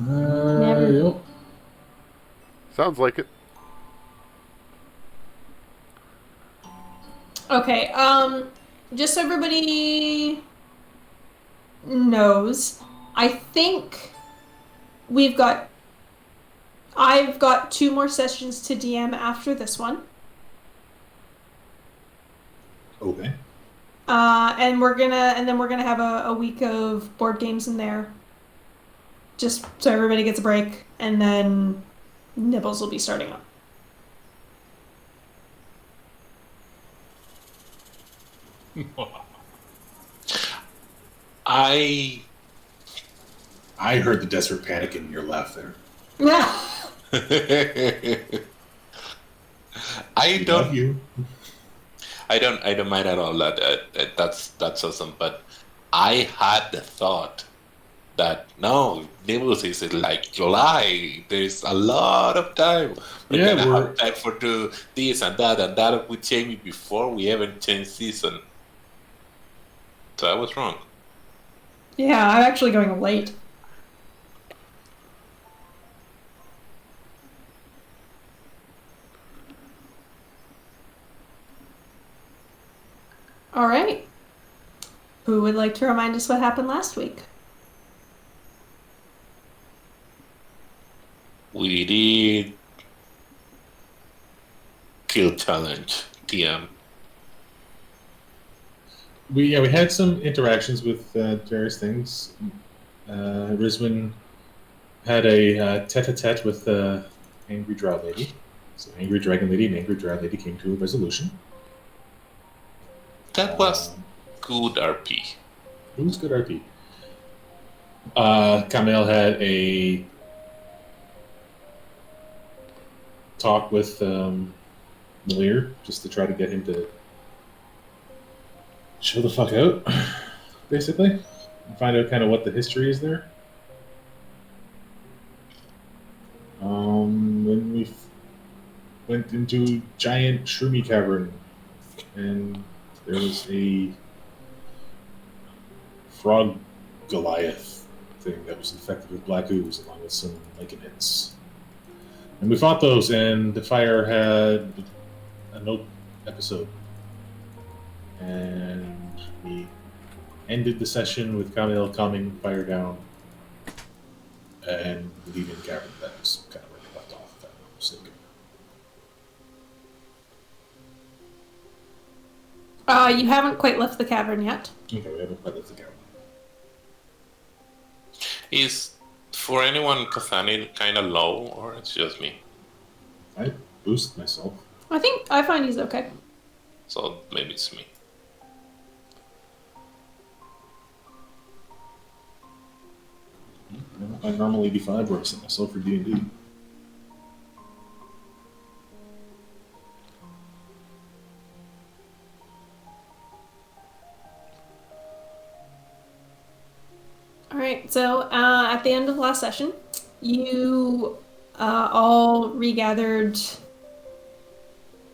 Never. Yep. Sounds like it. Okay, just so everybody knows, I think we've got I've got two more sessions to DM after this one. Okay. And then we're gonna have a week of board games in there. Just so everybody gets a break, and then Nibbles will be starting up. I I heard the desperate panic in your laugh there. Yeah. I We love don't you. I don't mind at all that that's awesome. But I had the thought that no, Nibbles is in like July. There's a lot of time. We're Yeah, gonna have we're time for do this and that with Jamie before we even change season. So I was wrong. Yeah, I'm actually going late. All right. Who would like to remind us what happened last week? We did kill challenge TM. we had some interactions with various things. Rizwin had a tete-a-tete with the angry drow lady. So angry dragon lady and angry drow lady came to a resolution. That was good RP. It was good RP. Kamel had a talk with Malir just to try to get him to chill the fuck out, basically, and find out kind of what the history is there. Then we went into giant shroomy cavern, and there was a frog Goliath thing that was infected with black ooze, along with some lycanids. And we fought those, and the fire had a note episode. And we ended the session with Camille calming the fire down and leaving the cavern. That was kind of where we left off. If I'm mistaken. You haven't quite left the cavern yet. Okay, we haven't quite left the cavern. Is for anyone Kathani kind of low, or it's just me? I boosted myself. I find he's okay. So maybe it's me. I normally 85 where I set myself for D&D. All right. So at the end of last session, you all regathered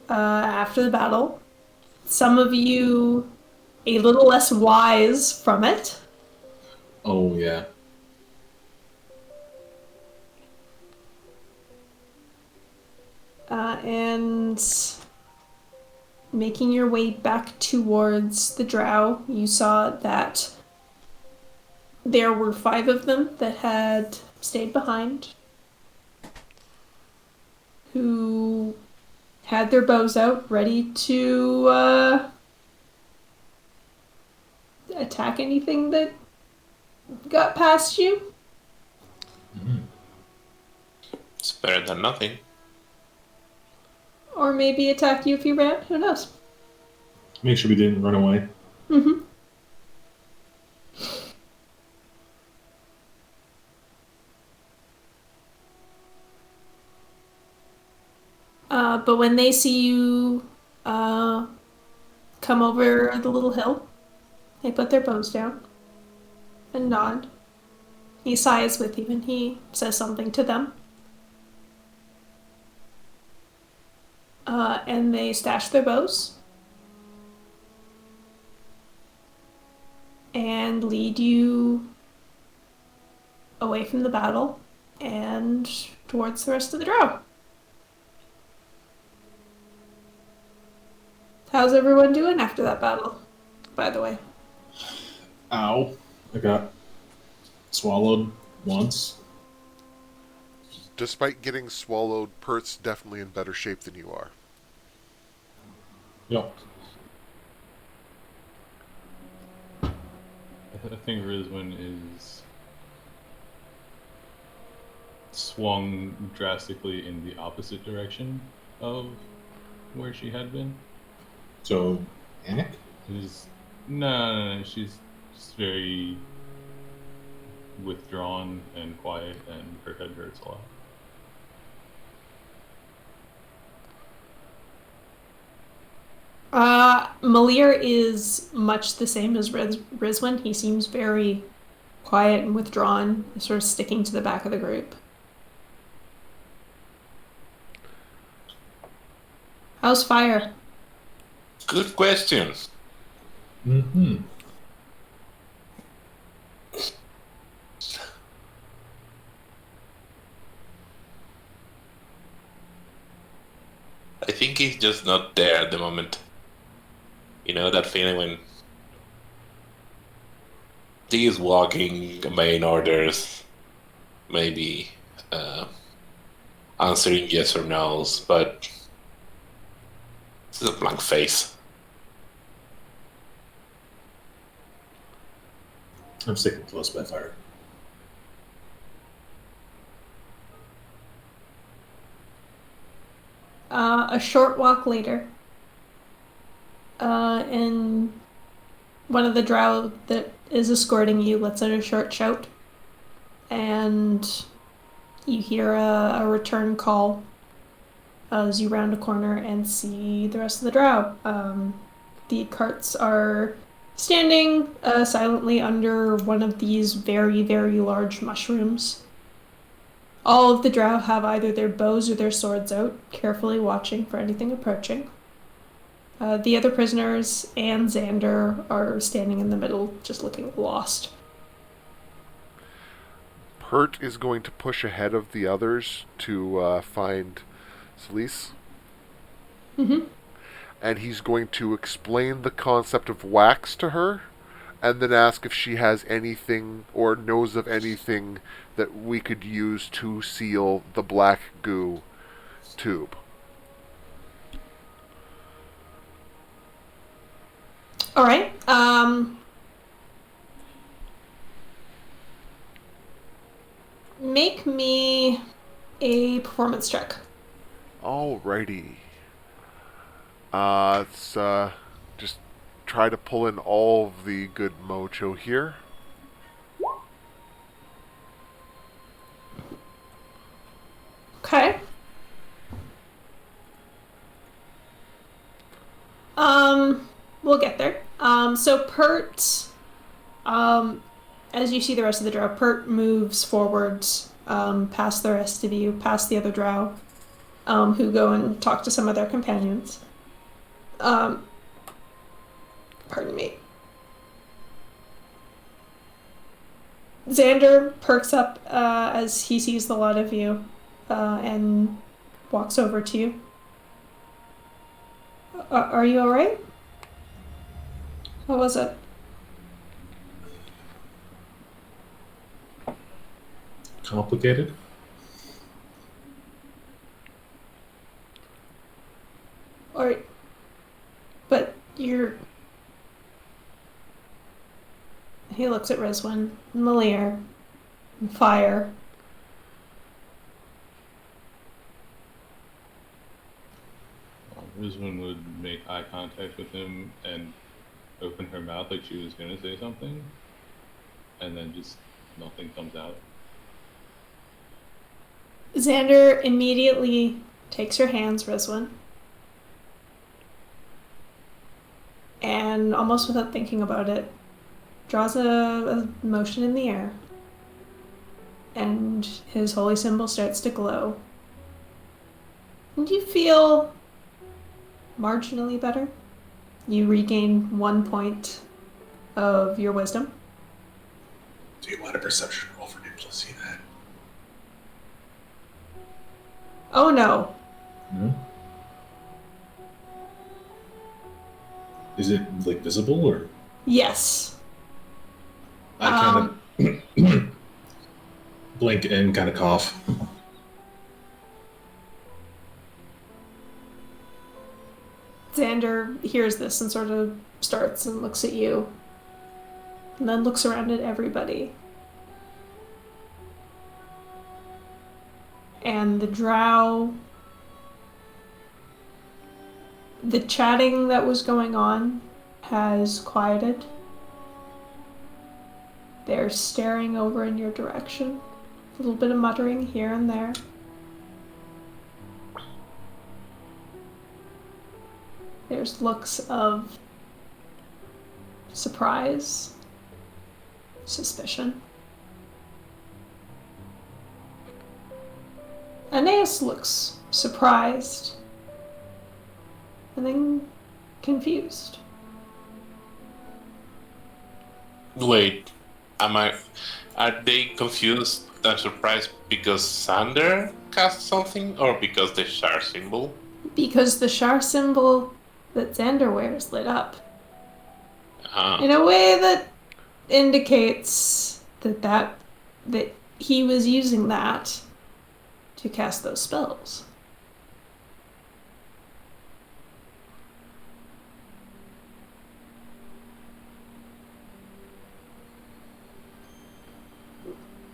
after the battle. Some of you a little less wise from it. Oh, yeah. And making your way back towards the drow, you saw that there were 5 of them that had stayed behind, who had their bows out, ready to attack anything that got past you. Mm-hmm. It's better than nothing. Or maybe attack you if you ran. Who knows? Make sure we didn't run away. Mm-hmm. But when they see you come over the little hill, they put their bows down and nod. He sighs with you and he says something to them. And they stash their bows and lead you away from the battle and towards the rest of the drow. How's everyone doing after that battle, by the way? Ow. I got swallowed once. Despite getting swallowed, Pert's definitely in better shape than you are. Yep. I think Rizwin is swung drastically in the opposite direction of where she had been. So, Anik? No, she's just very withdrawn and quiet, and her head hurts a lot. Malir is much the same as Rizwin. He seems very quiet and withdrawn, sort of sticking to the back of the group. How's Fire? Good question. Mm-hmm. I think he's just not there at the moment. You know that feeling when he is walking, obeying orders, maybe answering yes or no's, but it's a blank face. I'm sticking close by Fire. A short walk later, and one of the drow that is escorting you lets out a short shout, and you hear a return call as you round a corner and see the rest of the drow. The carts are standing silently under one of these very, very large mushrooms. All of the drow have either their bows or their swords out, carefully watching for anything approaching. The other prisoners and Xander are standing in the middle, just looking lost. Pert is going to push ahead of the others to find Celise. Mm-hmm. And he's going to explain the concept of wax to her, and then ask if she has anything or knows of anything that we could use to seal the black goo tube. All right. Make me a performance check. Alrighty. Let's just try to pull in all of the good mojo here. Okay. We'll get there. So Pert, as you see the rest of the drow, Pert moves forwards, past the rest of you, past the other drow, who go and talk to some of their companions. Pardon me. Xander perks up as he sees the lot of you, and walks over to you. Are you alright? What was it? Complicated? But you're... He looks at Rizwin, Malir, and Fire. Rizwin would make eye contact with him and open her mouth like she was going to say something, and then just nothing comes out. Xander immediately takes her hands, Rizwin, and almost without thinking about it, draws a motion in the air, and his holy symbol starts to glow. And you feel marginally better. You regain 1 point of your wisdom. Do you want a perception roll for me to see that? Oh no. No? Is it like visible or? Yes. I kind of blink and kind of cough. Xander hears this and sort of starts and looks at you. And then looks around at everybody. And the drow, the chatting that was going on has quieted. They're staring over in your direction. A little bit of muttering here and there. There's looks of surprise, suspicion. Aeneas looks surprised and then confused. Wait, are they confused and surprised because Sander cast something or because the star symbol? Because the Shar symbol that Xander wears lit up Uh-huh. in a way that indicates that he was using that to cast those spells.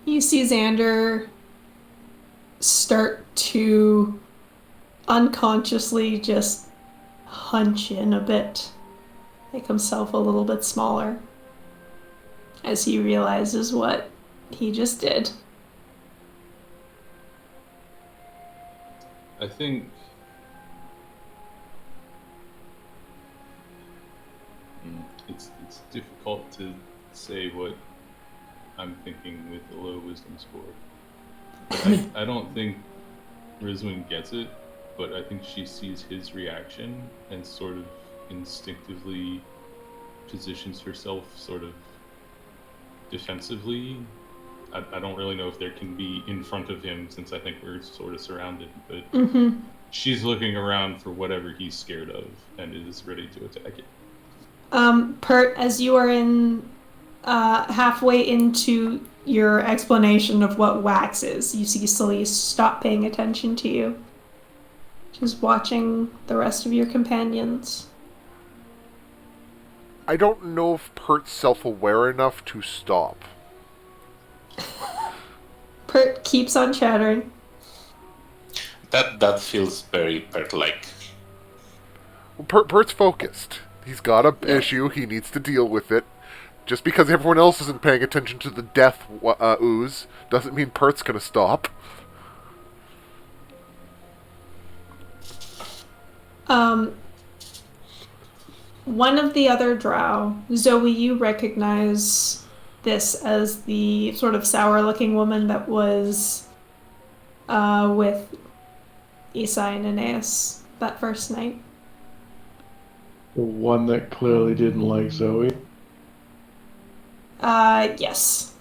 You see Xander start to unconsciously just hunch in a bit, make himself a little bit smaller, as he realizes what he just did. I think it's difficult to say what I'm thinking with the low wisdom score. But I don't think Rizwin gets it, but I think she sees his reaction and sort of instinctively positions herself sort of defensively. I don't really know if there can be in front of him since I think we're sort of surrounded, but she's looking around for whatever he's scared of and is ready to attack it. Pert, as you are in halfway into your explanation of what wax is, you see Sully stop paying attention to you. Just watching the rest of your companions. I don't know if Pert's self-aware enough to stop. Pert keeps on chattering. That feels very Pert-like. Well, Pert's focused. He's got an issue. He needs to deal with it. Just because everyone else isn't paying attention to the death ooze doesn't mean Pert's gonna stop. One of the other drow, Zoe, you recognize this as the sort of sour-looking woman that was with Isai and Aeneas that first night. The one that clearly didn't like Zoe. Yes.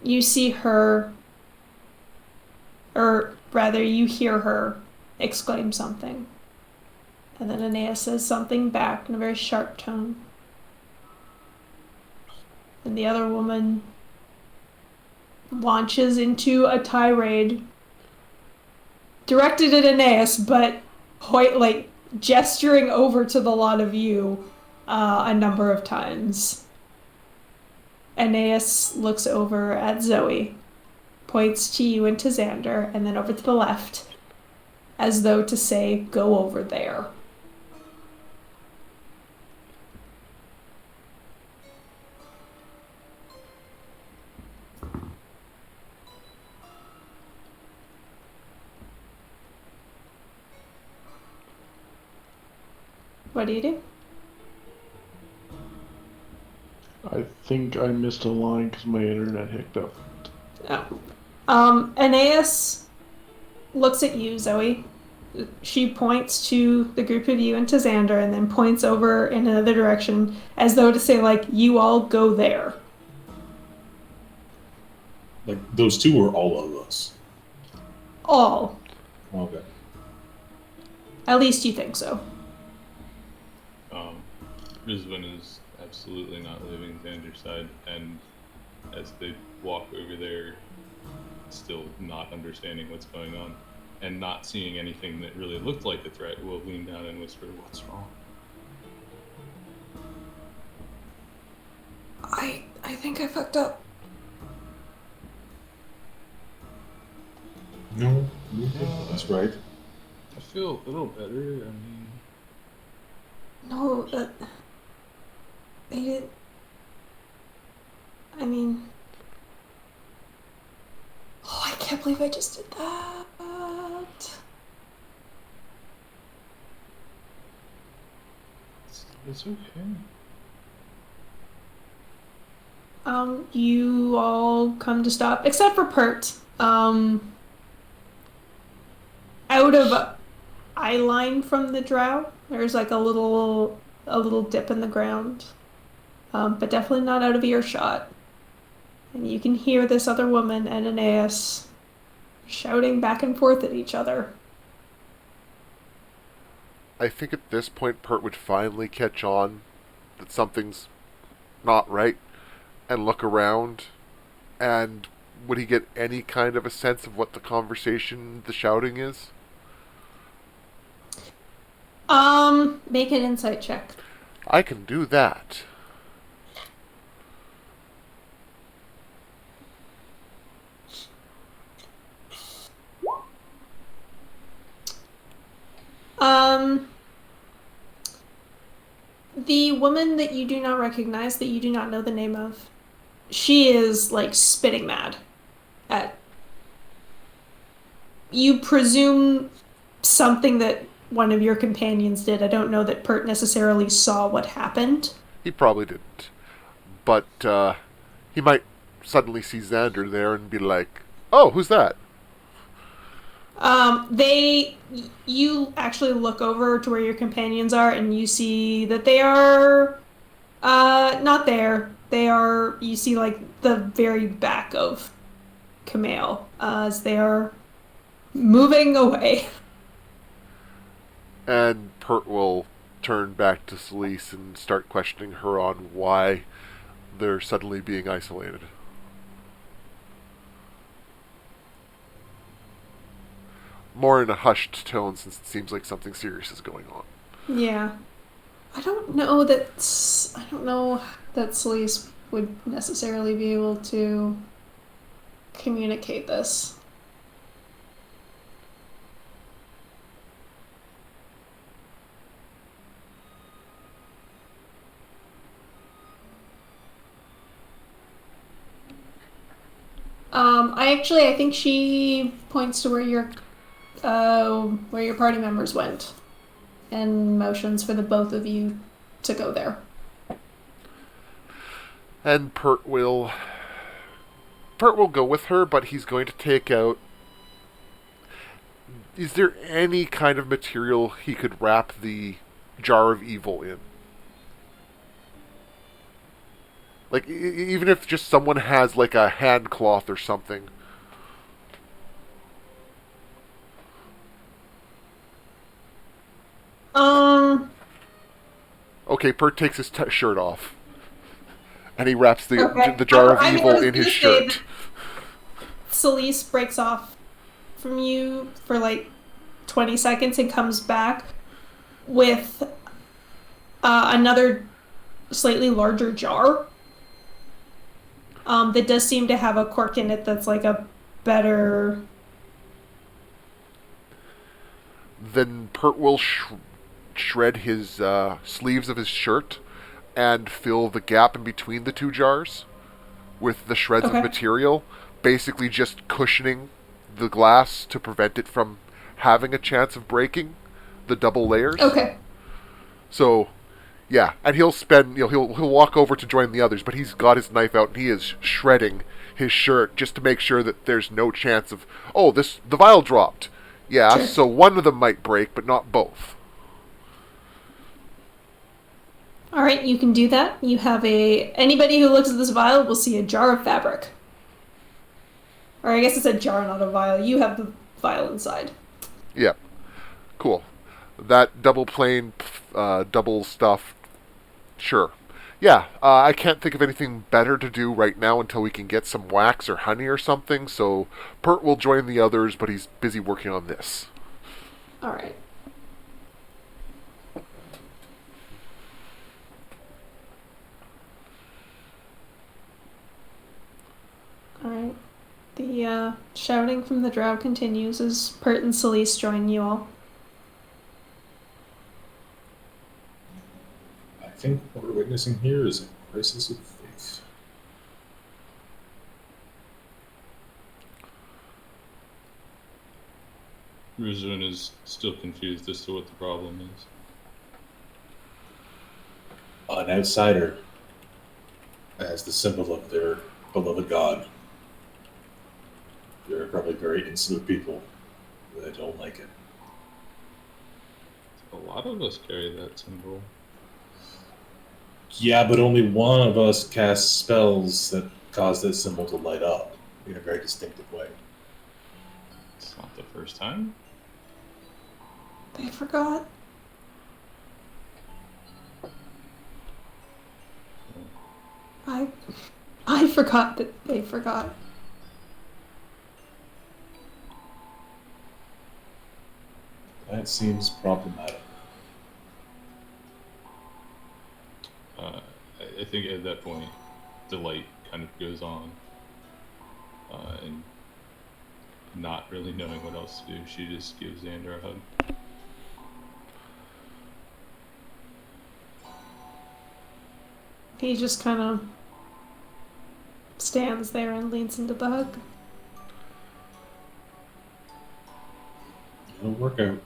You see her, or rather, you hear her exclaim something. And then Aeneas says something back in a very sharp tone. And the other woman launches into a tirade directed at Aeneas, but quite gesturing over to the lot of you a number of times. Aeneas looks over at Zoe, points to you and to Xander, and then over to the left, as though to say, go over there. What do you do? I think I missed a line because my internet hiccuped. Oh. Aeneas looks at you, Zoe. She points to the group of you and to Xander, and then points over in another direction, as though to say, you all go there. Like, those two or all of us? All. Okay. At least you think so. Rizwan is absolutely not leaving Xander's side, and as they walk over there, still not understanding what's going on, and not seeing anything that really looked like a threat, will lean down and whisper, "What's wrong?" I think I fucked up. No, that's right. I feel a little better. I mean, No, they did. I mean, oh, I can't believe I just did that. it's okay. You all come to stop, except for Pert. Out of eye line from the drow, there's like a little dip in the ground, but definitely not out of earshot. And you can hear this other woman and Aeneas shouting back and forth at each other. I think at this point, Pert would finally catch on that something's not right and look around. And would he get any kind of a sense of what the conversation, the shouting is? Make an insight check. I can do that. The woman that you do not recognize, that you do not know the name of, she is like spitting mad at, you presume, something that one of your companions did. I don't know that Pert necessarily saw what happened. He probably didn't. But he might suddenly see Xander there and be like, "Oh, who's that?" You actually look over to where your companions are, and you see that they are, not there. You see, like, the very back of Camille, as they are moving away. And Pert will turn back to Celise and start questioning her on why they're suddenly being isolated. More in a hushed tone, since it seems like something serious is going on. Yeah. I don't know that Celeste would necessarily be able to communicate this. I think she points to where your party members went, and motions for the both of you to go there. And Pert will go with her, but he's going to take out. Is there any kind of material he could wrap the jar of evil in? Like, even if just someone has, like, a hand cloth or something. Okay, Pert takes his shirt off. And he wraps the jar of evil in his shirt. Celeste breaks off from you for, like, 20 seconds and comes back with another slightly larger jar. That does seem to have a cork in it that's like a better... Then Pert will shred his sleeves of his shirt and fill the gap in between the two jars with the shreds of material, basically just cushioning the glass to prevent it from having a chance of breaking the double layers. Okay. So, yeah, and he'll walk over to join the others, but he's got his knife out and he is shredding his shirt just to make sure that there's no chance of, the vial dropped. Yeah, sure. So one of them might break, but not both. All right, you can do that. You have anybody who looks at this vial will see a jar of fabric. Or I guess it's a jar, not a vial. You have the vial inside. Yeah, cool. That double plane, double stuff, sure. Yeah, I can't think of anything better to do right now until we can get some wax or honey or something, so Pert will join the others, but he's busy working on this. All right. All right. The shouting from the drow continues as Pert and Celeste join you all. I think what we're witnessing here is a crisis of faith. Rizwan is still confused as to what the problem is. An outsider as the symbol of their beloved god. They're probably very insular people that don't like it. A lot of us carry that symbol. Yeah, but only one of us casts spells that cause this symbol to light up in a very distinctive way. It's not the first time. They forgot. I forgot that they forgot. That seems problematic. I think at that point, the light kind of goes on, and not really knowing what else to do, she just gives Xander a hug. He just kind of stands there and leans into the hug. It'll work out.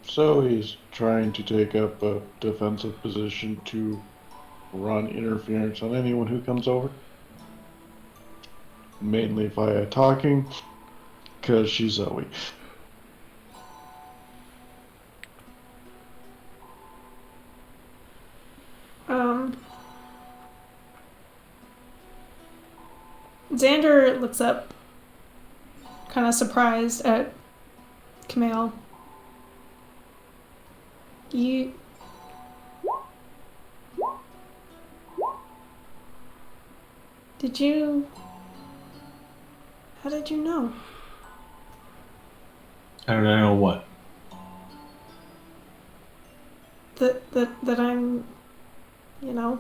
So he's trying to take up a defensive position to run interference on anyone who comes over. Mainly via talking, because she's Zoe. Xander looks up, kind of surprised at Camille. You... Did you... How did you know? How did I know what? That I'm... You know...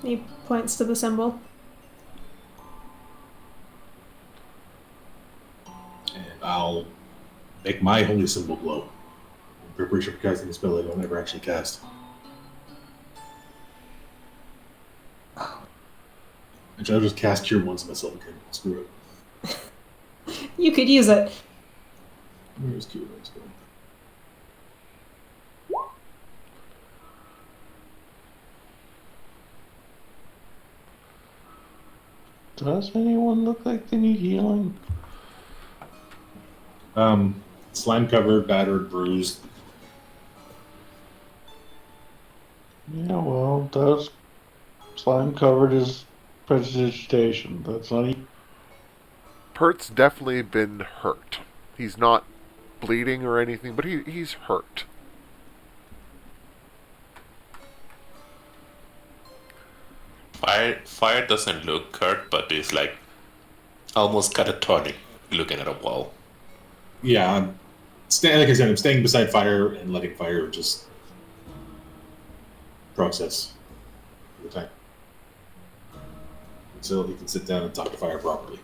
He points to the symbol. And I'll make my holy symbol glow. In preparation for casting a spell I don't ever actually cast. And I'll just cast Cure once myself again. Screw it. You could use it. Where's Cure? Let's go. Does anyone look like they need healing? Slime covered, battered, bruised. Yeah, well, does slime covered is prestidigitation. That's not Pert's definitely been hurt. He's not bleeding or anything, but he's hurt. Fire doesn't look hurt, but it's like almost catatonic looking at a wall. Yeah, like I said, I'm staying beside fire and letting fire just process the time. Until he can sit down and talk to fire properly.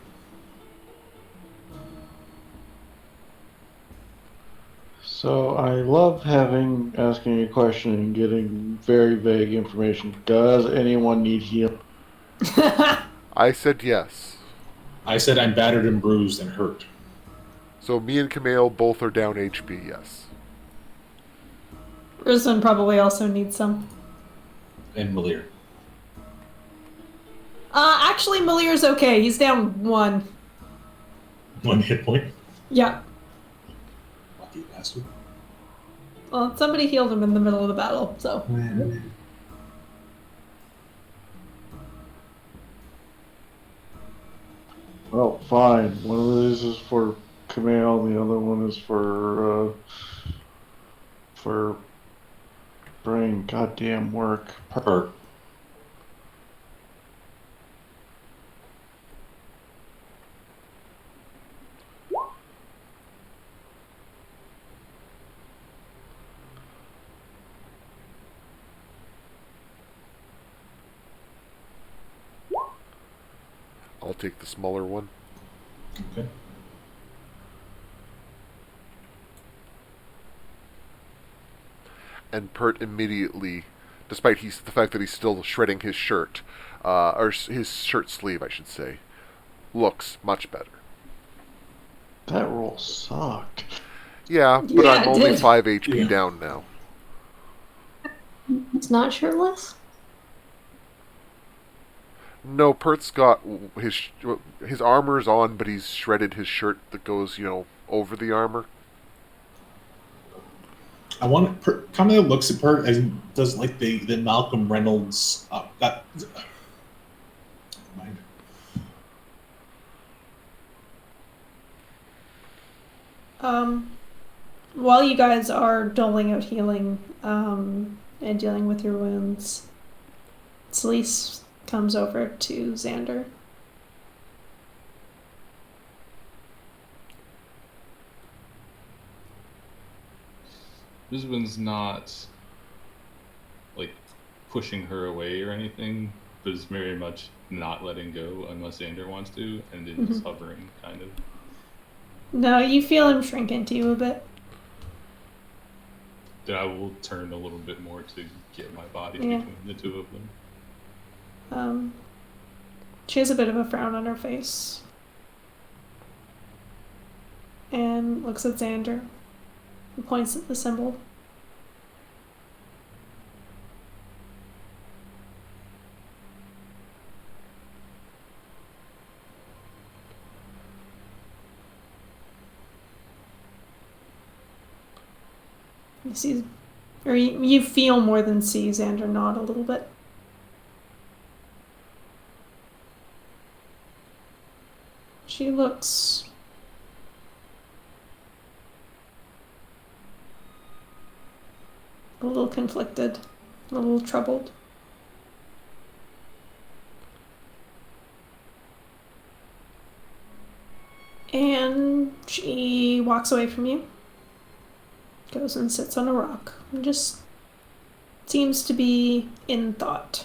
So I love asking a question and getting very vague information. Does anyone need healing? I said yes. I said I'm battered and bruised and hurt. So me and Camille both are down HP, yes. Rizwan probably also needs some. And Malir. Actually, Malir's okay. He's down 1. 1 hit point. Yeah. Lucky bastard. Well, somebody healed him in the middle of the battle, so. Well, fine. One of these is for Kamal, the other one is for brain. Goddamn work. Per. I'll take the smaller one. Okay. And Pert immediately, despite the fact that he's still shredding his shirt, or his shirt sleeve, I should say, looks much better. That roll sucked. Yeah, but Yeah, I'm it only did. 5 HP Yeah. down now. It's not shirtless? No, Pert's got his armor's on, but he's shredded his shirt that goes, over the armor. I want Kamala looks at her and does like the Malcolm Reynolds that. Mind. While you guys are doling out healing, and dealing with your wounds, Celise comes over to Xander. Rizwin's not like pushing her away or anything, but is very much not letting go unless Xander wants to, and is hovering kind of. No, you feel him shrink into you a bit. Then I will turn a little bit more to get my body Yeah. between the two of them. She has a bit of a frown on her face. And looks at Xander. And points at the symbol. You see, or you feel more than see Xander nod a little bit. She looks a little conflicted, a little troubled. And she walks away from you, goes and sits on a rock, and just seems to be in thought.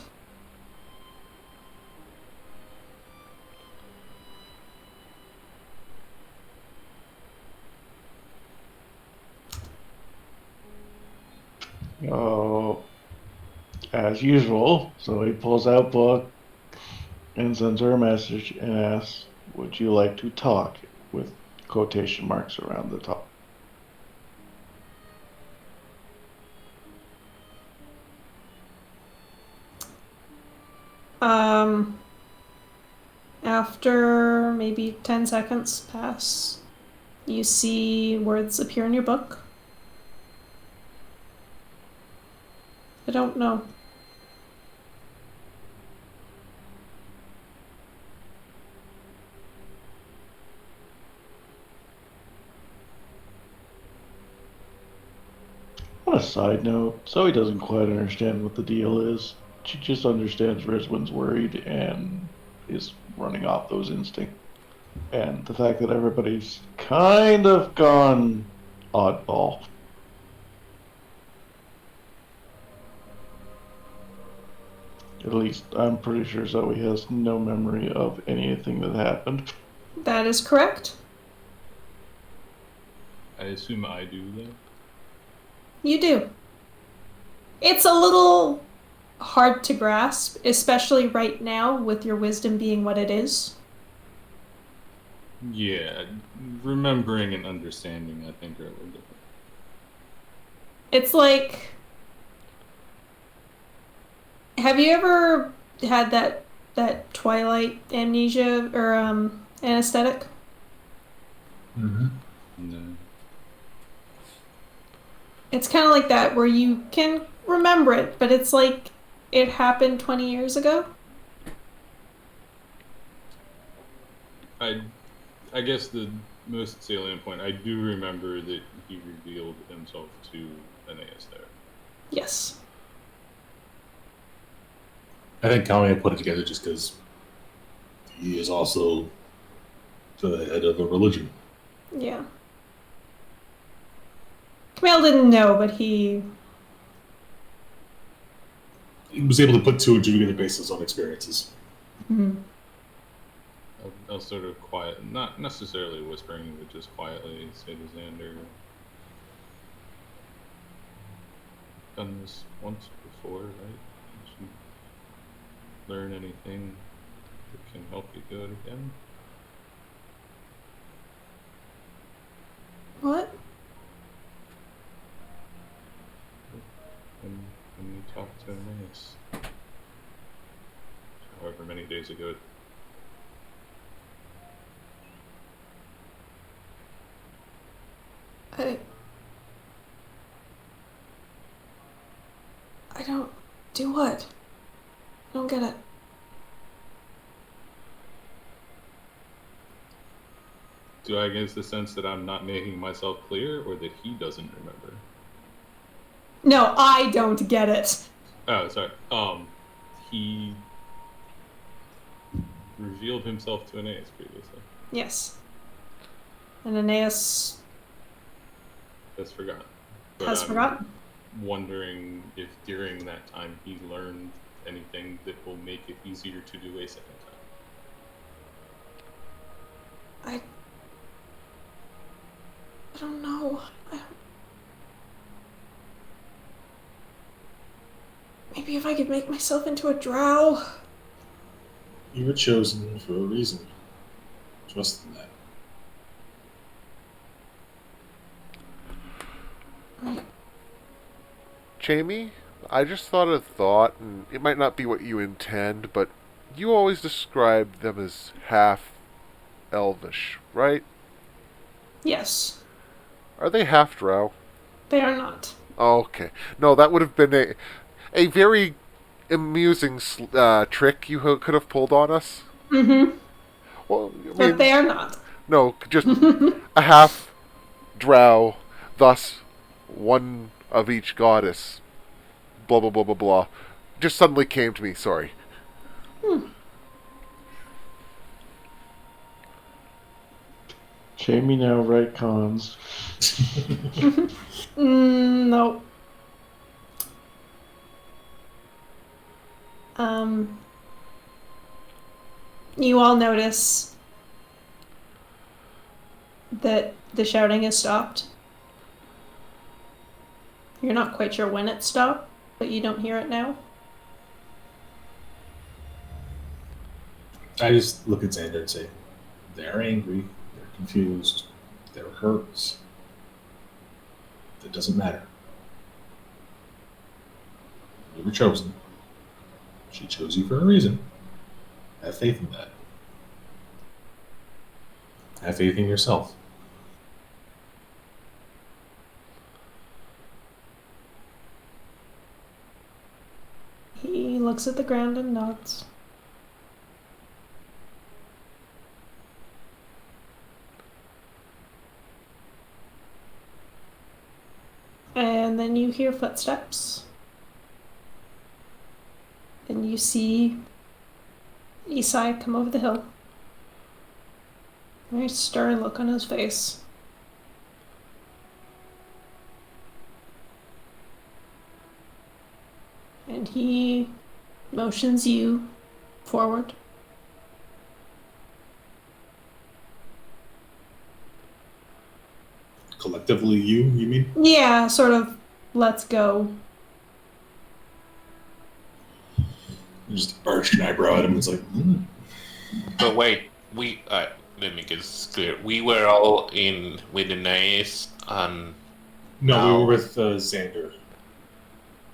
Oh, as usual. So he pulls out book and sends her a message and asks, "Would you like to talk?" with quotation marks around the top. After maybe 10 seconds pass, you see words appear in your book. I don't know. On a side note, Zoe doesn't quite understand what the deal is. She just understands Rizwin's worried and is running off those instincts. And the fact that everybody's kind of gone oddball. At least I'm pretty sure Zoe has no memory of anything that happened. That is correct. I assume I do though. You do. It's a little hard to grasp, especially right now with your wisdom being what it is. Yeah, remembering and understanding, I think, are a little different. It's like, have you ever had that Twilight amnesia or anesthetic? Mm-hmm. No. It's kind of like that, where you can remember it, but it's like it happened 20 years ago. I guess the most salient point, I do remember that he revealed himself to Aeneas there. Yes. I think Kami put it together just because he is also the head of a religion. Yeah. Camille didn't know, but he. He was able to put two and two together based on his own experiences. Mhm. I'll sort of not necessarily whispering, but just quietly say to Xander, done this once before, right? Did you learn anything that can help you do it again? What? When you talked to Aeneas, however many days ago. I don't do what? I don't get it. Do I get the sense that I'm not making myself clear, or that he doesn't remember? No, I don't get it. Oh, sorry. He revealed himself to Aeneas previously. Yes. And Aeneas That's forgotten. has forgotten. Wondering if during that time he learned anything that will make it easier to do a second time. I don't know. Maybe if I could make myself into a drow. You were chosen for a reason. Trust in that. Jamie, I just thought a thought, and it might not be what you intend, but you always described them as half elvish, right? Yes. Are they half drow? They are not. Okay. No, that would have been a very amusing trick you could have pulled on us. Mm-hmm. Well, I But mean, they are not. no, just a half drow, thus one of each goddess. Blah blah blah blah blah. Just suddenly came to me. Sorry. Jamie now retcons. No. You all notice that the shouting has stopped. You're not quite sure when it stopped, but you don't hear it now. I just look at Xander and say, they're angry, they're confused, they're hurt. That doesn't matter. You were chosen. She chose you for a reason. Have faith in that. Have faith in yourself. He looks at the ground and nods. And then you hear footsteps. And you see Isai come over the hill. Very stern look on his face. And he motions you forward. Collectively, you mean? Yeah, sort of, let's go. You just arched an eyebrow at him. It's like, But wait, let me get this clear. We were all with Aeneas, and No, we now- were with Xander.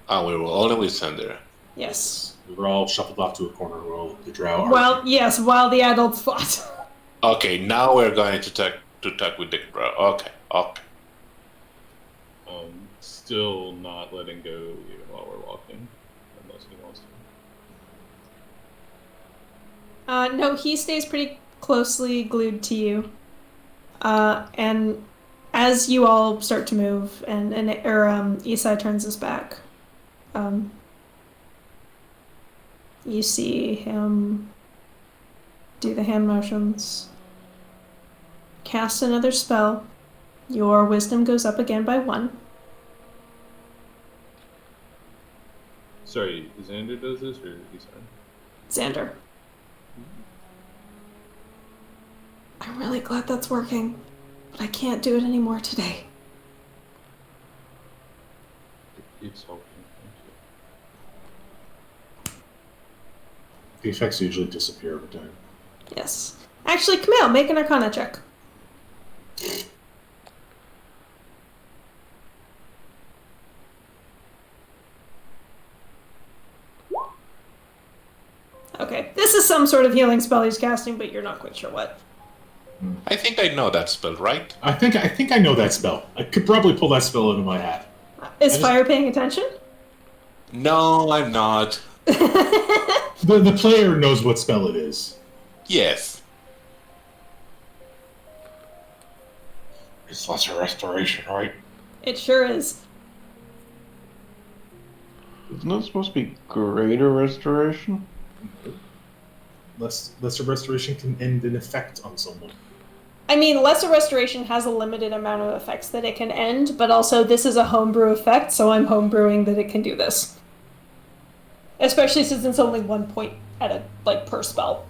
we were only with Sander. Yes. We were all shuffled off to a corner while the drow are. Well, yes, while the adults fought. Okay, now we're going to talk with the bro. Okay. Still not letting go even while we're walking, unless he wants to. No, he stays pretty closely glued to you. And as you all start to move, and Isai turns his back, you see him do the hand motions, cast another spell. Your wisdom goes up again by 1. Sorry, Xander does this or Isai? Xander. I'm really glad that's working, but I can't do it anymore today. It's helping. The effects usually disappear over time. Yes. Actually, Camille, make an Arcana check. Okay, this is some sort of healing spell he's casting, but you're not quite sure what. I think I know that spell, right? I think I know that spell. I could probably pull that spell out of my hat. Is Fire paying attention? No, I'm not. The player knows what spell it is. Yes. It's lesser restoration, right? It sure is. Isn't it supposed to be greater restoration? Lesser restoration can end an effect on someone. I mean, Lesser Restoration has a limited amount of effects that it can end, but also this is a homebrew effect, so I'm homebrewing that it can do this. Especially since it's only 1 point at a per spell.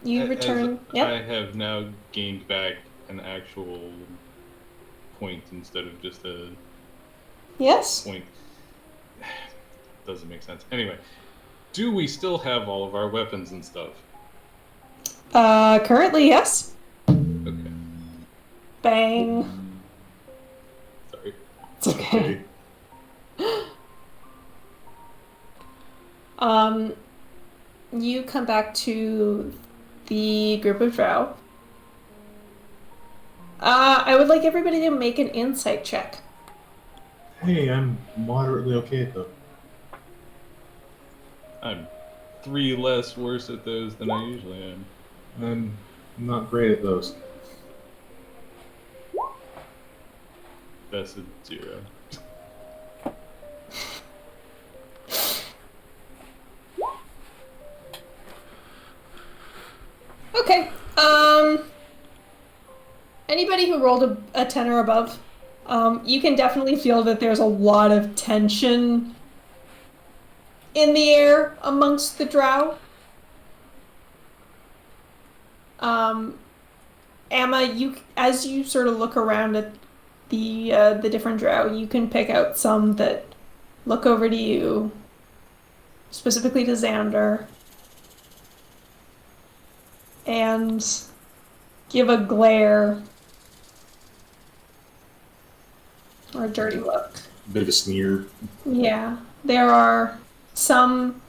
You return. Yep. I have now gained back an actual point instead of just a Yes. point. Doesn't make sense. Anyway, do we still have all of our weapons and stuff? Currently, yes. Okay. Bang. Sorry. It's okay. You come back to the group of drow. I would like everybody to make an insight check. Hey, I'm moderately okay at though. I'm 3 less worse at those than I usually am. I'm not great at those. That's a 0. Okay. Anybody who rolled a 10 or above, you can definitely feel that there's a lot of tension in the air amongst the drow. Emma, as you sort of look around at the different drow, you can pick out some that look over to you, specifically to Xander, and give a glare or a dirty look. A bit of a sneer. Yeah, there are some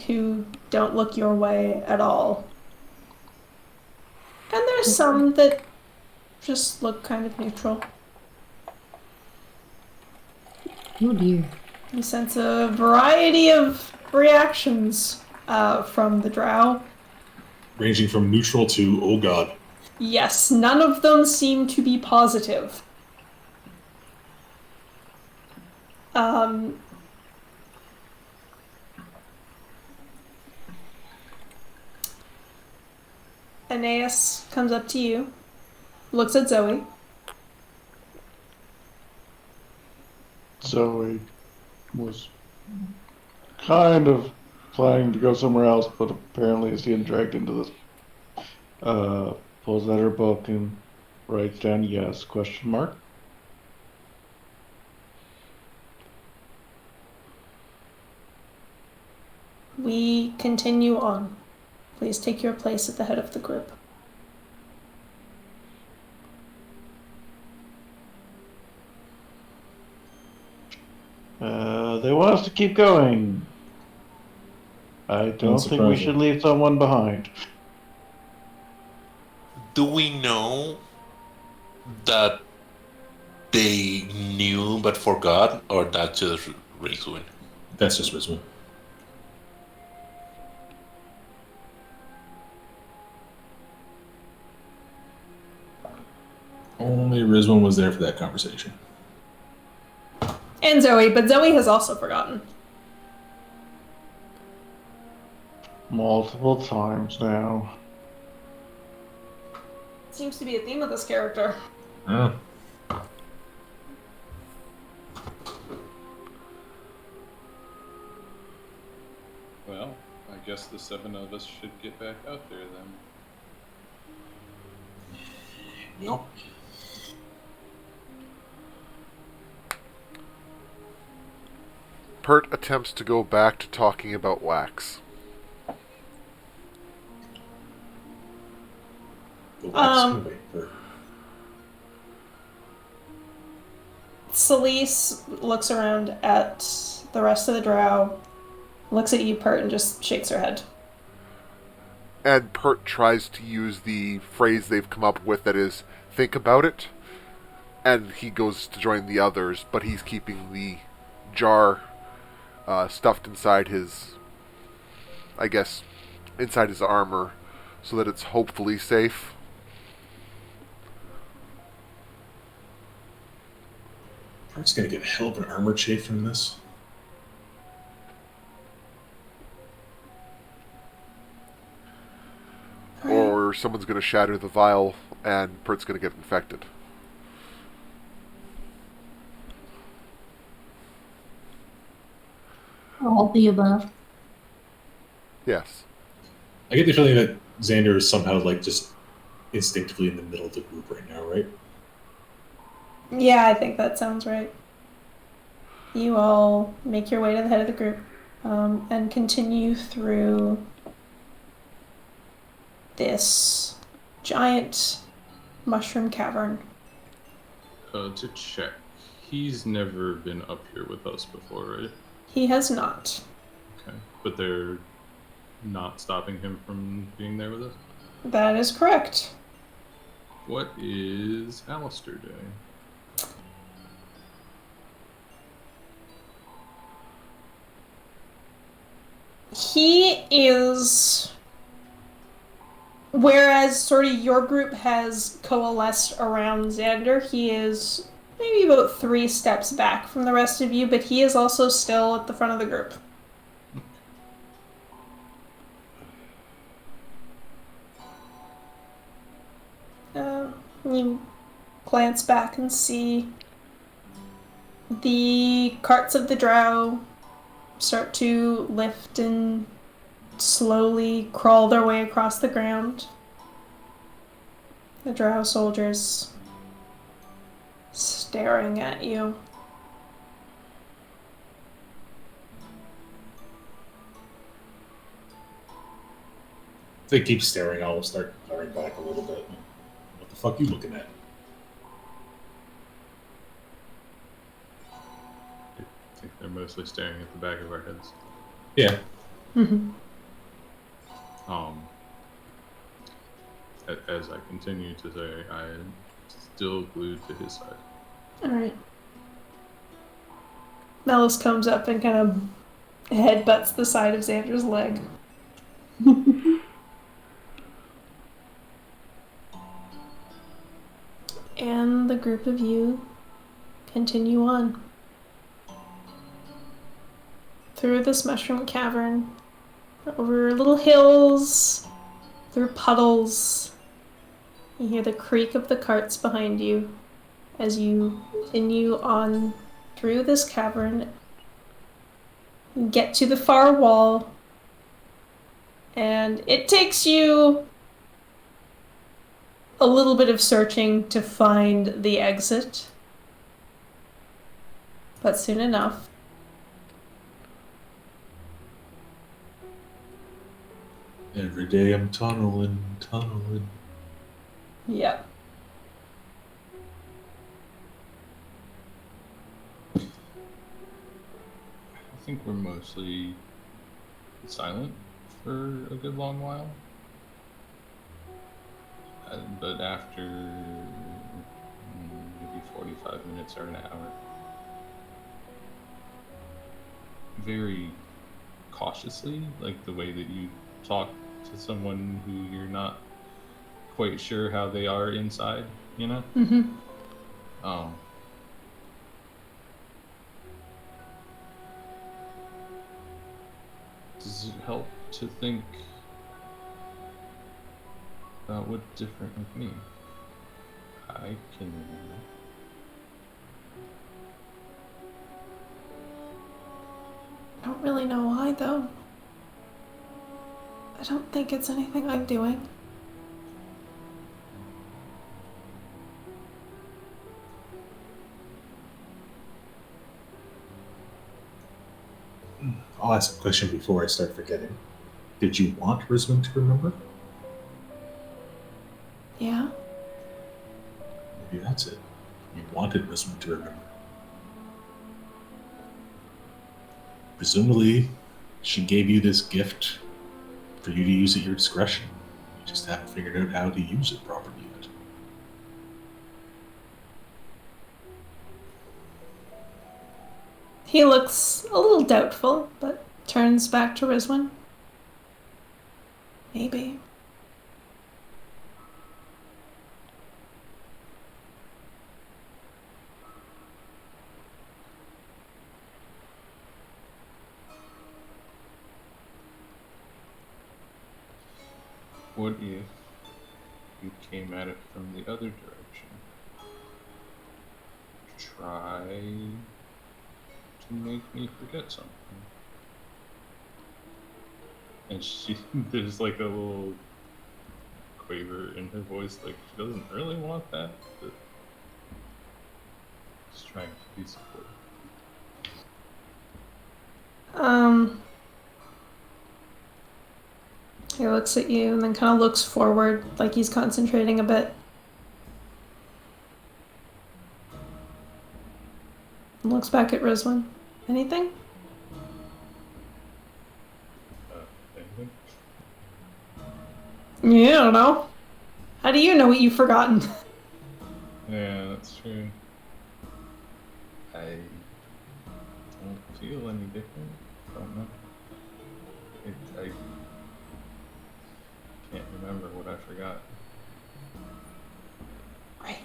who don't look your way at all. And there's some that just look kind of neutral. Oh dear. You sense a variety of reactions from the drow. Ranging from neutral to, oh god. Yes, none of them seem to be positive. Aeneas comes up to you, looks at Zoe. Zoe was kind of planning to go somewhere else, but apparently is getting dragged into this. Pulls out her book and writes down yes, question mark. We continue on. Please take your place at the head of the group. They want us to keep going. I don't think we should leave someone behind. Do we know that they knew but forgot, or that's just Rizwin? That's just Rizwan. Only Rizwan was there for that conversation. And Zoe, but Zoe has also forgotten. Multiple times now. Seems to be a theme of this character. Oh. Well, I guess the 7 of us should get back out there then. Yep. Pert attempts to go back to talking about wax. The wax can wait for. Celise looks around at the rest of the drow, looks at you, Pert, and just shakes her head. And Pert tries to use the phrase they've come up with that is, think about it. And he goes to join the others, but he's keeping the jar stuffed inside his, I guess, inside his armor, so that it's hopefully safe. Pert's gonna get a hell of an armor chafe from this. Or someone's going to shatter the vial and Pert's going to get infected. All the above. Yes. I get the feeling that Xander is somehow like just instinctively in the middle of the group right now, right? Yeah, I think that sounds right. You all make your way to the head of the group and continue through this giant mushroom cavern. To check, he's never been up here with us before, right? He has not. Okay. But they're not stopping him from being there with us? That is correct. What is Alistair doing? He is... Whereas sort of your group has coalesced around Xander, he is maybe about 3 steps back from the rest of you, but he is also still at the front of the group. You glance back and see the carts of the drow start to lift and slowly crawl their way across the ground. The drow soldiers staring at you. If they keep staring, I'll start firing back a little bit. What the fuck you looking at? I think they're mostly staring at the back of our heads. Yeah. Mm-hmm. As I continue to say, I am still glued to his side. Alright. Melis comes up and kind of headbutts the side of Xander's leg. And the group of you continue on. Through this mushroom cavern, over little hills, through puddles. You hear the creak of the carts behind you as you continue on through this cavern. You get to the far wall, and it takes you a little bit of searching to find the exit. But soon enough, Every day I'm tunneling. yeah. I think we're mostly silent for a good long while. But after maybe 45 45 minutes or an hour. Very cautiously, like the way that you talk to someone who you're not quite sure how they are inside, you know? Mm-hmm. Um, does it help to think about what's different with me? I can remember. I don't really know why, though. I don't think it's anything I'm doing. I'll ask a question before I start forgetting. Did you want Risman to remember? Yeah? Maybe that's it. You wanted Risman to remember. Presumably, she gave you this gift for you to use at your discretion. You just haven't figured out how to use it properly yet. He looks a little doubtful, but turns back to Rizwan. Maybe. What if you came at it from the other direction? Try to make me forget something. And she, there's like a little quaver in her voice, like she doesn't really want that, but she's trying to be supportive. He looks at you and then kind of looks forward, like he's concentrating a bit. And looks back at Rizwan. Anything? Anything? Yeah, I don't know. How do you know what you've forgotten? Yeah, that's true. I don't feel any different. Don't know. I can't remember what I forgot. Right.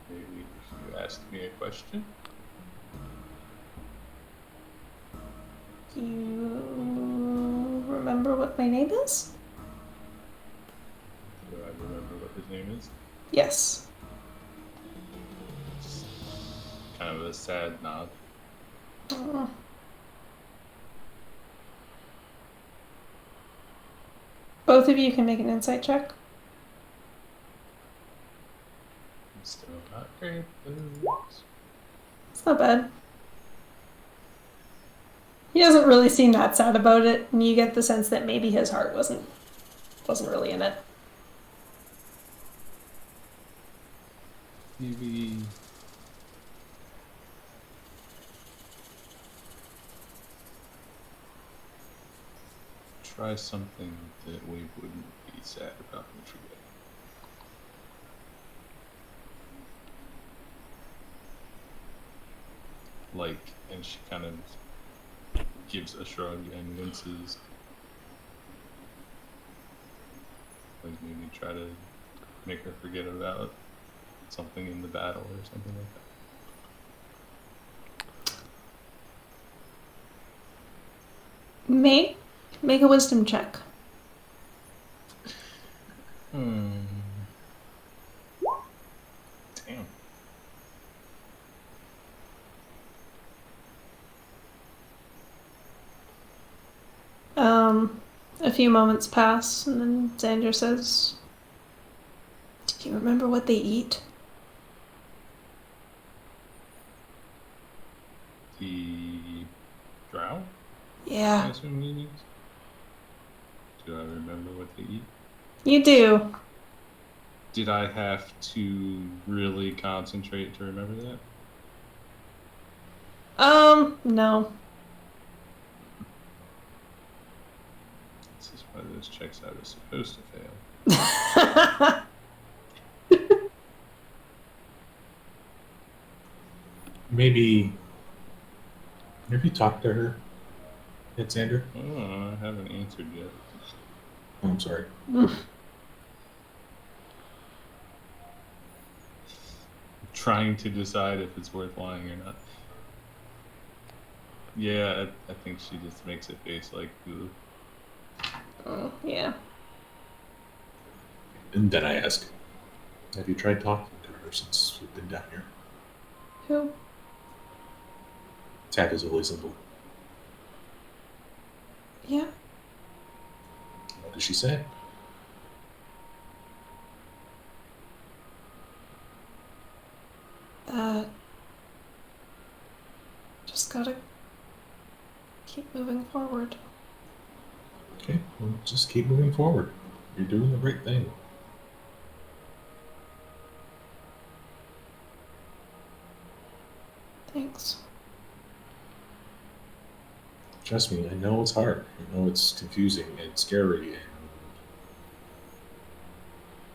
Maybe if you asked me a question. Do you remember what my name is? Do I remember what his name is? Yes. Just kind of a sad nod. Oh. Both of you can make an insight check. I'm still not great. But it works. It's not bad. He doesn't really seem that sad about it, and you get the sense that maybe his heart wasn't really in it. Maybe try something that we wouldn't be sad about and forget. Like, and she kind of gives a shrug and winces. Like maybe try to make her forget about something in the battle or something like that. Make a wisdom check. Damn. A few moments pass, and then Xander says, "Do you remember what they eat?" The drow? I Yeah, assume he means. Do I remember what they eat? you do. Did I have to really concentrate to remember that? No. This is why those checks I was supposed to fail. maybe have you talked to her yet, Sandra? Oh, I haven't answered yet. Oh, I'm sorry. Trying to decide if it's worth lying or not. Yeah, I think she just makes a face like, ooh. Oh, yeah. And then I ask, have you tried talking to her since we've been down here? Who? Tat is always simple. Yeah. What does she say? Just gotta keep moving forward. Okay, well, just keep moving forward. You're doing the right thing. Thanks. Trust me, I know it's hard. I know it's confusing and scary, and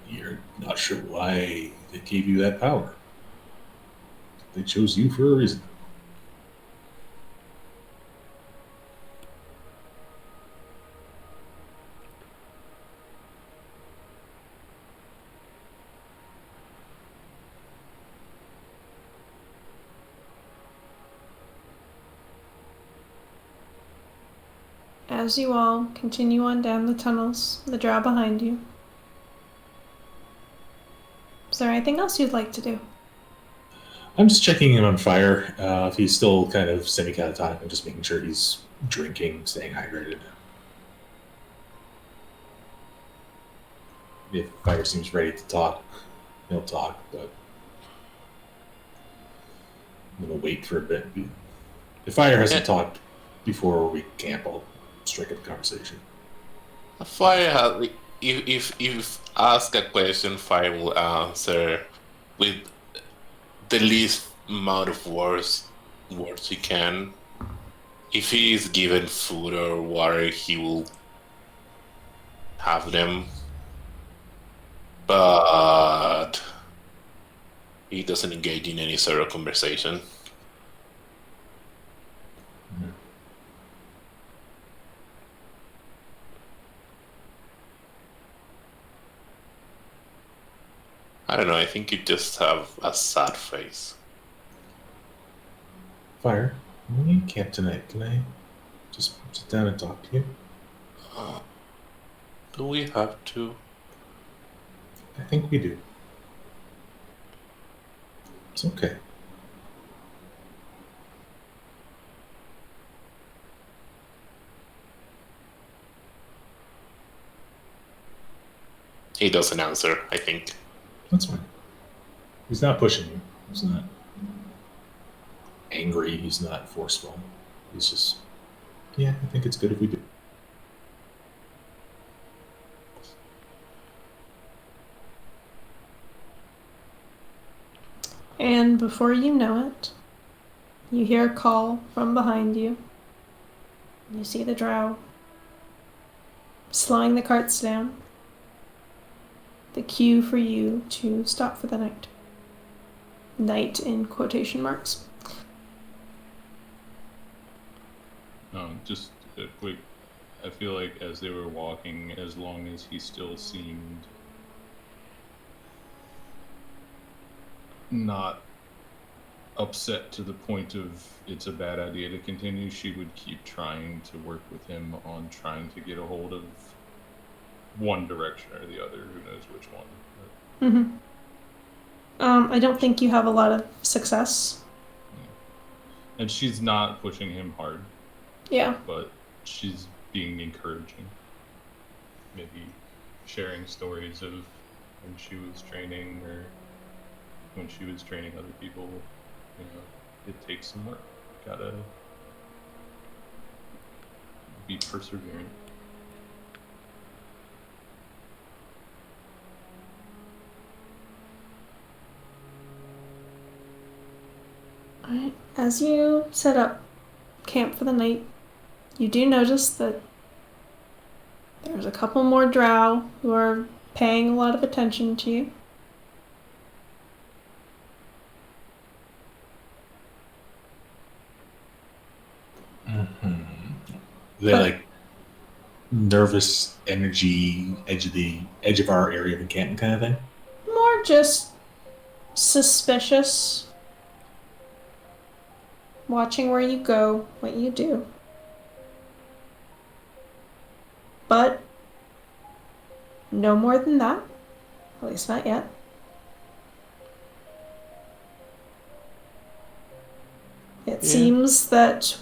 you're not sure why they gave you that power. They chose you for a reason. As you all continue on down the tunnels, the drow behind you, is there anything else you'd like to do? I'm just checking in on Fire. If he's still kind of semi-catatonic, I'm just making sure he's drinking, staying hydrated. If Fire seems ready to talk, he'll talk, but I'm going to wait for a bit. If Fire hasn't talked before we camp, I'll strike up a conversation. Fire has, if ask a question, Fire will answer with the least amount of words he can. If he is given food or water, he will have them. But he doesn't engage in any sort of conversation. I don't know, I think you just have a sad face. Fire, when we camp tonight, can I just sit down and talk to you? Do we have to? I think we do. It's okay. He doesn't answer, I think. That's fine. He's not pushing you. He's not angry. He's not forceful. He's just, yeah, I think it's good if we do. And before you know it, you hear a call from behind you. You see the drow slowing the carts down. The cue for you to stop for the night. Night in quotation marks. Just a quick. I feel like as they were walking, as long as he still seemed not upset to the point of it's a bad idea to continue, she would keep trying to work with him on trying to get a hold of one direction or the other. Who knows which one? I don't think you have a lot of success. And she's not pushing him hard. Yeah. But she's being encouraging. Maybe sharing stories of when she was training or when she was training other people. You know, it takes some work. Gotta be perseverant. Alright. As you set up camp for the night, you do notice that there's a couple more drow who are paying a lot of attention to you. They But- like nervous energy, edge of our area of encampment kind of thing. More just suspicious. Watching where you go, what you do. But no more than that. At least not yet. It Yeah. seems that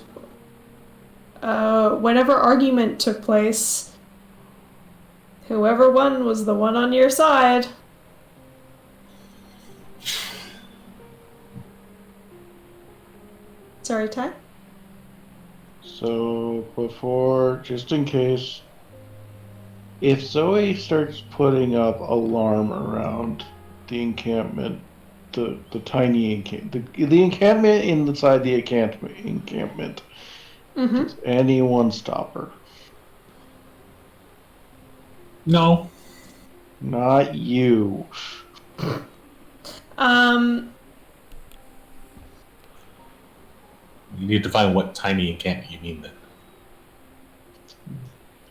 whatever argument took place, whoever won was the one on your side. Sorry, Ty? So before, just in case, if Zoe starts putting up alarm around the encampment, the tiny the encampment inside the encampment, Mm-hmm. does anyone stop her? No. Not you. You need to find what tiny encampment you mean then.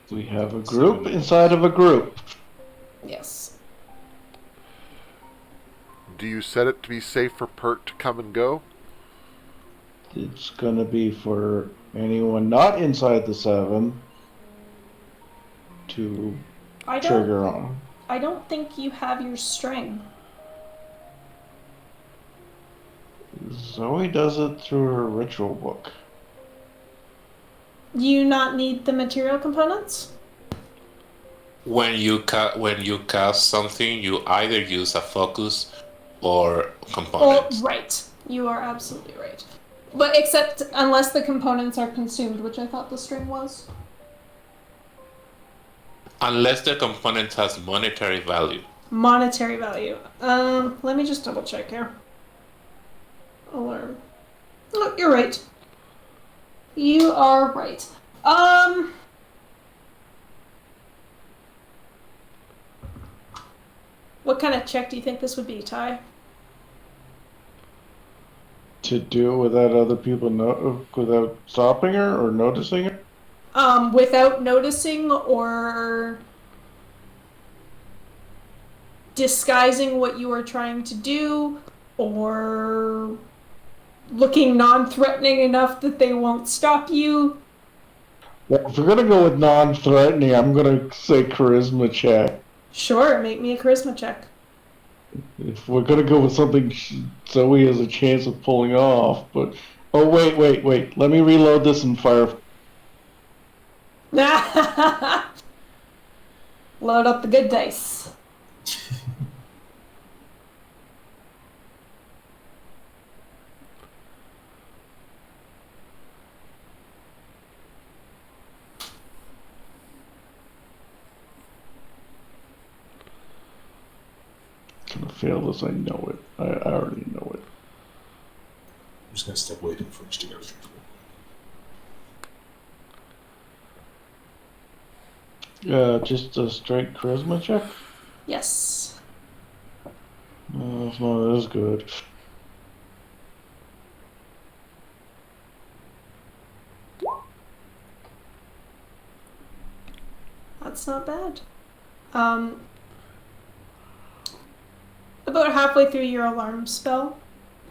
We have a group inside of a group. Yes. Do you set it to be safe for Pert to come and go? It's gonna be for anyone not inside the 7 to trigger on. I don't think you have your string. Zoe does it through her ritual book. Do you not need the material components? When you cast something, you either use a focus or components. Right. You are absolutely right. But except unless the components are consumed, which I thought the string was. Unless the component has monetary value. Monetary value. Let me just double check here. Alarm. Oh, you're right. You are right. What kind of check do you think this would be, Ty? To do it without other people without stopping her or noticing her? Without noticing or disguising what you are trying to do, or looking non-threatening enough that they won't stop you. Well, if we're gonna go with non-threatening, I'm gonna say charisma check. Sure, make me a charisma check. If we're gonna go with something Zoe has a chance of pulling off, but oh wait, let me reload this and fire. Load up the good dice. I'm gonna fail this. I know it. I already know it. I'm just gonna step away from first to go through. Just a straight charisma check. Yes. It's not as good. That's not bad. About halfway through your alarm spell,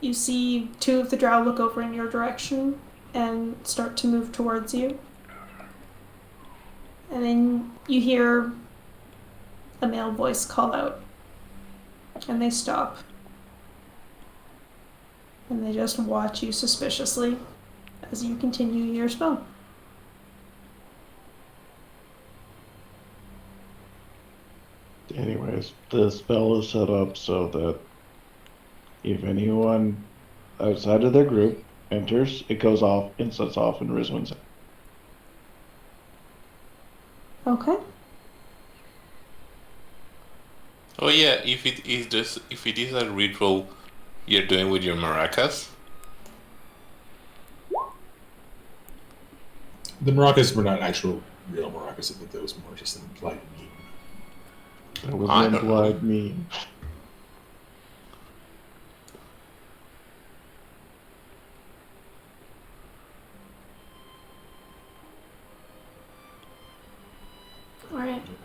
you see two of the drow look over in your direction and start to move towards you. And then you hear a male voice call out. And they stop. And they just watch you suspiciously as you continue your spell. Anyways, the spell is set up so that if anyone outside of their group enters, it goes off and sets off in Rizwin's. Okay. Oh yeah, if it is a ritual you're doing with your maracas. The maracas were not actual real maracas. I think that was more just an implied meme. That was I an don't know. implied meme.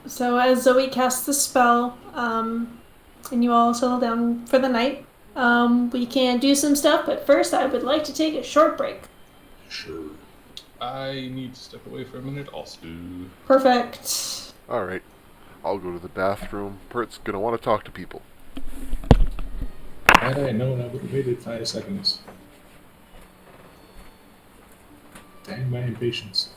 So as Zoe casts the spell, and you all settle down for the night, we can do some stuff, but first I would like to take a short break. Sure. I need to step away for a minute also. Perfect. All right. I'll go to the bathroom. Pert's gonna want to talk to people. Had I known, I would have waited 5 seconds. Dang my impatience.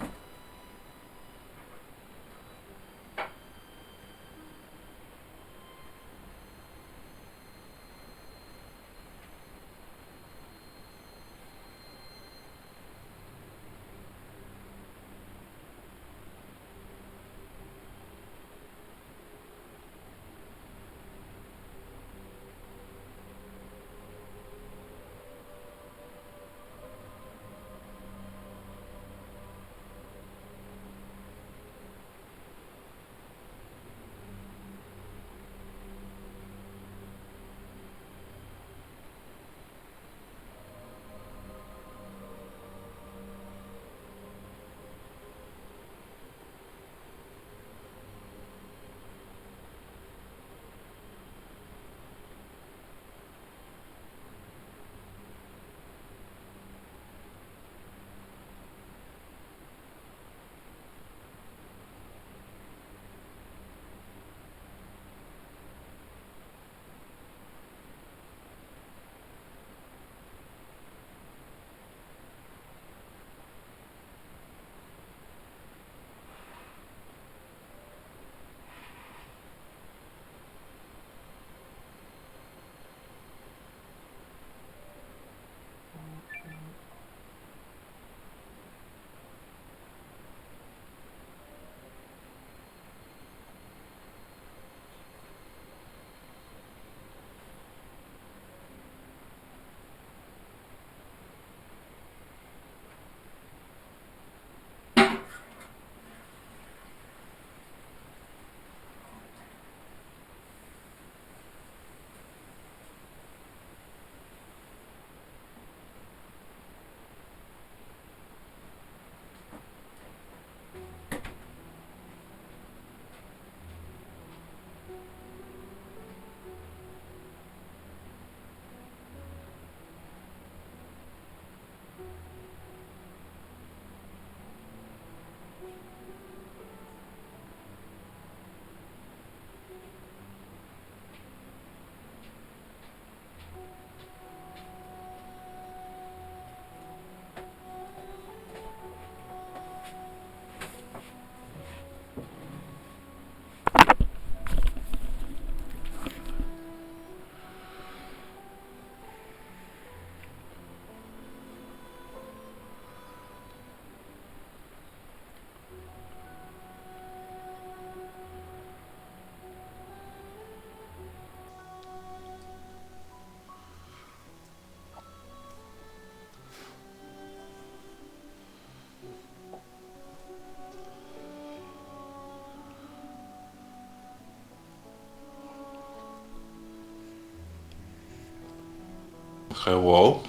Hello?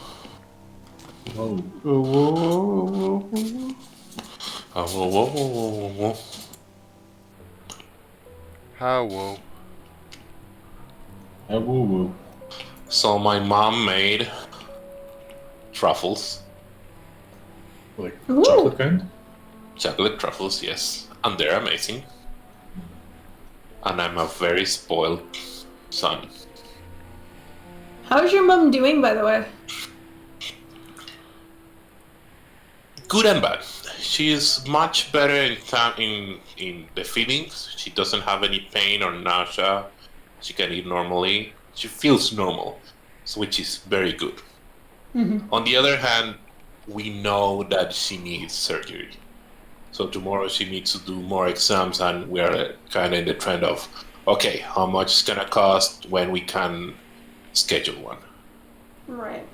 Whoa. Whoa, whoa, whoa, whoa. Whoa, whoa, whoa, whoa, whoa. How, whoa. Woo woo. So my mom made truffles, Like Ooh. chocolate kind? chocolate truffles, yes, and they're amazing. And I'm a very spoiled son. How's your mom doing, by the way? Good and bad. She is much better in the feelings. She doesn't have any pain or nausea. She can eat normally. She feels normal, which is very good. Mm-hmm. On the other hand, we know that she needs surgery. So tomorrow she needs to do more exams, and we are kind of in the trend of, okay, how much it's gonna cost when we can schedule one. Right.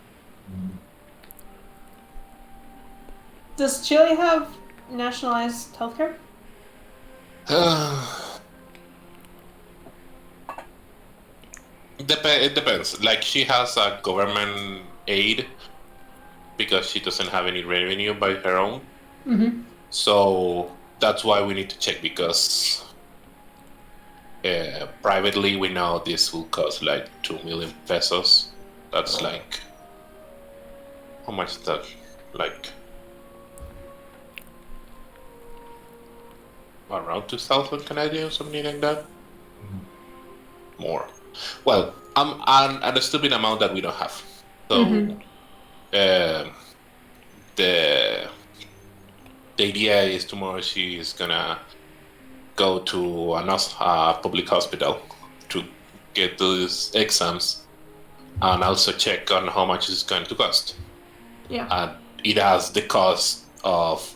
Does Chile have nationalized healthcare? It depends. Like, she has a government aid because she doesn't have any revenue by her own. Mm-hmm. So that's why we need to check, because privately, we know this will cost like 2 million pesos. That's like, how much is that? Like around 2,000 Canadian, something like that. More. Well, and a stupid amount that we don't have. So Mhm. the the idea is tomorrow she is gonna go to a public hospital to get those exams and also check on how much it's going to cost. Yeah. And it has the cost of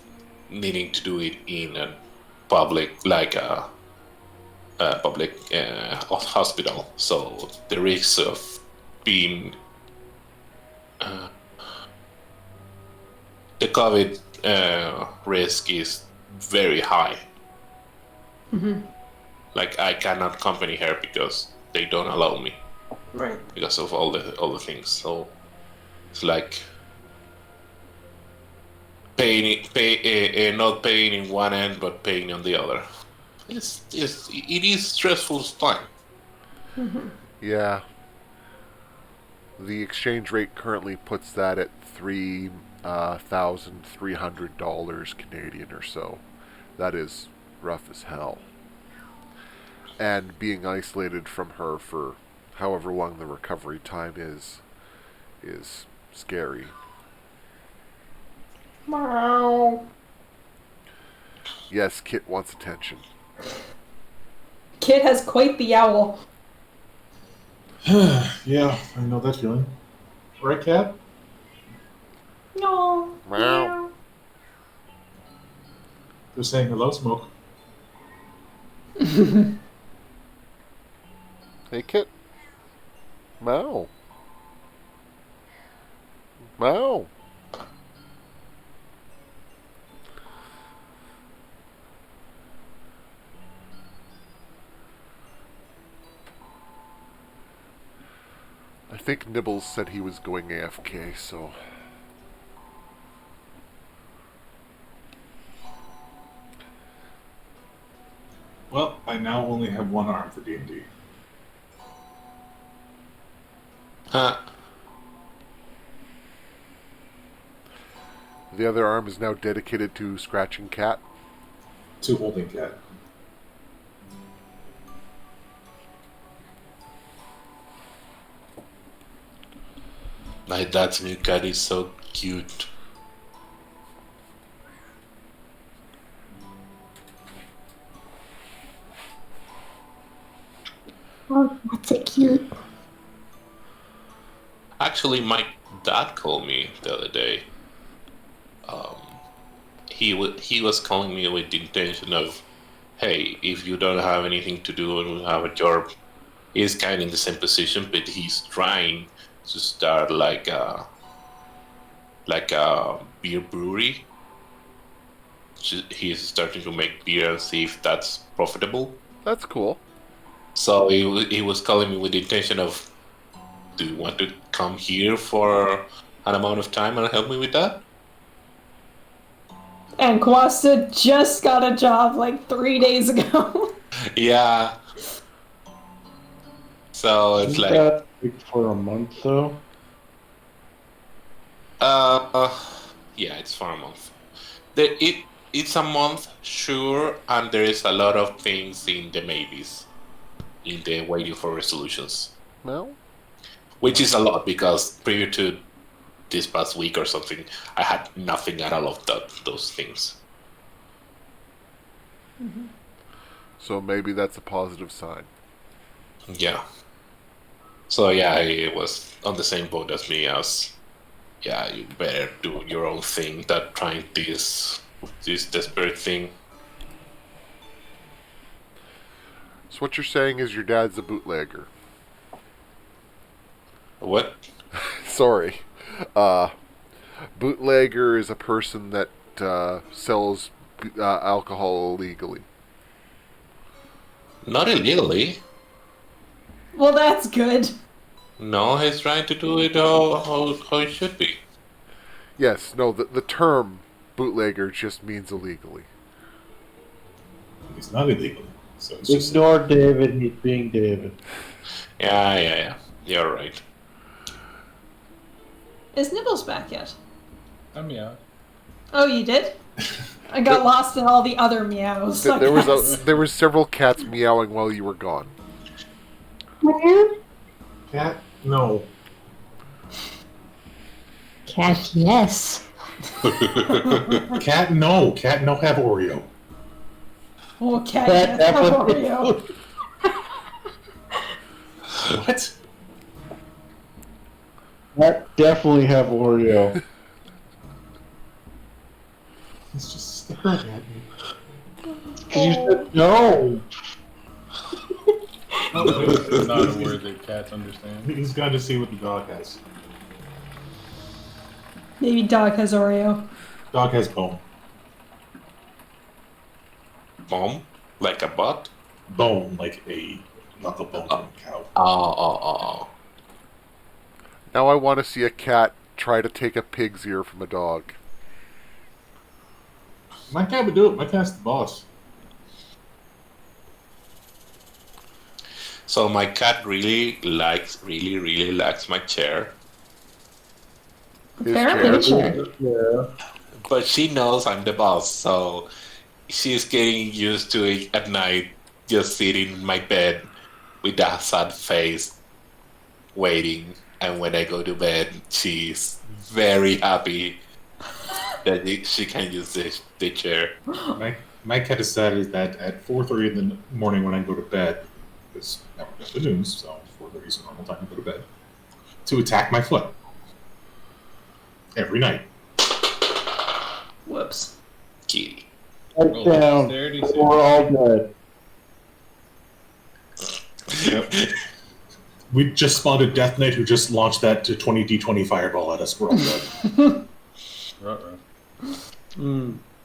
needing to do it in a public, like a public hospital. So the risk of being the COVID risk is very high. Mhm. Like I cannot accompany her because they don't allow me Right. because of all the things. So it's like not paying in one end but paying on the other. It is stressful time. Yeah. The exchange rate currently puts that at $3,300 Canadian or so. That is rough as hell. And being isolated from her for however long the recovery time is scary. Meow. Yes, Kit wants attention. Kit has quite the owl. Yeah, I know that feeling. Right, Cat? No. Meow. They're saying hello, Smoke. Hey, Kit. Meow. Meow. I think Nibbles said he was going AFK, so... Well, I now only have one arm for D&D. Huh. The other arm is now dedicated to scratching Cat. To holding Cat. My dad's new cat is so cute. Oh, that's it cute. Actually, my dad called me the other day. Um, he was calling me with the intention of, hey, if you don't have anything to do and you have a job, he's kind of in the same position, but he's trying to start like a beer brewery. He's starting to make beer and see if that's profitable. That's cool. So he was calling me with the intention of, do you want to come here for an amount of time and help me with that? And Kwasta just got a job like 3 days ago. Yeah. So it's Isn't like, that like for a month though? yeah, it's for a month. It's a month, sure, and there is a lot of things in the maybes, in the waiting for resolutions, Well, which is a lot because prior to this past week or something, I had nothing at all of those things. so maybe that's a positive sign. Yeah. So yeah, he was on the same boat as me as, yeah, you better do your own thing than trying this desperate thing. So what you're saying is your dad's a bootlegger. What? Sorry. Bootlegger is a person that sells alcohol illegally. Not illegally. Well, that's good. No, he's trying to do it how it should be. Yes, no, the term bootlegger just means illegally. It's not illegal. So it's just Ignore David. He's being David. Yeah. You're right. Is Nibbles back yet? I'm out. Oh, you did? I got lost in all the other meows. I guess. There was several cats meowing while you were gone. cat. No. Cat, yes. Cat. No. Cat. No. Have Oreo. Oh, cat, That yes, have definitely- Oreo. What? That definitely have Oreo. He's just staring at me. Because you said no. I'm not aware that cats understand. He's got to see what the dog has. Maybe dog has Oreo. Dog has bone. Mom? Like a butt? Bone, like a knuckle bone from a cow. Oh. Now I want to see a cat try to take a pig's ear from a dog. My cat would do it. My cat's the boss. So my cat really likes my chair. His Apparently. chair. Yeah. But she knows I'm the boss, so she's getting used to it at night, just sitting in my bed with that sad face, waiting. And when I go to bed, she's very happy that she can use the chair. My cat decided that at 4:30 in the morning when I go to bed, because I work afternoons, so 4:30 is a normal time to go to bed, to attack my foot. Every night. Whoops. Kitty. Right Roll down. dexterity We're all dead. We just spotted Death Knight who just launched that to 20d20 fireball at us. We're all dead. Ruh-roh.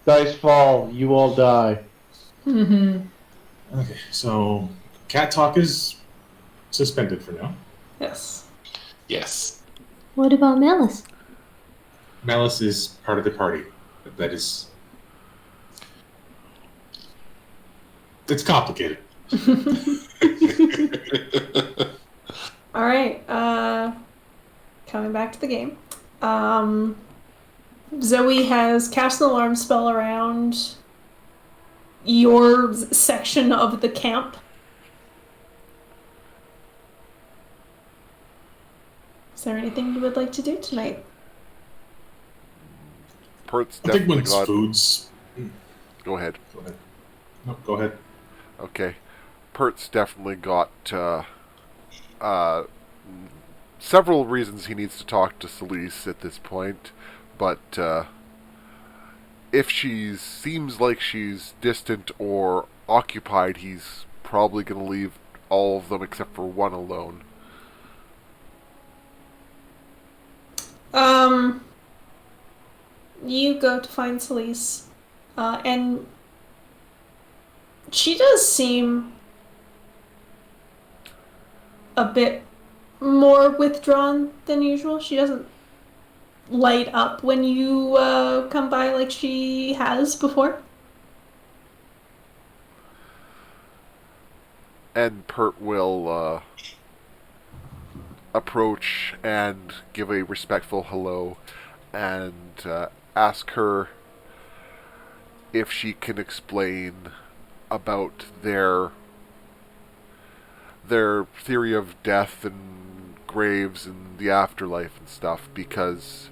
Dice fall. You all die. Mm-hmm. Okay, so cat talk is suspended for now. Yes. Yes. What about Malice? Malice is part of the party. That is... It's complicated. All right. Coming back to the game. Zoe has cast an alarm spell around your section of the camp. Is there anything you would like to do tonight? Pert's I think definitely when got... foods... Go ahead. Go ahead. No, go ahead. Okay. Pert's definitely got several reasons he needs to talk to Celise at this point, but if she seems like she's distant or occupied, he's probably going to leave all of them except for one alone. You go to find Celise, and she does seem a bit more withdrawn than usual. She doesn't light up when you come by like she has before. And Pert will approach and give a respectful hello and ask her if she can explain about their theory of death and graves and the afterlife and stuff, because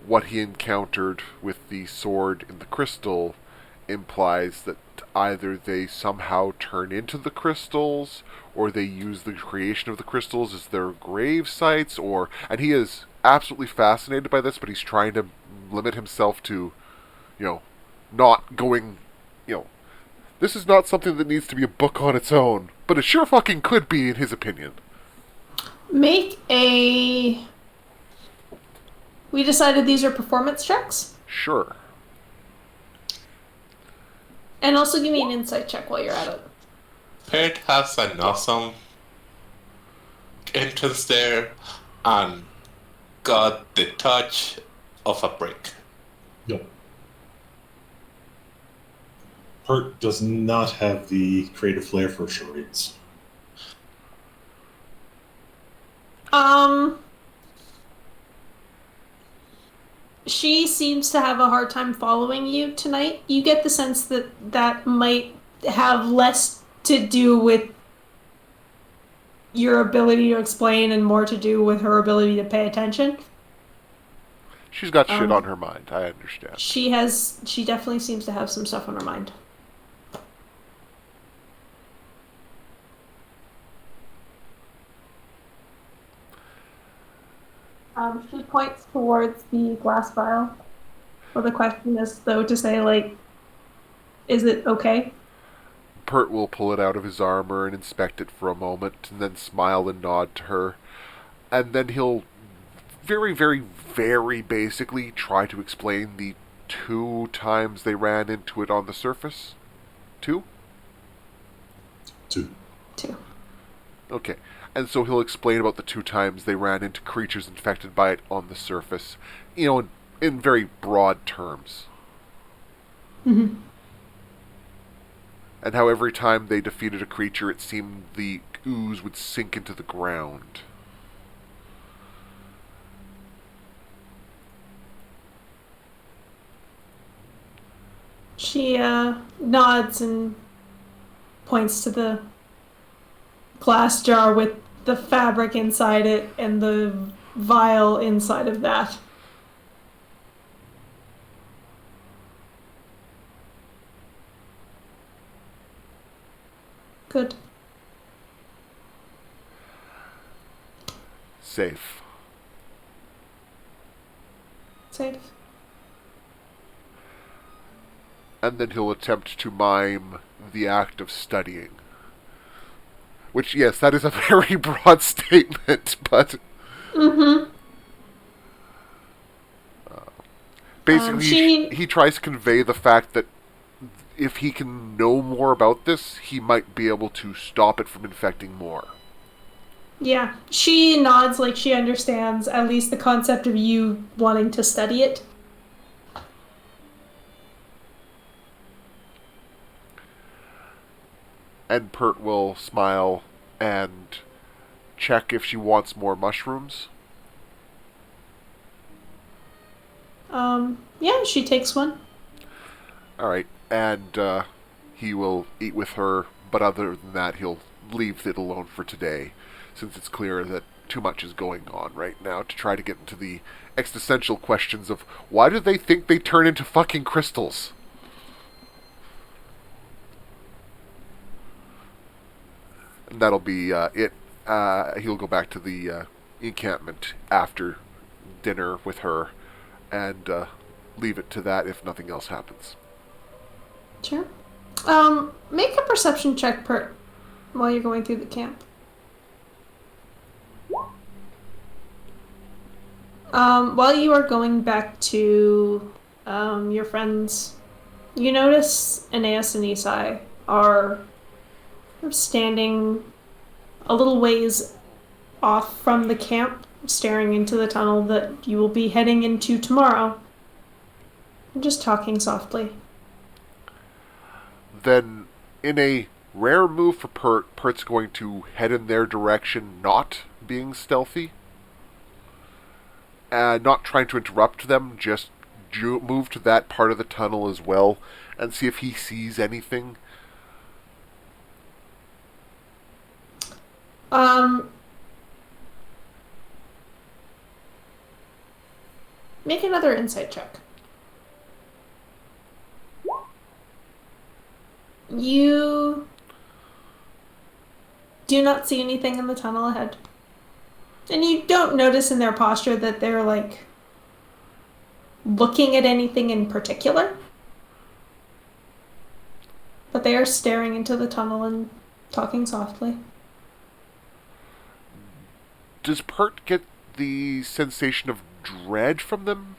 what he encountered with the sword in the crystal implies that either they somehow turn into the crystals or they use the creation of the crystals as their grave sites, and he is absolutely fascinated by this, but he's trying to limit himself to, not going, this is not something that needs to be a book on its own, but it sure fucking could be in his opinion. Make a... We decided these are performance checks. Sure. And also give me an insight check while you're at it. Pert has an awesome entrance there and got the touch of a brick. Yep. Pert does not have the creative flair for charades. She seems to have a hard time following you tonight. You get the sense that that might have less to do with your ability to explain and more to do with her ability to pay attention. She's got shit on her mind. I understand. She definitely seems to have some stuff on her mind. She points towards the glass vial. Well, the question is, though, to say, like, is it okay? Pert will pull it out of his armor and inspect it for a moment, and then smile and nod to her. And then he'll very, very, very basically try to explain the 2 times they ran into it on the surface. 2? 2. 2. Okay. And so he'll explain about the 2 times they ran into creatures infected by it on the surface. In very broad terms. Mm-hmm. And how every time they defeated a creature, it seemed the ooze would sink into the ground. She nods and points to the glass jar with the fabric inside it and the vial inside of that. Good. Safe. Safe. And then he'll attempt to mime the act of studying. Which, yes, that is a very broad statement, but... Mm-hmm. Basically, he tries to convey the fact that if he can know more about this, he might be able to stop it from infecting more. Yeah, she nods like she understands at least the concept of you wanting to study it. And Pert will smile and check if she wants more mushrooms. Yeah, she takes one. Alright, and he will eat with her, but other than that, he'll leave it alone for today, since it's clear that too much is going on right now to try to get into the existential questions of why do they think they turn into fucking crystals? And that'll be it. He'll go back to the encampment after dinner with her and leave it to that if nothing else happens. Sure. Make a perception check while you're going through the camp. While you are going back to your friends, you notice Aeneas and Isai are standing a little ways off from the camp, staring into the tunnel that you will be heading into tomorrow. Just talking softly. Then, in a rare move for Pert's going to head in their direction, not being stealthy. Not trying to interrupt them, just move to that part of the tunnel as well, and see if he sees anything. Make another insight check. You do not see anything in the tunnel ahead. And you don't notice in their posture that they're, like, looking at anything in particular. But they are staring into the tunnel and talking softly. Does Pert get the sensation of dread from them?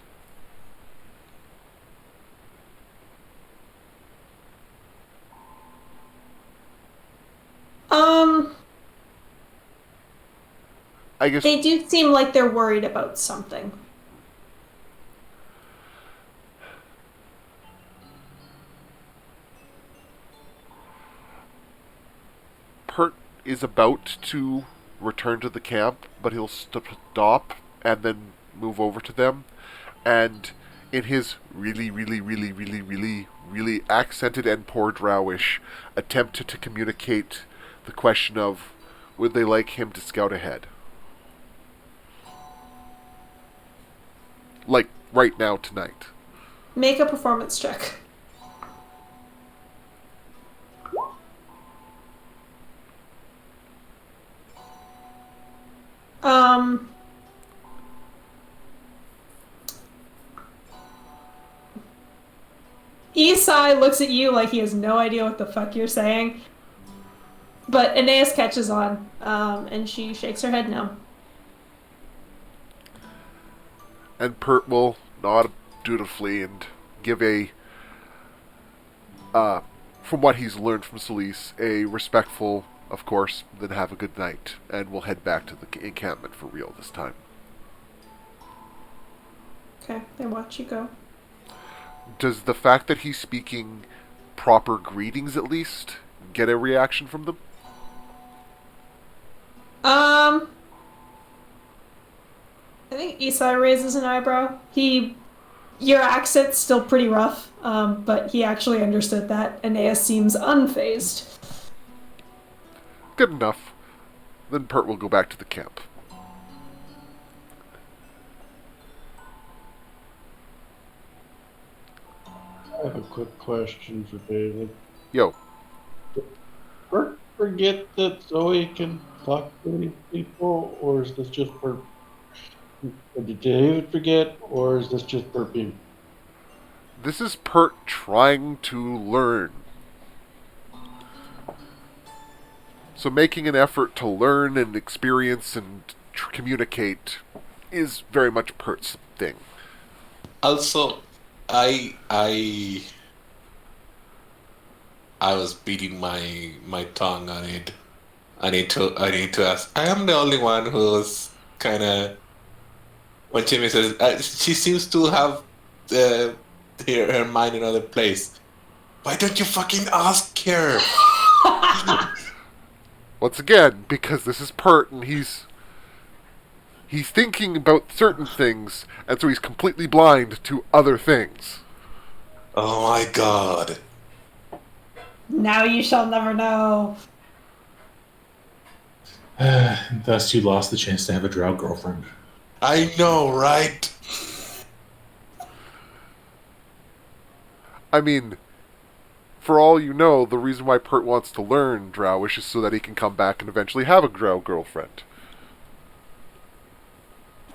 I guess they do seem like they're worried about something. is about to return to the camp, but he'll stop and then move over to them, and in his really accented and poor Drowish, attempt to communicate the question of would they like him to scout ahead? Like, right now, tonight. Make a performance check. Isai looks at you like he has no idea what the fuck you're saying. But Aeneas catches on, and she shakes her head no. And Pert will nod dutifully and give a, from what he's learned from Celise, a respectful, of course, then have a good night, and we'll head back to the encampment for real this time. Okay, they watch you go. Does the fact that he's speaking proper greetings at least get a reaction from them? I think Isai raises an eyebrow. Your accent's still pretty rough, but he actually understood that. Aeneas seems unfazed. Good enough. Then Pert will go back to the camp. I have a quick question for David. Yo. Bert forget that Zoe can talk to these people, or is this just Bert? Did David forget, or is this just Bert being? This is Pert trying to learn. So making an effort to learn and experience and communicate is very much Pert's thing. Also, I was beating my tongue on it. I need to ask. I am the only one who's kind of. When Jimmy says she seems to have her mind in another place. Why don't you fucking ask her? Once again, because this is Pert and he's thinking about certain things, and so he's completely blind to other things. Oh my god. Now you shall never know. Thus you lost the chance to have a drow girlfriend. I know, right? I mean, for all you know, the reason why Pert wants to learn Drowish is so that he can come back and eventually have a drow girlfriend.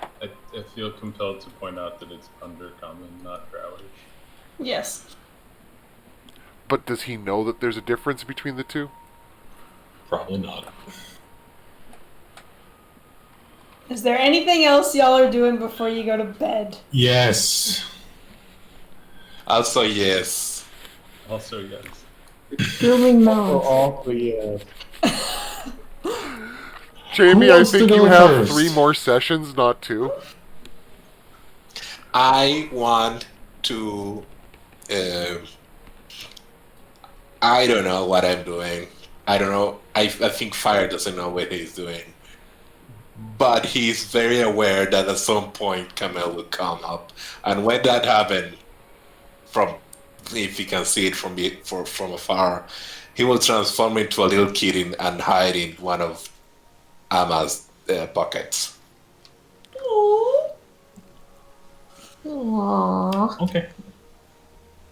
I feel compelled to point out that it's undercommon, not drowish. Yes. But does he know that there's a difference between the two? Probably not. Is there anything else y'all are doing before you go to bed? Yes. Also, yes. Also, yes. Grooming Oh, mouth. yeah. Jamie, Who I wants to think go you have first? 3 more sessions, not 2. I want to. I don't know what I'm doing. I don't know. I think Fire doesn't know what he's doing. But he's very aware that at some point Camille will come up. And when that happens, if he can see it from afar, he will transform into a little kitten and hide in one of Ama's pockets. Aww. Okay.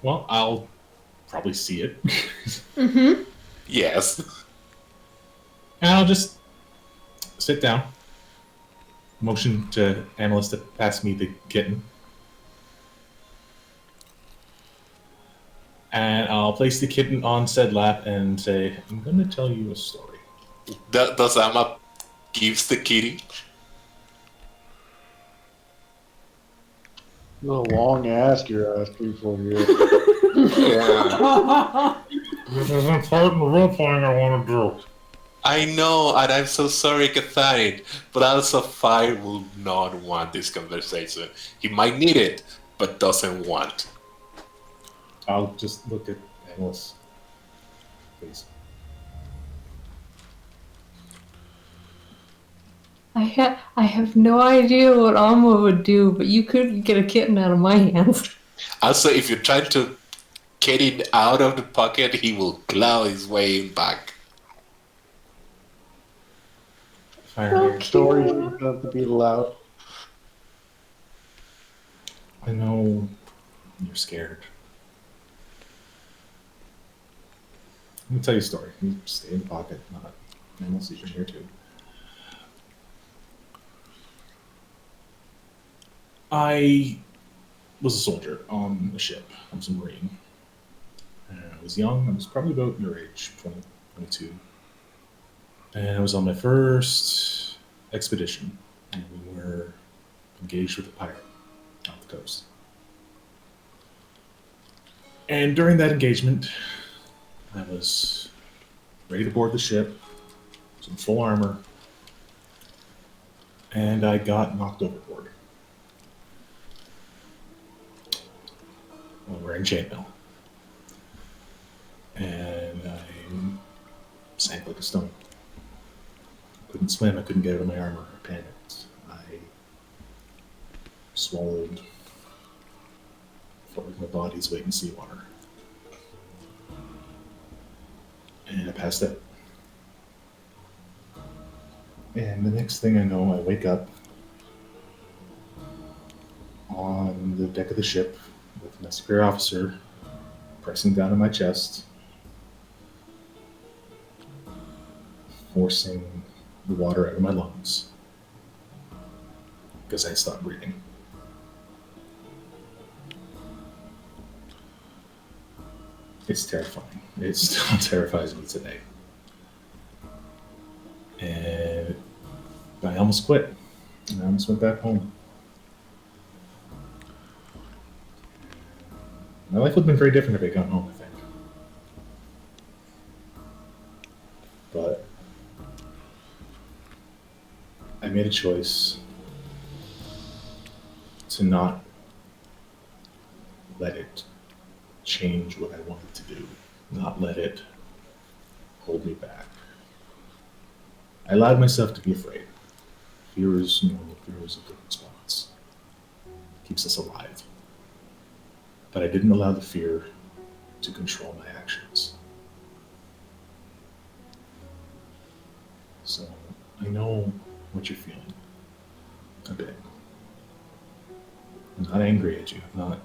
Well, I'll probably see it. Mm-hmm. Yes. And I'll just sit down. Motion to Annalise to pass me the kitten. And I'll place the kitten on said lap and say, I'm going to tell you a story. Does Ama gives the kitty? A long ask you're asking for here. Yeah. This isn't part of the role playing I want to do. I know, and I'm so sorry, Catharine, but also Fire will not want this conversation. He might need it, but doesn't want. I'll just look at Annalise. Please. I have no idea what Alma would do, but you couldn't get a kitten out of my hands. Also, if you're trying to get it out of the pocket, he will claw his way back. Fire. Stories don't have to be loud. I know you're scared. Let me tell you a story. You stay in the pocket, not animal secret here too. I was a soldier on a ship. I was a Marine. I was young. I was probably about your age, 20, 22. And I was on my first expedition. And we were engaged with a pirate off the coast. And during that engagement, I was ready to board the ship, was in full armor, and I got knocked overboard. Well, we're in chainmail. And I sank like a stone. I couldn't swim, I couldn't get out of my armor, I panicked. I swallowed, felt like my body's weight in seawater. And I passed out. And the next thing I know, I wake up on the deck of the ship with my superior officer pressing down on my chest, forcing the water out of my lungs because I stopped breathing. It's terrifying. It still terrifies me today. And I almost quit. And I almost went back home. My life would have been very different if I'd gone home, I think. But I made a choice to not let it change what I wanted to do, not let it hold me back. I allowed myself to be afraid. Fear is normal, fear is a good response. It keeps us alive. But I didn't allow the fear to control my actions. So I know what you're feeling a bit. I'm not angry at you. I'm not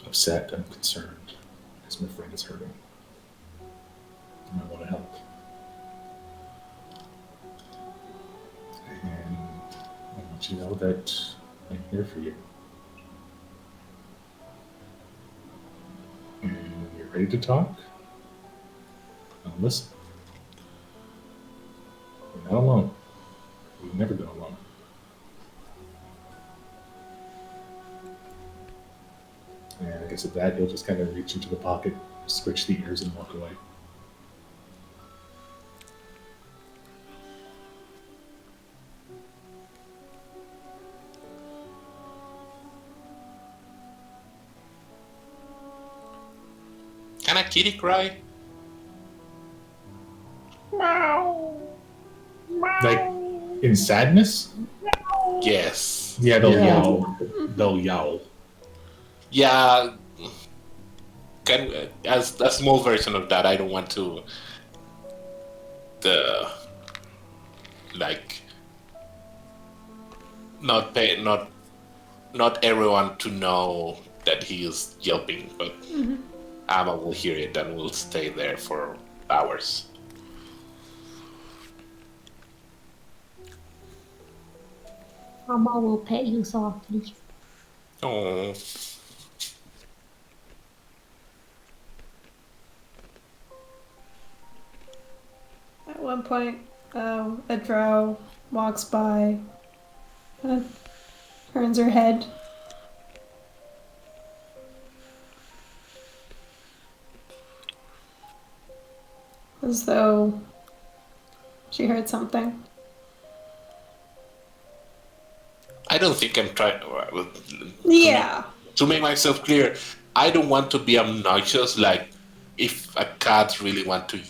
upset. I'm concerned because my friend is hurting. And I want to help. And I want you to know that I'm here for you. And when you're ready to talk, I'll listen. You're not alone. You've never been alone. And I guess at that, he'll just kind of reach into the pocket, switch the ears, and walk away. Can a kitty cry? Like, in sadness? Yes. Yeah, they'll Yeah. yowl. They'll yowl. Yeah. As a small version of that, I don't want to like not everyone to know that he is yelping, but Amma will hear it and will stay there for hours. Mama will pet you softly. Oh. At one point, a drow walks by, turns her head. As though she heard something. I don't think I'm trying Yeah. to make myself clear. I don't want to be obnoxious. Like if a cat really want to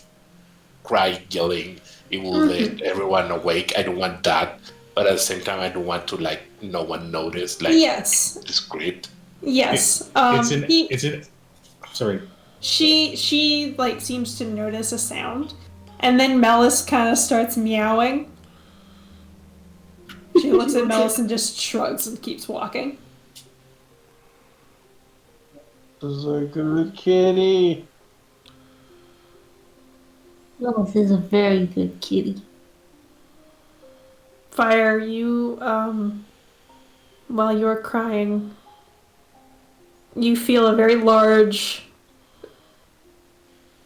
cry yelling, It will let everyone awake. I don't want that, but at the same time, I don't want to like no one notice like Yes. discreet. Yes. It's an. Sorry. She like seems to notice a sound, and then Melis kind of starts meowing. She looks at Melis and just shrugs and keeps walking. This is a good kitty. Lois is a very good kitty. Fire, you while you're crying, you feel a very large,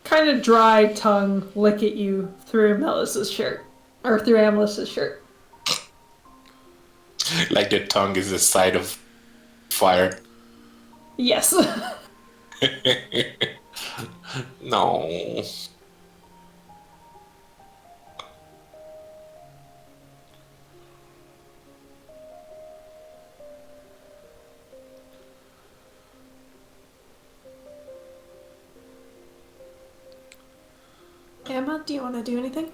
kind of dry tongue lick at you through Melis's shirt, or through Amlis's shirt. Like the tongue is the side of fire. Yes. No. Emma, do you want to do anything?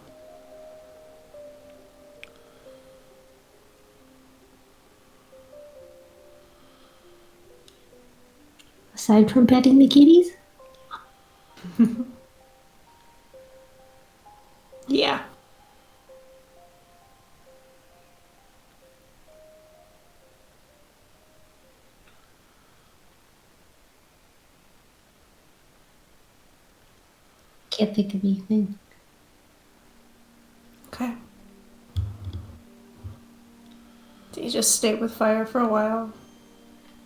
Aside from petting the kitties? Yeah. Can't think of anything. Okay. Do you just stay with Fire for a while?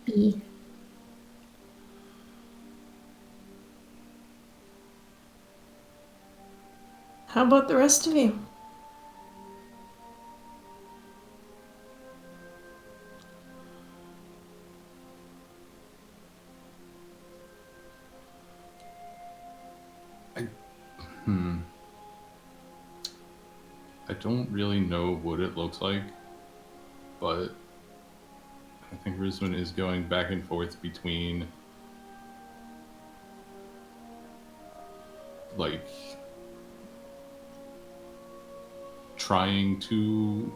Yeah. How about the rest of you? I don't really know what it looks like, but I think Rizwan is going back and forth between like trying to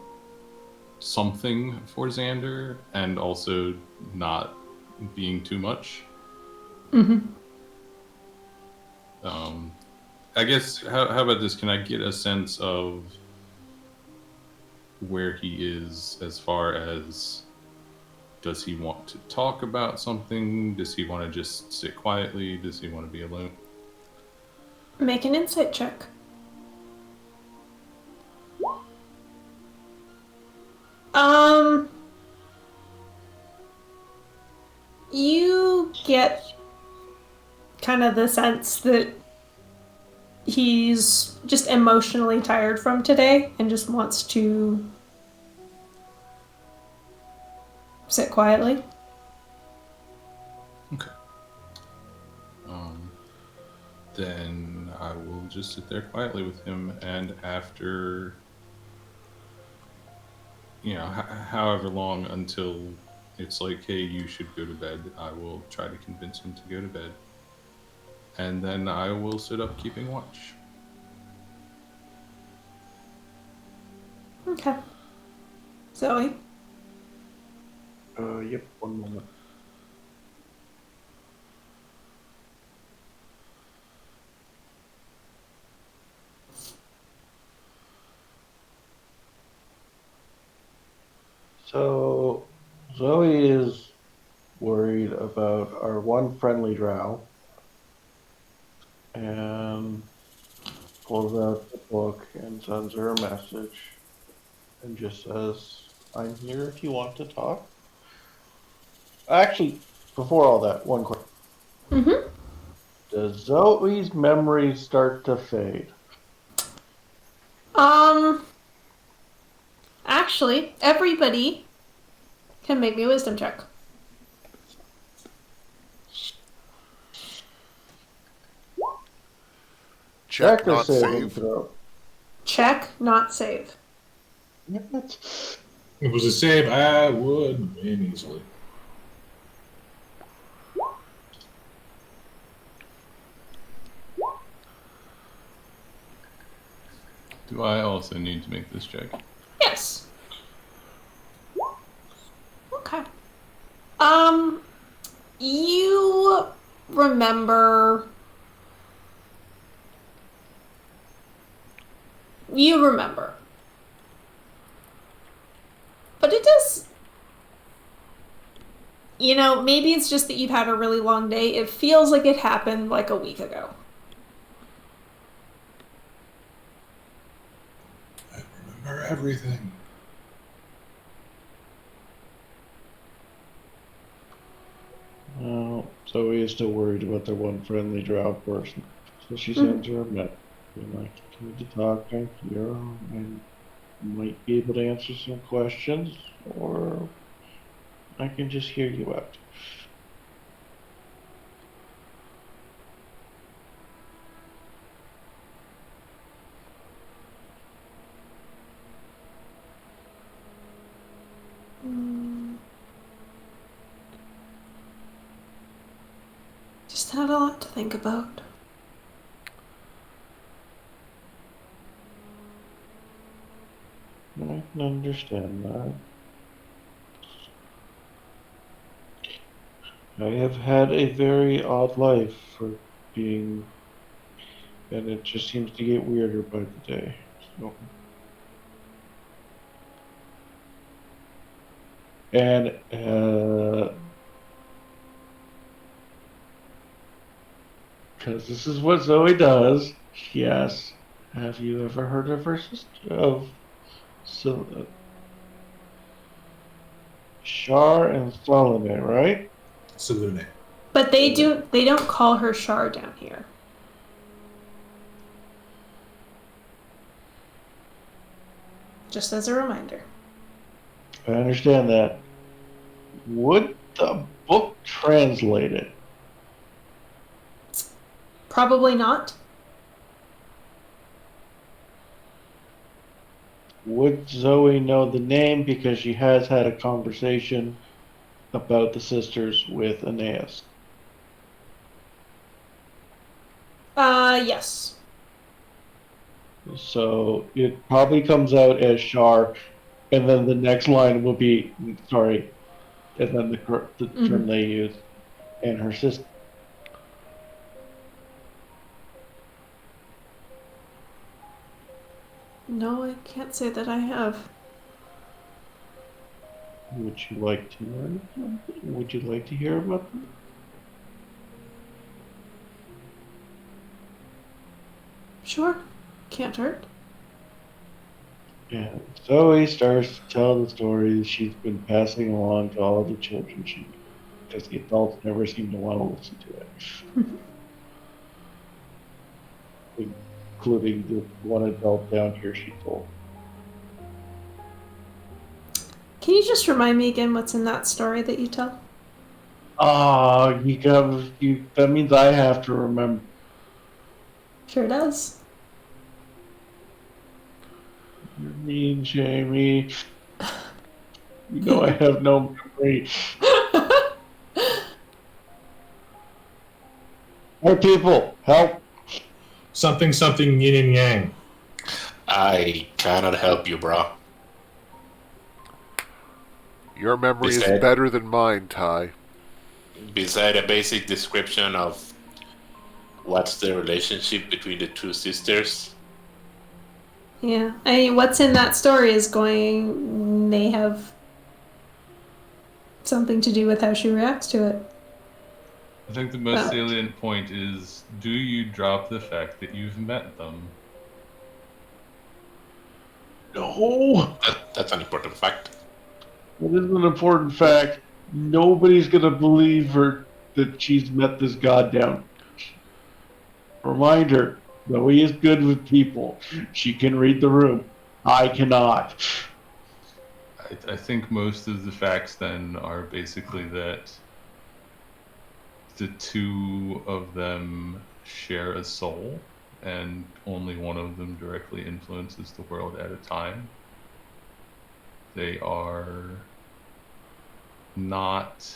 something for Xander and also not being too much. Mm-hmm. I guess how about this? Can I get a sense of where he is as far as, does he want to talk about something? Does he want to just sit quietly? Does he want to be alone? Make an insight check. You get kind of the sense that he's just emotionally tired from today and just wants to sit quietly. Okay. Then I will just sit there quietly with him, and after, however long until it's like, hey, you should go to bed, I will try to convince him to go to bed. And then I will sit up keeping watch. Okay. Zoe? Yep, one moment. So, Zoe is worried about our one friendly drow and pulls out the book and sends her a message and just says, I'm here if you want to talk. Actually, before all that, one question. Mm-hmm. Does Zoe's memory start to fade? Actually, everybody can make me a wisdom check. Check, or not saving save. throw? Check, not save. What? If it was a save, I would win easily. Do I also need to make this check? Yes. Okay. You remember. You remember. But it does. Maybe it's just that you've had a really long day. It feels like it happened like a week ago. I remember everything. Well, Zoe is still worried about their one friendly drow person. So she sends her a message. Being like, you need to talk to Hero and might be able to answer some questions, or I can just hear you out. Just had a lot to think about. I can understand that. I have had a very odd life for being, and it just seems to get weirder by the day. So. And because this is what Zoe does, she asks, "Have you ever heard of her sister Shar and Salome, right?" Salune. But they don't call her Shar down here. Just as a reminder. I understand that. Would the book translate it? Probably not. Would Zoe know the name because she has had a conversation about the sisters with Aeneas? Yes. So it probably comes out as Shar, and then the next line will be, sorry, and then the term they use, and her sister. No, I can't say that I have. Would you like to learn something? Would you like to hear about them? Sure. Can't hurt. And Zoe starts to tell the stories she's been passing along to all the children she knew, because the adults never seem to want to listen to it. Including the one adult down here she told. Can you just remind me again what's in that story that you tell? Ah, that means I have to remember. Sure does. You're mean, Jamie. You know I have no memory. More people, help. Something, yin and yang. I cannot help you, bro. Your memory is Beside- better than mine, Ty. Beside a basic description of what's the relationship between the two sisters, Yeah. I mean, what's in that story may have something to do with how she reacts to it. I think the most salient point is, do you drop the fact that you've met them? No. that's an important fact. It is an important fact. Nobody's gonna believe her that she's met this goddamn. Reminder, Zoe is good with people. She can read the room. I cannot. I think most of the facts then are basically that the two of them share a soul, and only one of them directly influences the world at a time. They are not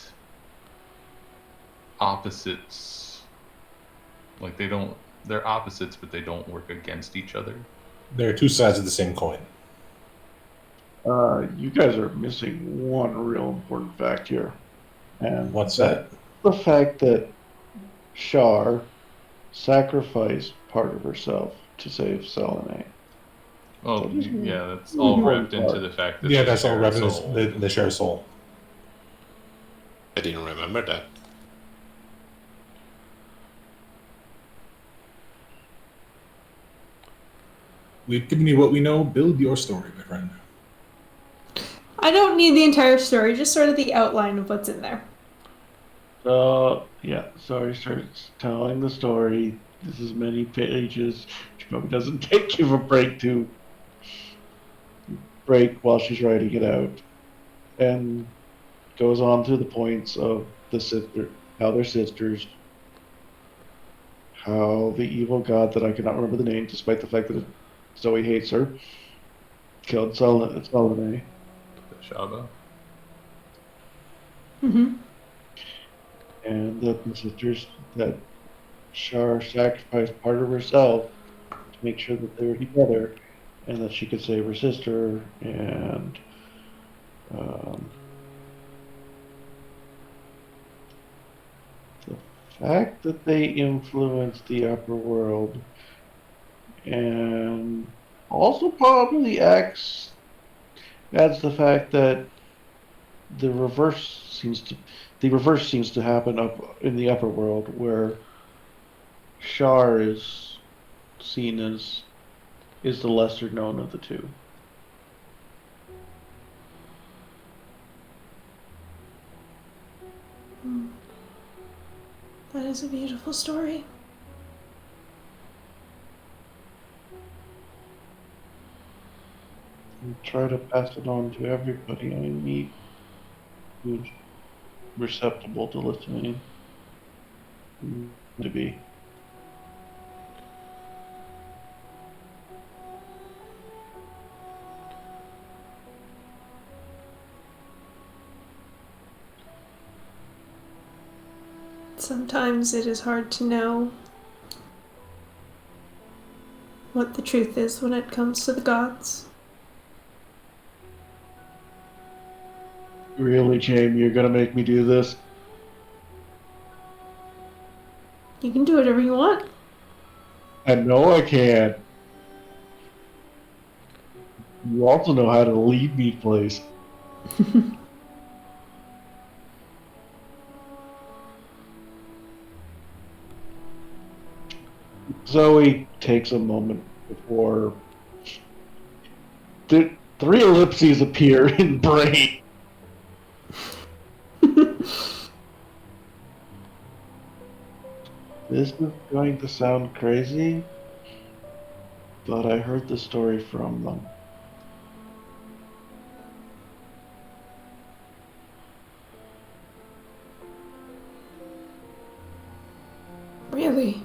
opposites. Like they're opposites, but they don't work against each other. There are two sides of the same coin. You guys are missing one real important fact here. And What's that? the fact that Shar sacrificed part of herself to save Selene. Oh, That is yeah, that's all Mhm. wrapped into the fact that Yeah, they that's all share a revenue. soul. They share a soul. I didn't remember that. We've given you what we know. Build your story, my friend. I don't need the entire story, just sort of the outline of what's in there. Yeah, sorry, starts telling the story. This is many pages. She probably doesn't give a break while she's writing it out. And goes on to the points of the sister, how they're sisters, how the evil god that I cannot remember the name, despite the fact that Zoe hates her, killed Selene. Shaba. Mm-hmm. And that the sisters, that Shar sacrificed part of herself to make sure that they were together and that she could save her sister. And um, the fact that they influenced the upper world, and also probably adds the fact that the reverse seems to happen up in the upper world, where Shar is seen as is the lesser known of the two. That is a beautiful story. And try to pass it on to everybody I meet who's receptible to listening. To be. Sometimes it is hard to know what the truth is when it comes to the gods. Really, James, you're gonna make me do this? You can do whatever you want. I know I can. You also know how to lead me, place. Zoe takes a moment before three ellipses appear in brain. This is going to sound crazy, but I heard the story from them. Really?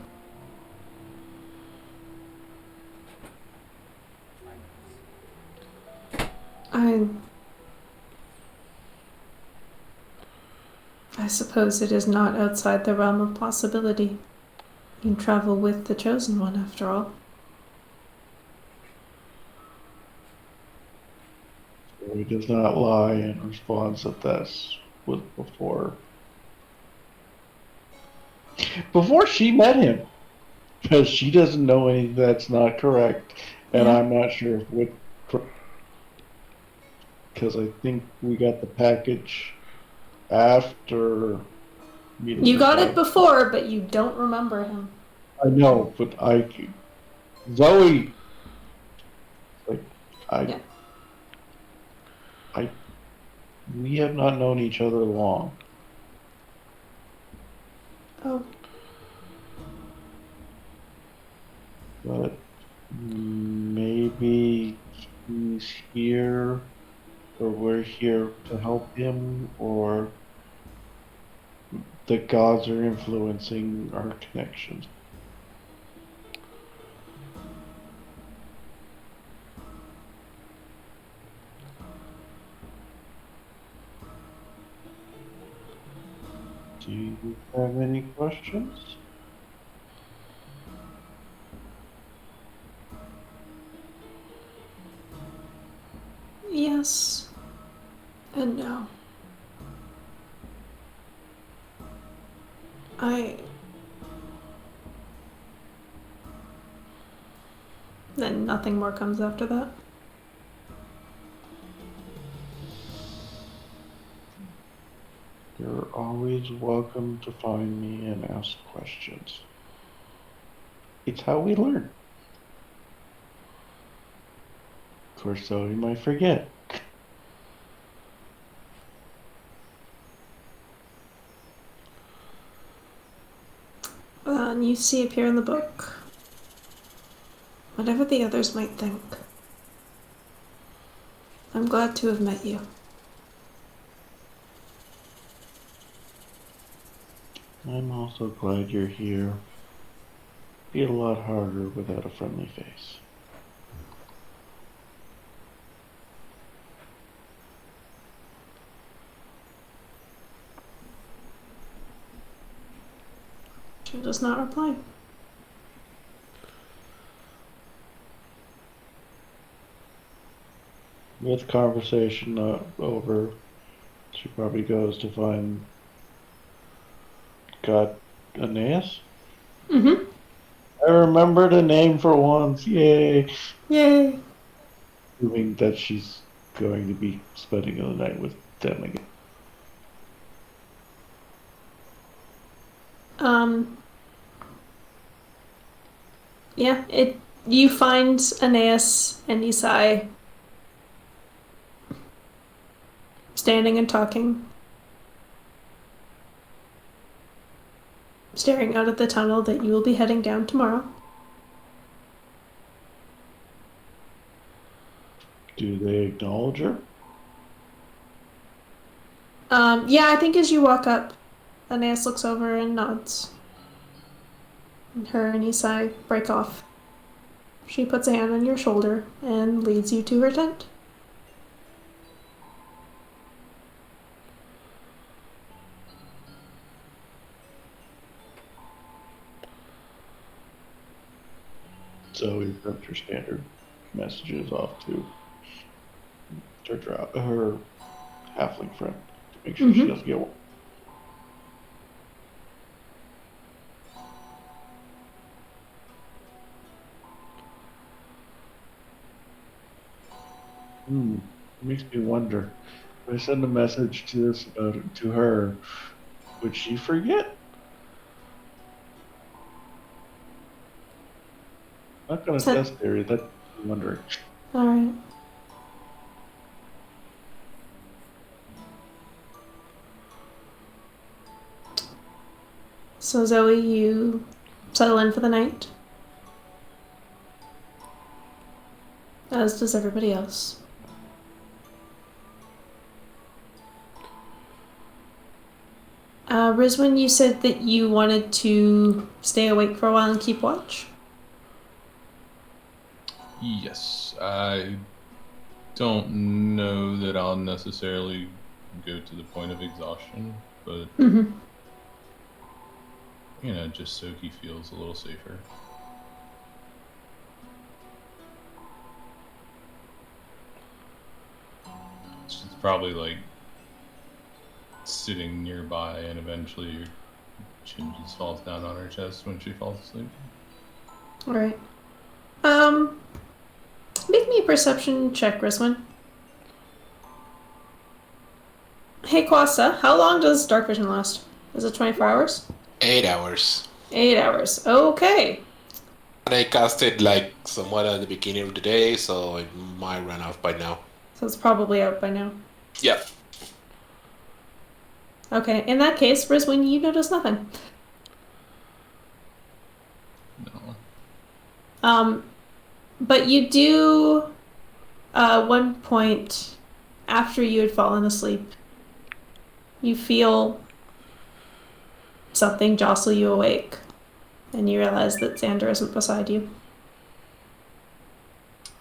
I suppose it is not outside the realm of possibility. You travel with the Chosen One, after all. He does not lie in response that this was before she met him, because she doesn't know anything that's not correct, and Yeah. I'm not sure if what, because I think we got the package after meeting You the got guy. it before, but you don't remember him. I know, but Zoe, like, Yeah. we have not known each other long. Oh, But maybe he's here, or we're here to help him, or the gods are influencing our connections. Do you have any questions? Yes. And no. Then nothing more comes after that. You're always welcome to find me and ask questions. It's how we learn. Of course, though, you might forget. And you see appear in the book. Whatever the others might think. I'm glad to have met you. I'm also glad you're here. Be a lot harder without a friendly face. She does not reply. With conversation over, she probably goes to find got Aeneas? Mm-hmm. I remembered a name for once. Yay. Yay. Assuming that she's going to be spending the night with them again. Yeah, you find Aeneas and Isai standing and talking, staring out at the tunnel that you will be heading down tomorrow. Do they acknowledge her? Yeah, I think as you walk up, Aeneas looks over and nods. And her and Isai break off. She puts a hand on your shoulder and leads you to her tent. So you sent her standard messages off to her halfling friend to make sure she doesn't get one. Makes me wonder. If I send a message to this about it to her, would she forget? I'm not gonna test theory. That's what I'm wondering. All right. So Zoe, you settle in for the night, as does everybody else. Rizwin, you said that you wanted to stay awake for a while and keep watch? Yes, I don't know that I'll necessarily go to the point of exhaustion, but just so he feels a little safer. She's probably like sitting nearby, and eventually your chin just falls down on her chest when she falls asleep. All right. Make me a perception check, Rizwin. Hey, Quasta, how long does dark vision last? Is it 24 hours? 8 hours. 8 hours. Okay. And I cast it like somewhat at the beginning of the day, so it might run off by now. So it's probably out by now. Yeah. Okay, in that case, Rizwin, you notice nothing. No. But you do, one point after you had fallen asleep, you feel something jostle you awake, and you realize that Xander isn't beside you.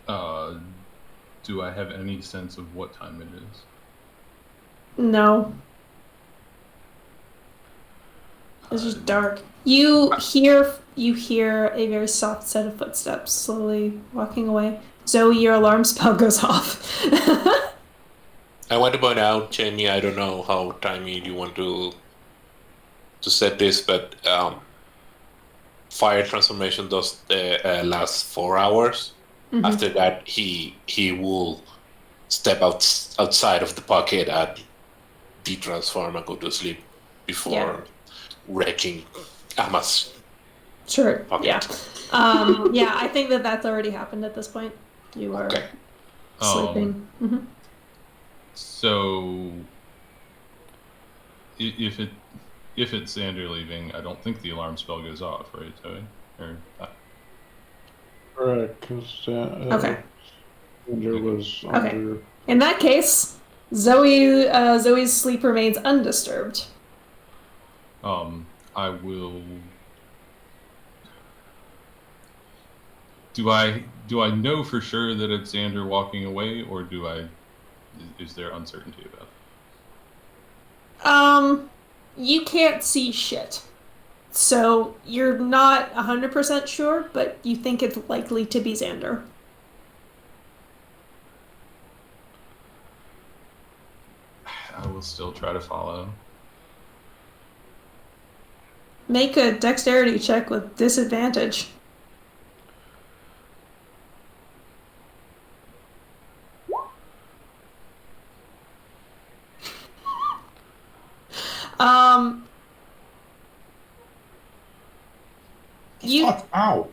Do I have any sense of what time it is? No. It's just dark. You hear a very soft set of footsteps slowly walking away. Zoe, your alarm spell goes off. I want to point out, Jamie, I don't know how timey you want to set this, but fire transformation does last 4 hours. Mhm. After that, he will step outside of the pocket and de-transform and go to sleep before wrecking Emma's Sure. pocket. Yeah. Yeah, I think that's already happened at this point. You are Okay. sleeping. Mhm. So if it's Xander leaving, I don't think the alarm spell goes off, right, Zoe? Or Correct, because Okay. Xander was Okay. under. In that case, Zoe's sleep remains undisturbed. I will. Do I know for sure that it's Xander walking away, or is there uncertainty about that? You can't see shit. So you're not 100% sure, but you think it's likely to be Xander. I will still try to follow. Make a dexterity check with disadvantage. You Fuck, ow.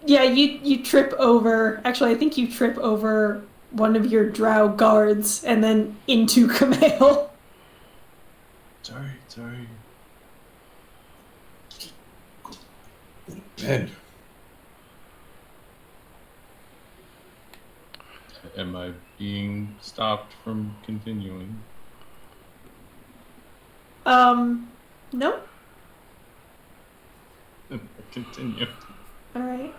Yeah, you trip over. Actually, I think you trip over one of your drow guards and then into Camille. Sorry. Man. Am I being stopped from continuing? No. Continue. All right.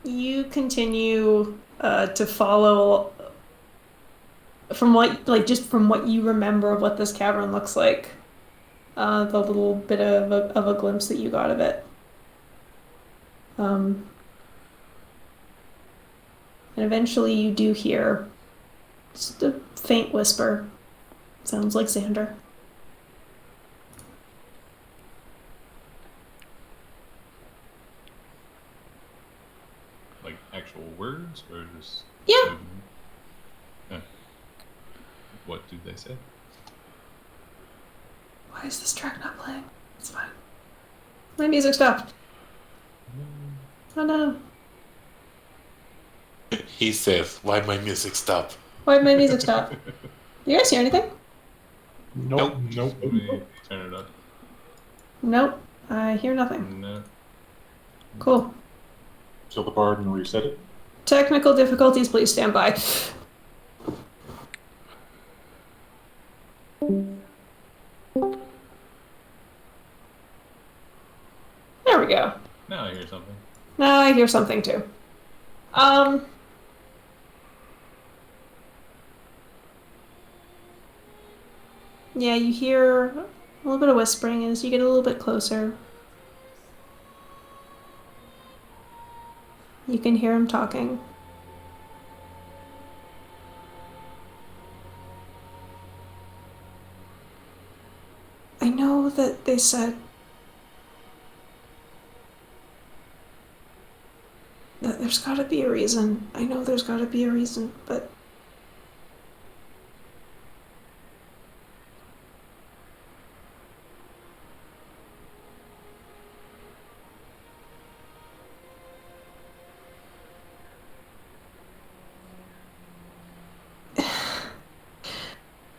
You continue to follow from what you remember of what this cavern looks like. The little bit of a glimpse that you got of it. And eventually you do hear just a faint whisper. Sounds like Xander. Like actual words, or just Yeah. movement? Yeah. What did they say? Why is this track not playing? It's fine. My music stopped. Oh no. He says, "Why my music stop?" Why did my music stop? Do you guys hear anything? Nope. Let me turn it up. Nope. I hear nothing. No. Cool. Kill the bard and reset it. Technical difficulties, please stand by. There we go. Now I hear something. Now I hear something too. Yeah, you hear a little bit of whispering as you get a little bit closer. You can hear him talking. I know that they said that there's gotta be a reason. I know there's gotta be a reason, but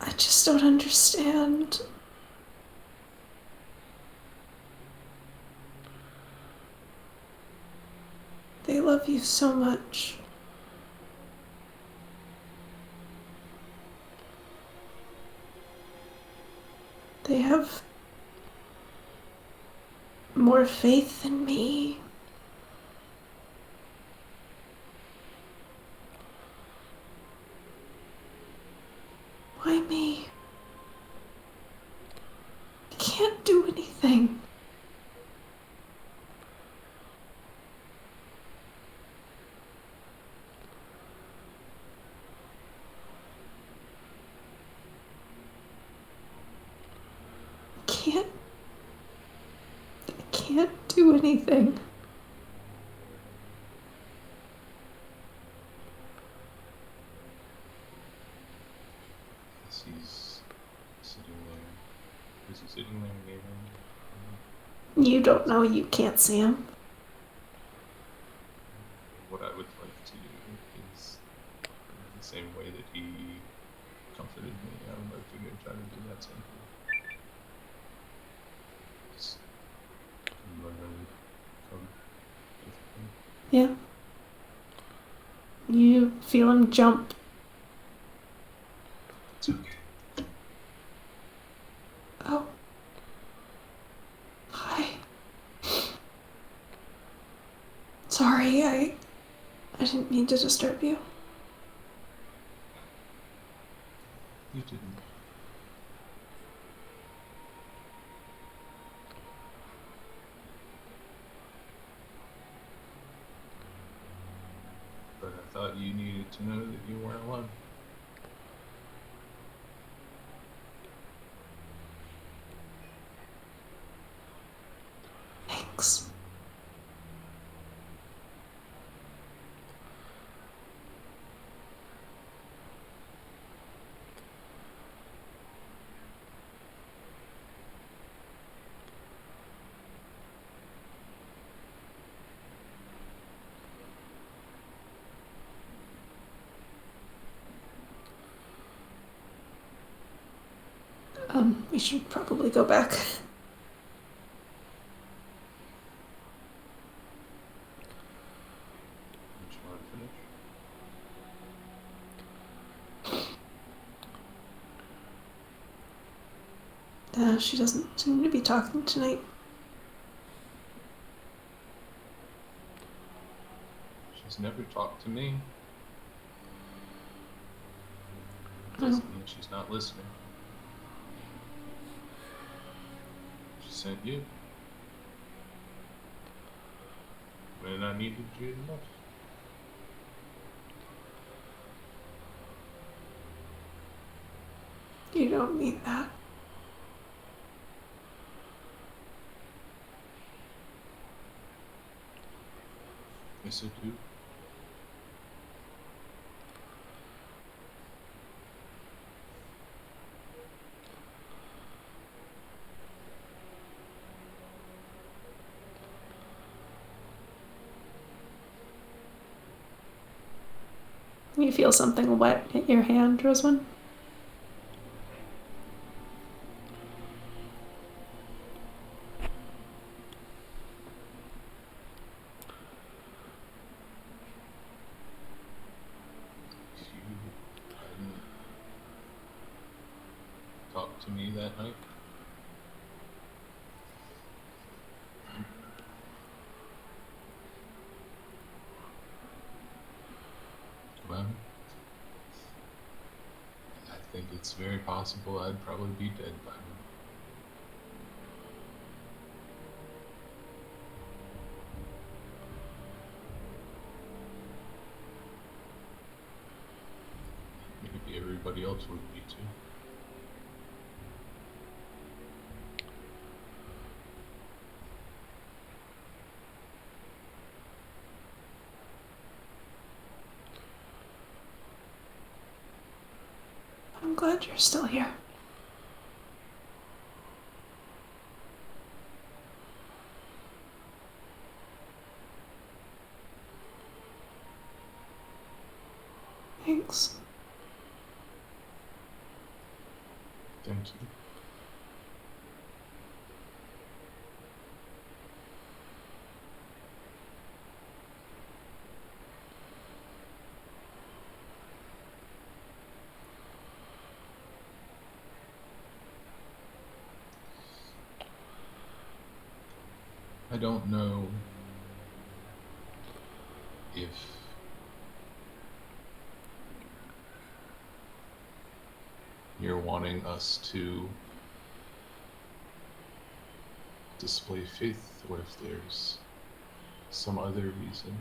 I just don't understand. They love you so much. They have more faith than me. Why me? I can't do anything. do anything. As he's sitting there. Is he sitting there near him? You don't know, you can't see him. What I would like to do is, the same way that he comforted me, I would like to go try to do that same thing. Just learn, come with him. Yeah. You feel him jump. It's okay. Oh. Hi. Sorry, I didn't mean to disturb you. You didn't. But I thought you needed to know that you weren't alone. Thanks. We should probably go back. Would you want to finish? She doesn't seem to be talking tonight. She's never talked to me. Oh. Doesn't mean she's not listening. She sent you. When I needed you the most. You don't mean that. Yes, I do. You feel something wet hit your hand, Rosamund? You hadn't talked to me that night. Well, I think it's very possible I'd probably be dead by now. Maybe everybody else would be too. I'm glad you're still here. Thanks. Thank you. I don't know if you're wanting us to display faith or if there's some other reason.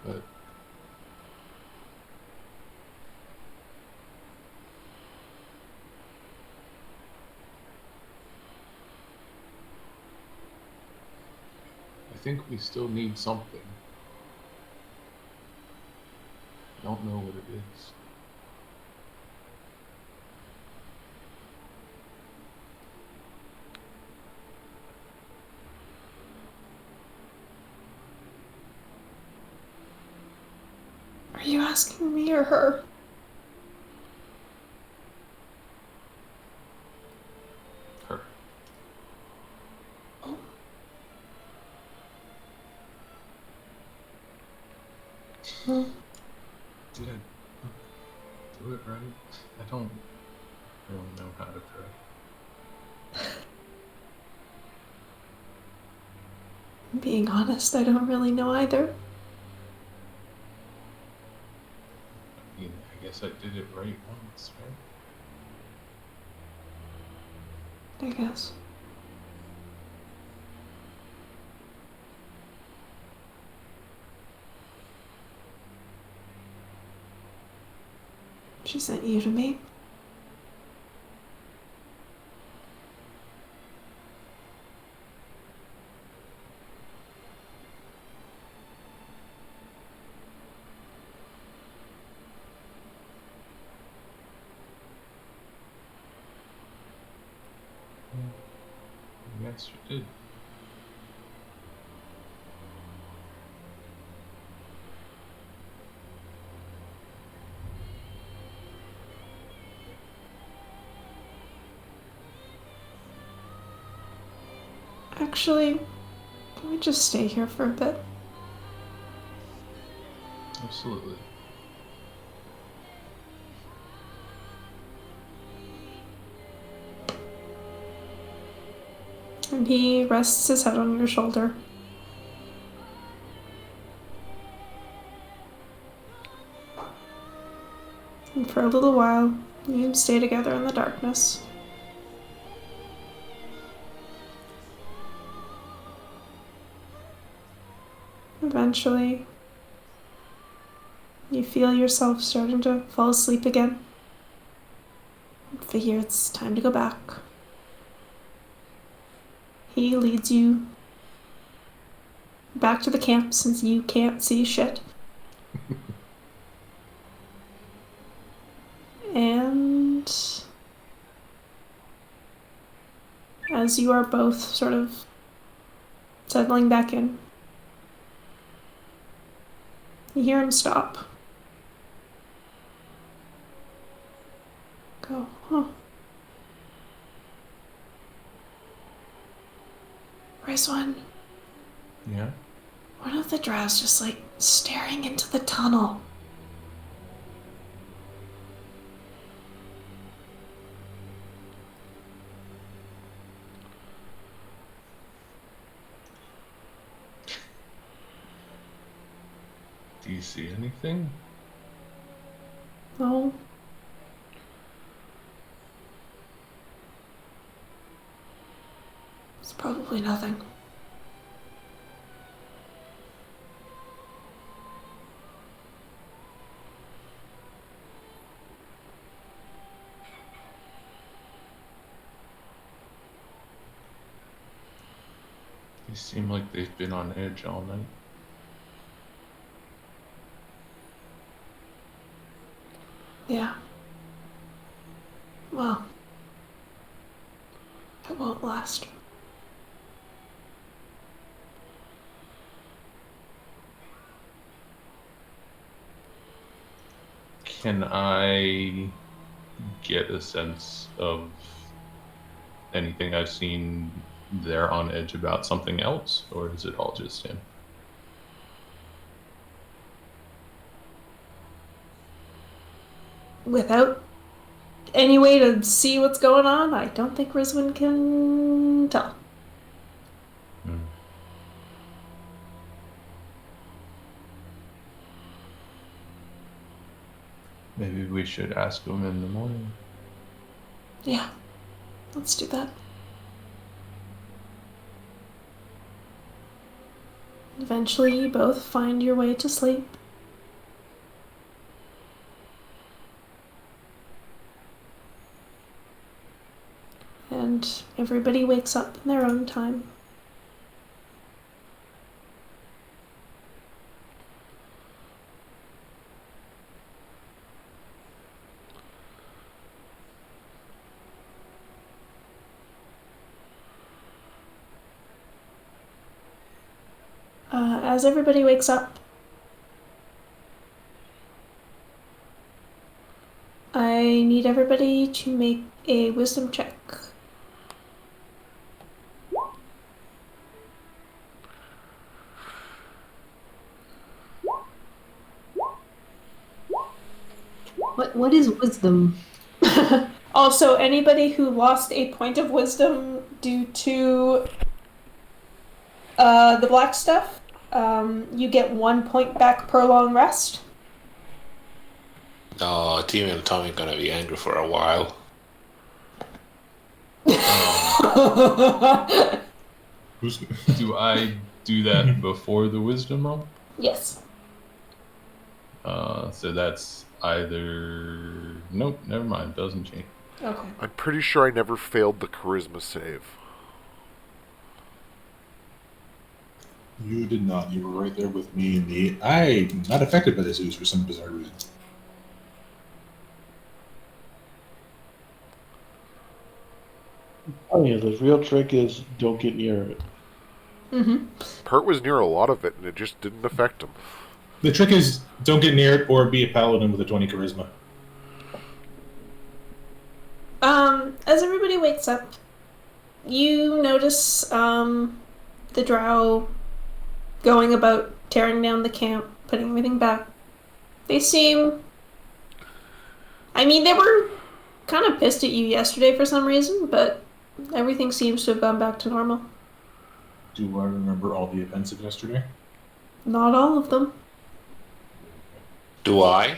But think we still need something. I don't know what it is. Are you asking me or her? Her. Oh. Hmm. Did I do it right? I don't really know how to try. Being honest, I don't really know either. I mean, I guess I did it right once, right? I guess. She sent you to me. Yes, you did. Actually, can we just stay here for a bit? Absolutely. And he rests his head on your shoulder. And for a little while, you stay together in the darkness. Eventually, you feel yourself starting to fall asleep again. And figure it's time to go back. He leads you back to the camp since you can't see shit. And as you are both sort of settling back in, you hear him stop. Go, huh? Rizwan, Yeah? one of the drows just like staring into the tunnel. Do you see anything? No. It's probably nothing. They seem like they've been on edge all night. Yeah. Well, it won't last. Can I get a sense of anything I've seen there on edge about something else, or is it all just him? Without any way to see what's going on, I don't think Rizwan can tell. Hmm. Maybe we should ask him in the morning. Yeah, let's do that. Eventually, you both find your way to sleep. And everybody wakes up in their own time. As everybody wakes up, I need everybody to make a wisdom check. What is wisdom? Also, anybody who lost a point of wisdom due to the black stuff, you get 1 point back per long rest. No, Timmy and Tommy gonna be angry for a while. Who's Do I do that before the wisdom roll? Yes. So that's either... Nope, never mind. Doesn't change. Okay. I'm pretty sure I never failed the charisma save. You did not. You were right there with me in the. I'm not affected by this ooze for some bizarre reason. Oh yeah, the real trick is don't get near it. Mm-hmm. Pert was near a lot of it, and it just didn't affect him. The trick is don't get near it or be a paladin with a 20 charisma. As everybody wakes up, you notice the drow going about tearing down the camp, putting everything back. They seem... I mean, they were kind of pissed at you yesterday for some reason, but everything seems to have gone back to normal. Do I remember all the events of yesterday? Not all of them. Do I?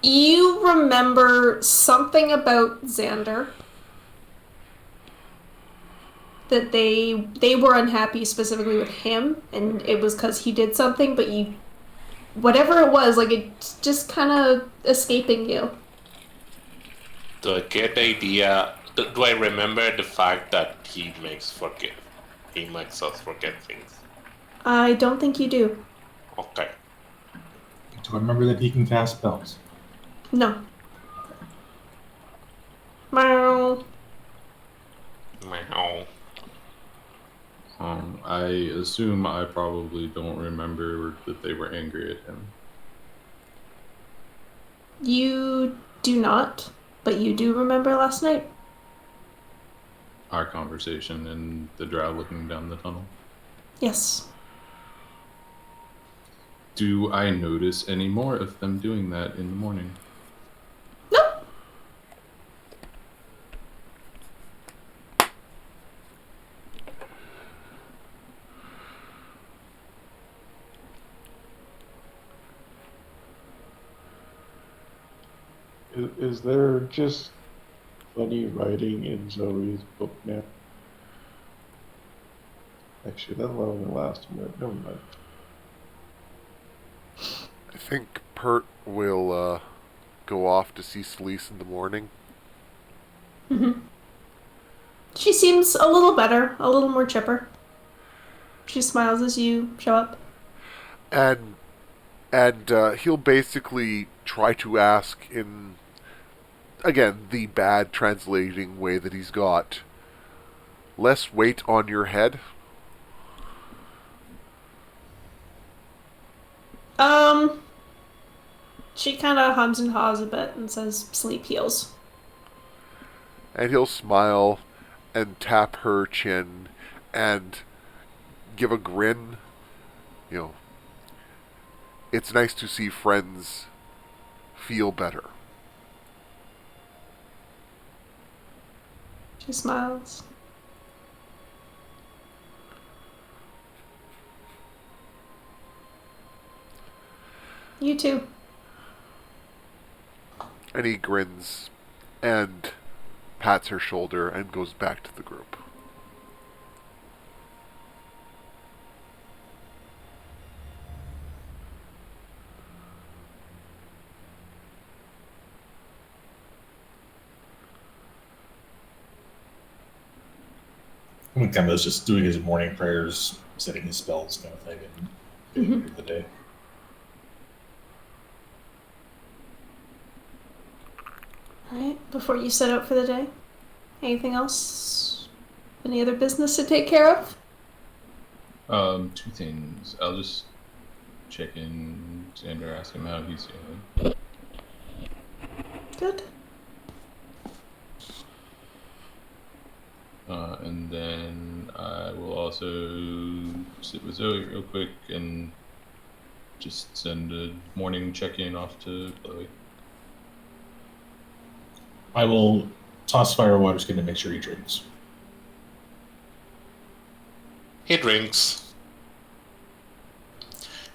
You remember something about Xander. That they were unhappy specifically with him, and it was because he did something, but you... Whatever it was, like, it's just kind of escaping you. Do I get the idea? Do I remember the fact that he makes us forget things? I don't think you do. Okay. Do I remember that he can cast spells? No. Meow. Meow. I assume I probably don't remember that they were angry at him. You do not, but you do remember last night. Our conversation and the drow looking down the tunnel. Yes. Do I notice any more of them doing that in the morning? Nope. Is there just funny writing in Zoe's book now? Actually, that will only last a minute. Never mind. I think Pert will go off to see Sleece in the morning. Mm-hmm. She seems a little better, a little more chipper. She smiles as you show up. And he'll basically try to ask in, again, the bad translating way that he's got, less weight on your head. She kind of hums and haws a bit and says, sleep heals. And he'll smile and tap her chin and give a grin. You know, it's nice to see friends feel better. She smiles. You too. And he grins and pats her shoulder and goes back to the group. I think Kemba's just doing his morning prayers, setting his spells kind of thing, and getting through the day. Alright, before you set out for the day, anything else? Any other business to take care of? Two things. I'll just check in Xander, ask him how he's feeling. Good. And then I will also sit with Zoe real quick and just send a morning check-in off to Chloe. I will toss Firewater Skin to make sure he drinks. He drinks.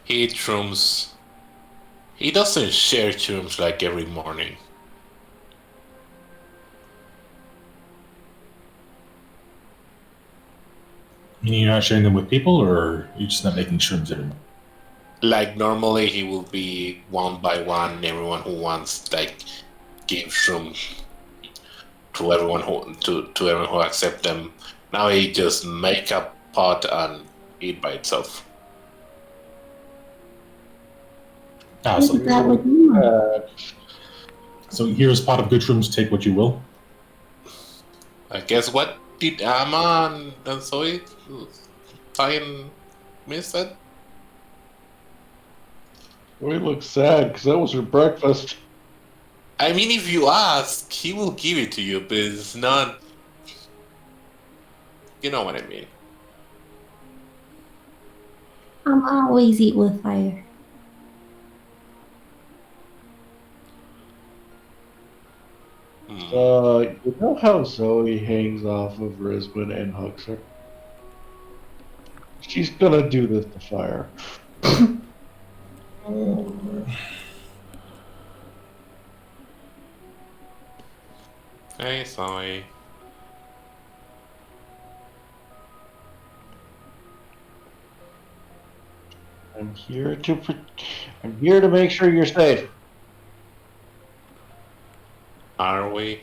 He eats shrooms. He doesn't share shrooms like every morning. Meaning you're not sharing them with people, or you're just not making shrooms anymore? Like normally he will be one by one, everyone who wants like give shroom to everyone to everyone who accept them. Now he just make a pot and eat by itself. Ah, so, That would be so here's a pot of good shrooms, take what you will. I guess what did Amma and Zoe try and miss that? We look sad because that was her breakfast. I mean, if you ask, he will give it to you, but it's not. You know what I mean. I'm always eat with fire. You know how Zoe hangs off of Risbon and hugs her? She's gonna do this to Fire. Hey, sorry. I'm here to make sure you're safe. Are we?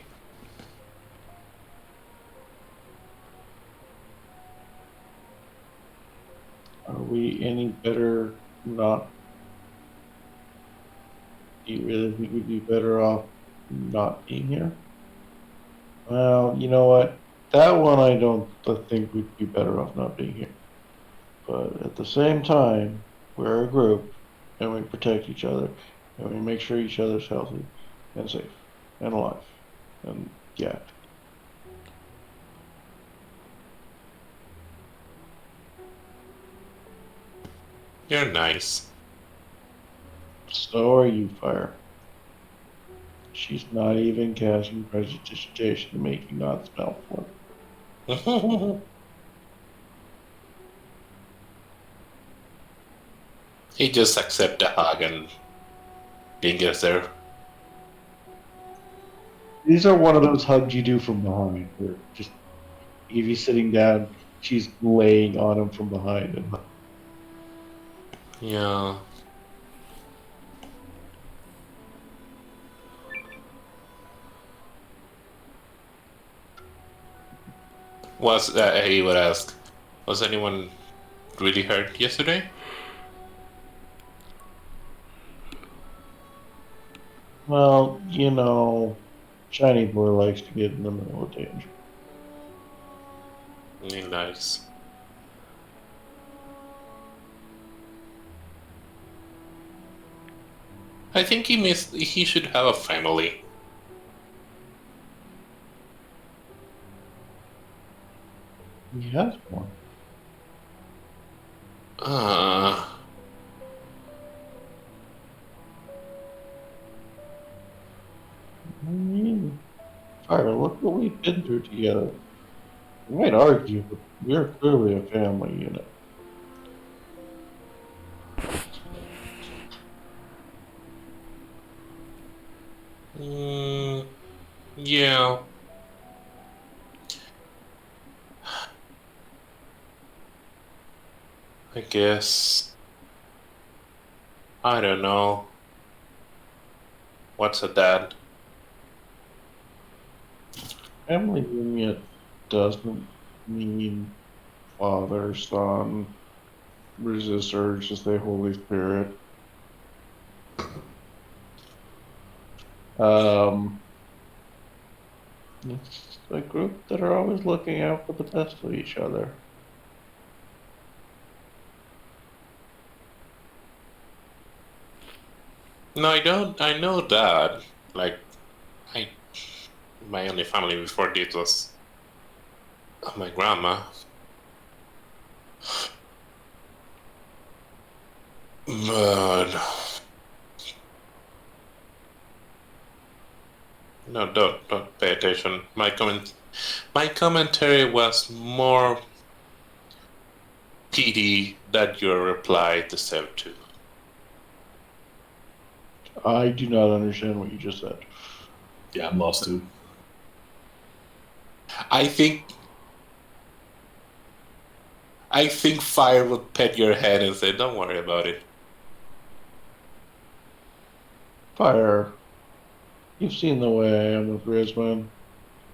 Are we any better not? Do you really think we'd be better off not being here? Well, you know what? That one I don't think we'd be better off not being here. But at the same time, we're a group and we protect each other and we make sure each other's healthy and safe and alive. And yeah. You're nice. So are you, Fire. She's not even casting prestidigitation to make you not smell for. He just accept the hug and lingers there. These are one of those hugs you do from behind, where just if he's sitting down, she's laying on him from behind him. Yeah. He would ask, was anyone really hurt yesterday? Well, you know, Shiny Boy likes to get in the middle of danger. Nice. I think he should have a family. He has one. I mean, Fire, look what we've been through together. We might argue, but we're clearly a family unit. Yeah. I guess. I don't know. What's a dad? Family unit doesn't mean Father, Son, Resistor, just the Holy Spirit. It's a group that are always looking out for the best of each other. No, I don't. I know that. Like, I my only family before this was my grandma. But no, don't pay attention. My commentary was more pity that your reply deserved to. I do not understand what you just said. Yeah, I'm lost too. I think I think Fire would pet your head and say, "Don't worry about it." Fire, you've seen the way I am with Rizman.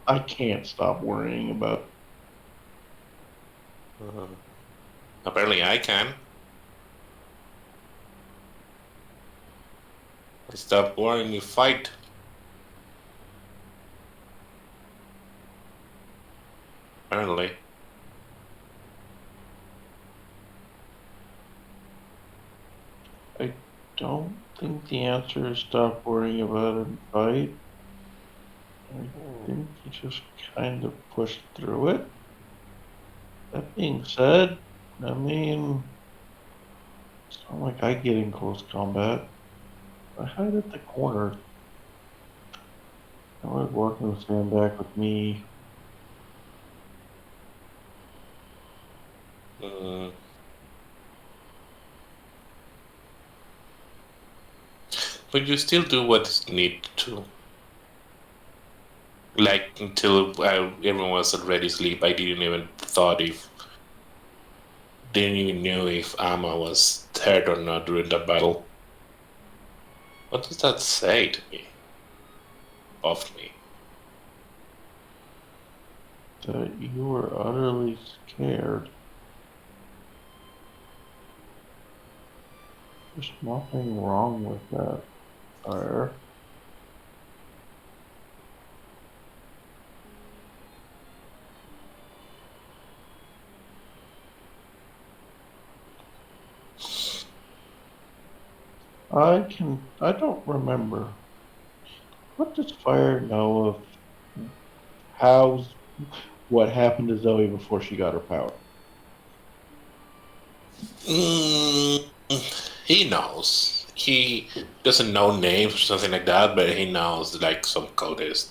I can't stop worrying about. Uh, Apparently, I can. Stop worrying me. Fight. Apparently. I don't think the answer is stop worrying about it and fight. I think you just kind of push through it. That being said, I mean, it's not like I get in close combat. I hide at the corner. I like working to stand back with me. Mm. But you still do what's needed to. Like until everyone was already asleep, I didn't even know if Amma was hurt or not during the battle. What does that say to me? Of me? That you were utterly scared. There's nothing wrong with that, Fire. I don't remember. What does Fire know of how, what happened to Zoe before she got her power? Mm, he knows. He doesn't know names or something like that, but he knows like some cultists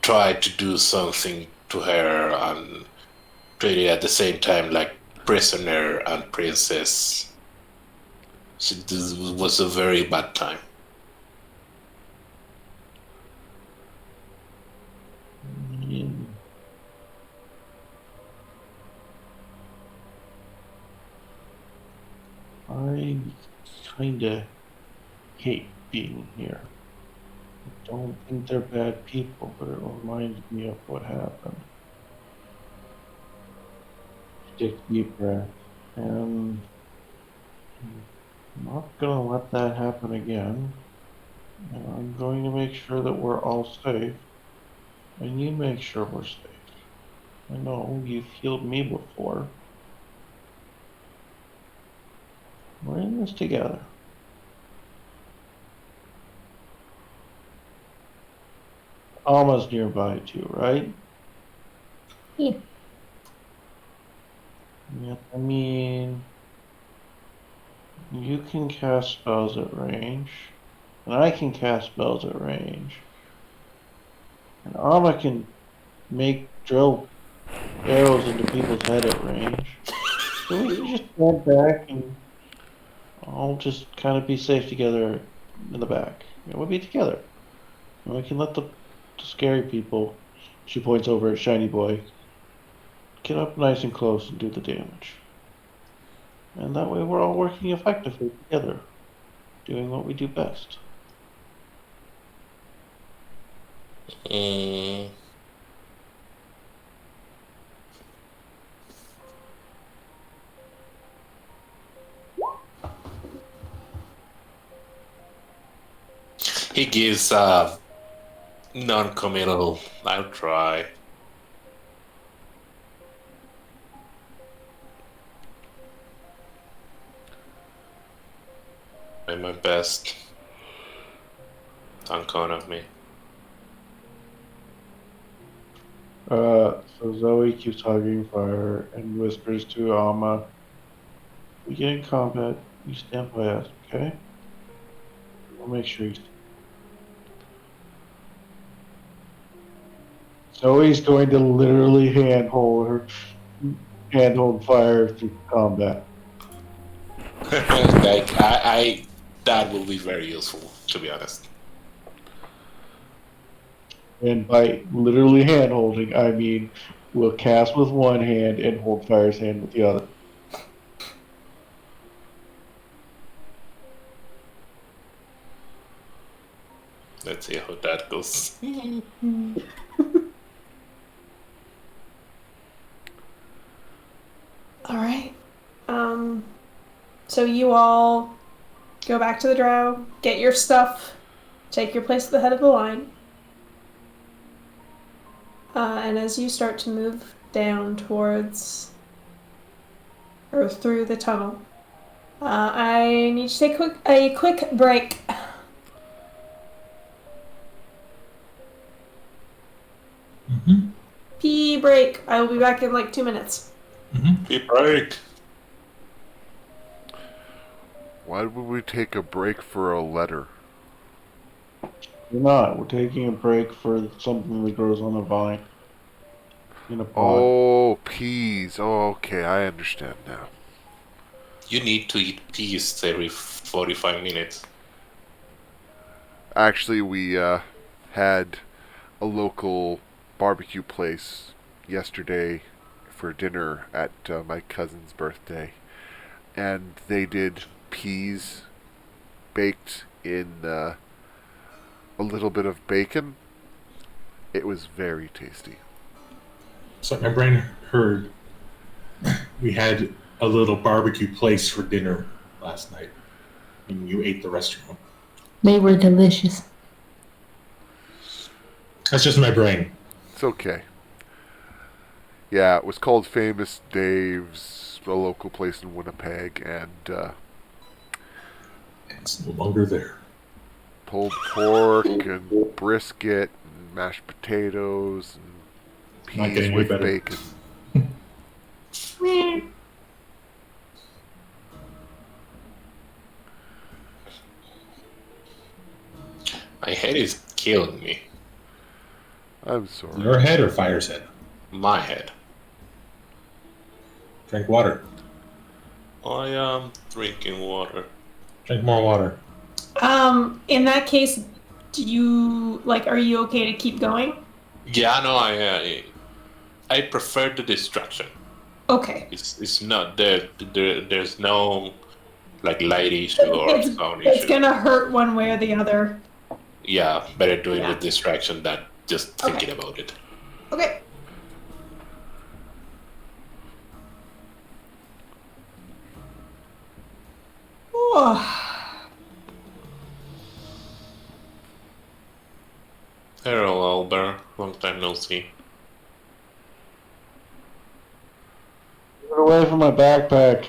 tried to do something to her and treated at the same time like prisoner and princess. So this was a very bad time. Mm, I kinda hate being here. I don't think they're bad people, but it reminds me of what happened. Take a deep breath. And I'm not gonna let that happen again. And I'm going to make sure that we're all safe. And you make sure we're safe. I know you've healed me before. We're in this together. Alma's nearby too, right? Yeah. Yeah, I mean, you can cast spells at range, and I can cast spells at range. And Alma can drill arrows into people's head at range. So we can just stand back and all just kind of be safe together in the back. We'll be together. And we can let the scary people, she points over at Shiny Boy, get up nice and close and do the damage. And that way we're all working effectively together, doing what we do best. Mm. He gives non-committal. I'll try. Try my best. Don't count on me. So Zoe keeps hugging fire and whispers to Alma, "We get in combat. You stand by us, okay? We'll make sure you." Zoe's going to literally handhold fire through combat. Like I that will be very useful, to be honest. And by literally hand holding, I mean we'll cast with one hand and hold fire's hand with the other. Let's see how that goes. All right. So you all go back to the drow, get your stuff, take your place at the head of the line. And as you start to move down towards or through the tunnel, I need to take a quick break. Mm-hmm. Pee break. I will be back in like 2 minutes. Mm-hmm. Be break. Why would we take a break for a letter? We're not. We're taking a break for something that grows on a vine. In a pond. Oh, peas. Oh, okay, I understand now. You need to eat peas every 45 minutes. Actually, we had a local barbecue place yesterday for dinner at my cousin's birthday, and they did peas baked in a little bit of bacon. It was very tasty. So my brain heard we had a little barbecue place for dinner last night, and you ate the restaurant. They were delicious. That's just my brain. It's okay. Yeah, it was called Famous Dave's, a local place in Winnipeg, and It's no longer there. pulled pork and brisket and mashed potatoes and Not peas getting any with better. bacon. My head is killing me. I'm sorry. Your head or fire's head? My head. Drink water. I am drinking water. Drink more water. In that case, are you okay to keep going? Yeah, no, I prefer the distraction. Okay. It's not there's no like light issue or It's, sound it's issue. gonna hurt one way or the other. Yeah, better do it Yeah. with distraction than just thinking Okay. about it. Okay. Oh. Hello, Albert. Long time no see. Get away from my backpack.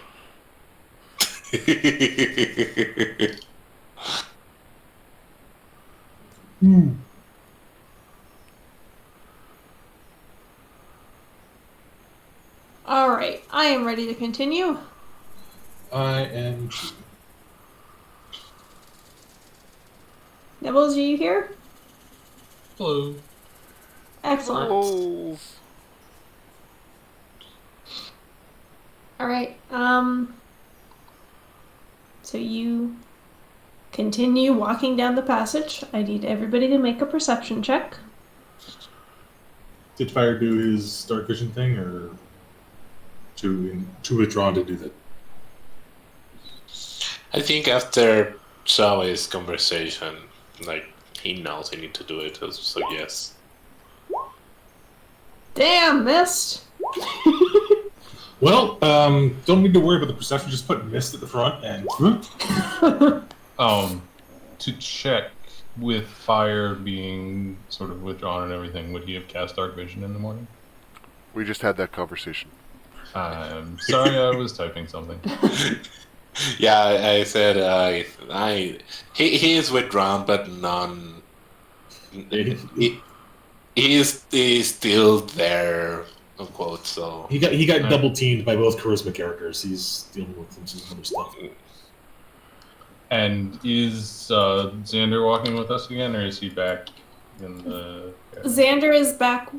All right, I am ready to continue. I am. Nibbles, are you here? Hello. Excellent. Rolls. All right. So you continue walking down the passage. I need everybody to make a perception check. Did Fire do his dark vision thing, or too withdrawn to do that? I think after Zoe's conversation, like he knows he need to do it. So yes. Damn, missed. Well, don't need to worry about the perception. Just put mist at the front and. To check with fire being sort of withdrawn and everything, would he have cast dark vision in the morning? We just had that conversation. I'm sorry, I was typing something. Yeah, I said he is withdrawn, but none. He, he's still there, unquote. So he got Alright. double teamed by both charisma characters. He's dealing with some other stuff. And is Xander walking with us again, or is he back in the? Xander is back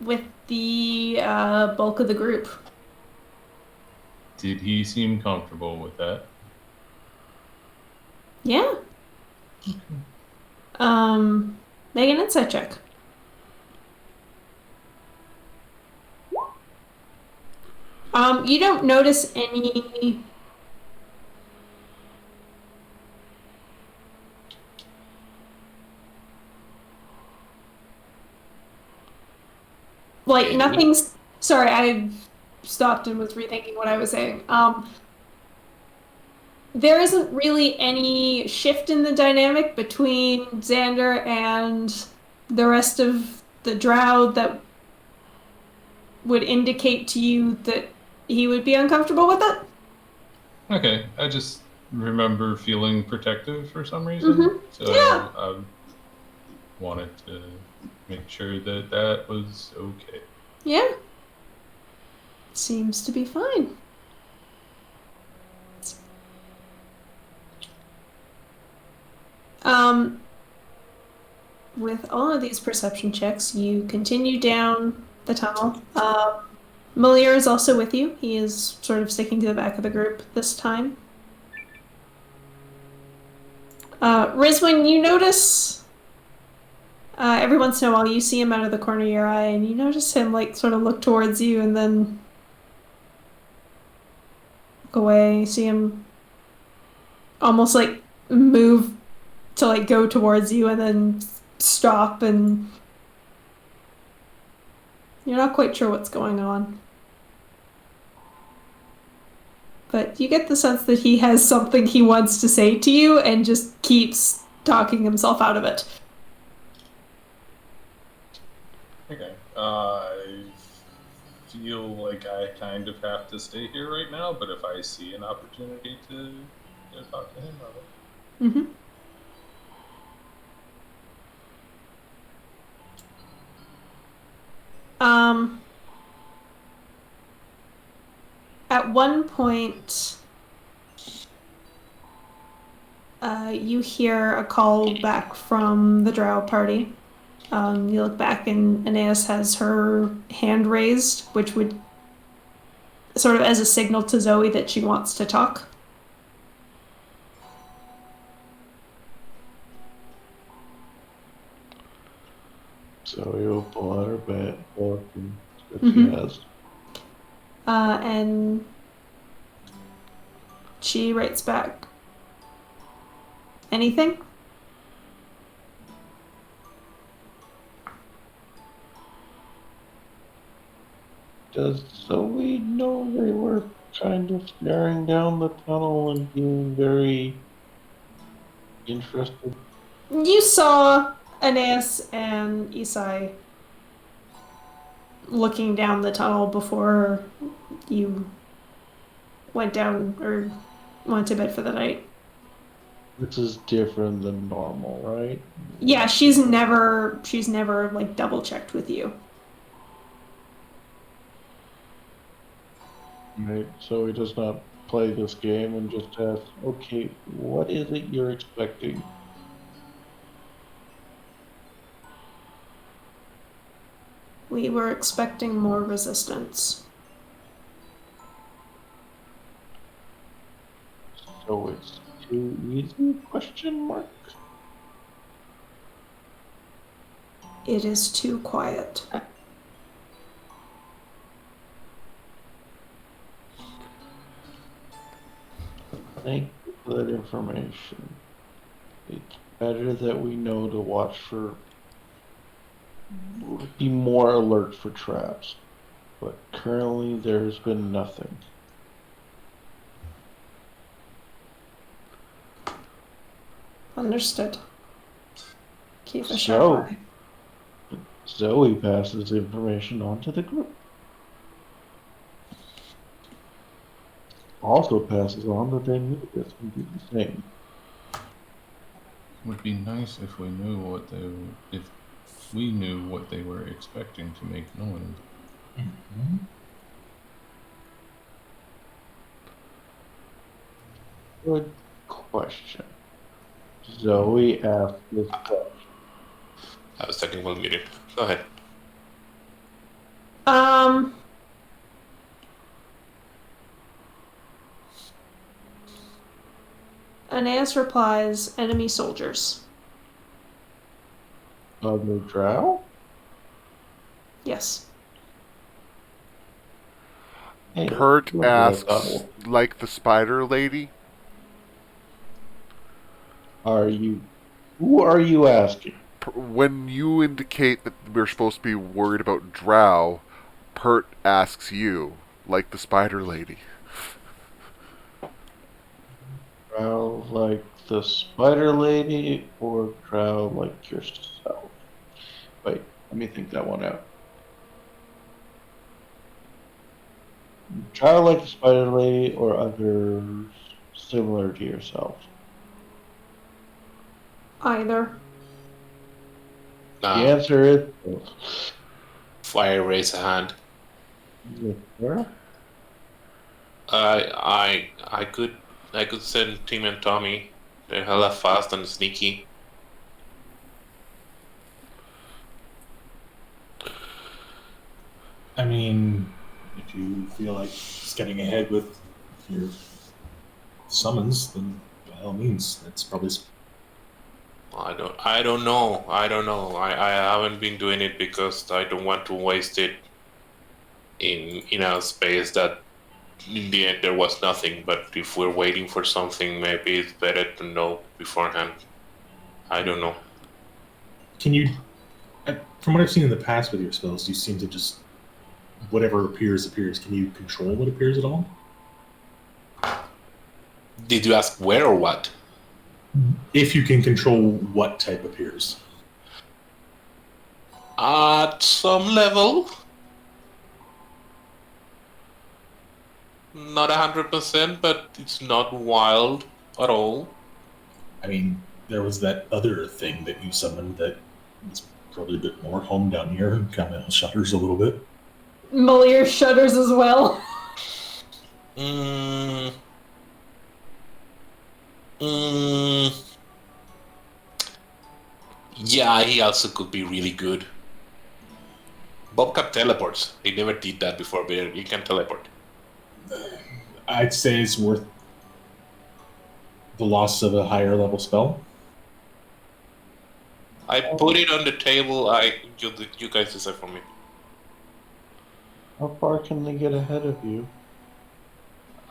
with the bulk of the group. Did he seem comfortable with that? Yeah. Make an insight check. You don't notice any like Any? nothing's sorry, I stopped and was rethinking what I was saying. There isn't really any shift in the dynamic between Xander and the rest of the drow that would indicate to you that he would be uncomfortable with it. Okay, I just remember feeling protective for some reason, Mhm. so Yeah. I wanted to make sure that that was okay. Yeah. Seems to be fine. Um, with all of these perception checks, you continue down the tunnel. Malir is also with you. He is sort of sticking to the back of the group this time. Rizwin, you notice every once in a while you see him out of the corner of your eye, and you notice him like sort of look towards you and then look away. You see him almost like move to like go towards you and then stop, and you're not quite sure what's going on. But you get the sense that he has something he wants to say to you and just keeps talking himself out of it. Okay. I feel like I kind of have to stay here right now, but if I see an opportunity to talk to him, I will. Mm-hmm. At one point, you hear a call back from the drow party. You look back and Aeneas has her hand raised, which would sort of as a signal to Zoe that she wants to talk. So you'll pull out her book and that she Mhm. has. And she writes back, anything? Does Zoe know they were kind of staring down the tunnel and being very interested? You saw Aeneas and Isai looking down the tunnel before you went down or went to bed for the night. This is different than normal, right? Yeah, she's never like double checked with you. Right. So he does not play this game and just ask, okay, what is it you're expecting? We were expecting more resistance. So it's too easy? Question mark. It is too quiet. Thank you for that information. It's better that we know to watch for, be more alert for traps. But currently there's been nothing. Understood. Keep a sharp So, eye. Zoe passes information on to the group. also passes on that they knew this would be the same. Would be nice if we knew what they were expecting to make known. Mm-hmm. Good question. Zoe asked this question. I was talking while muted. Go ahead. Aeneas replies, enemy soldiers. Other drow? Yes. Hey, Pert look at asks, that. like the spider lady. Who are you asking? When you indicate that we're supposed to be worried about drow, Pert asks you, like the spider lady. Drow like the spider lady or drow like yourself? Wait, let me think that one out. Drow like the spider lady or others similar to yourself? Either. The answer is both. Fire raise a hand. Sarah? I could send Tim and Tommy. They're hella fast and sneaky. I mean, if you feel like just getting ahead with your summons, then by all means, that's probably. I don't know. I haven't been doing it because I don't want to waste it in a space that in the end there was nothing. But if we're waiting for something, maybe it's better to know beforehand. I don't know. Can you, from what I've seen in the past with your spells, you seem to just whatever appears. Can you control what appears at all? Did you ask where or what? If you can control what type appears. At some level. Not 100%, but it's not wild at all. I mean, there was that other thing that you summoned that was probably a bit more home down here and kind of shudders a little bit. Malir shudders as well. Yeah, he also could be really good. Bobcat teleports. He never did that before, but he can teleport. I'd say it's worth the loss of a higher level spell. I put it on the table. You guys decide for me. How far can they get ahead of you?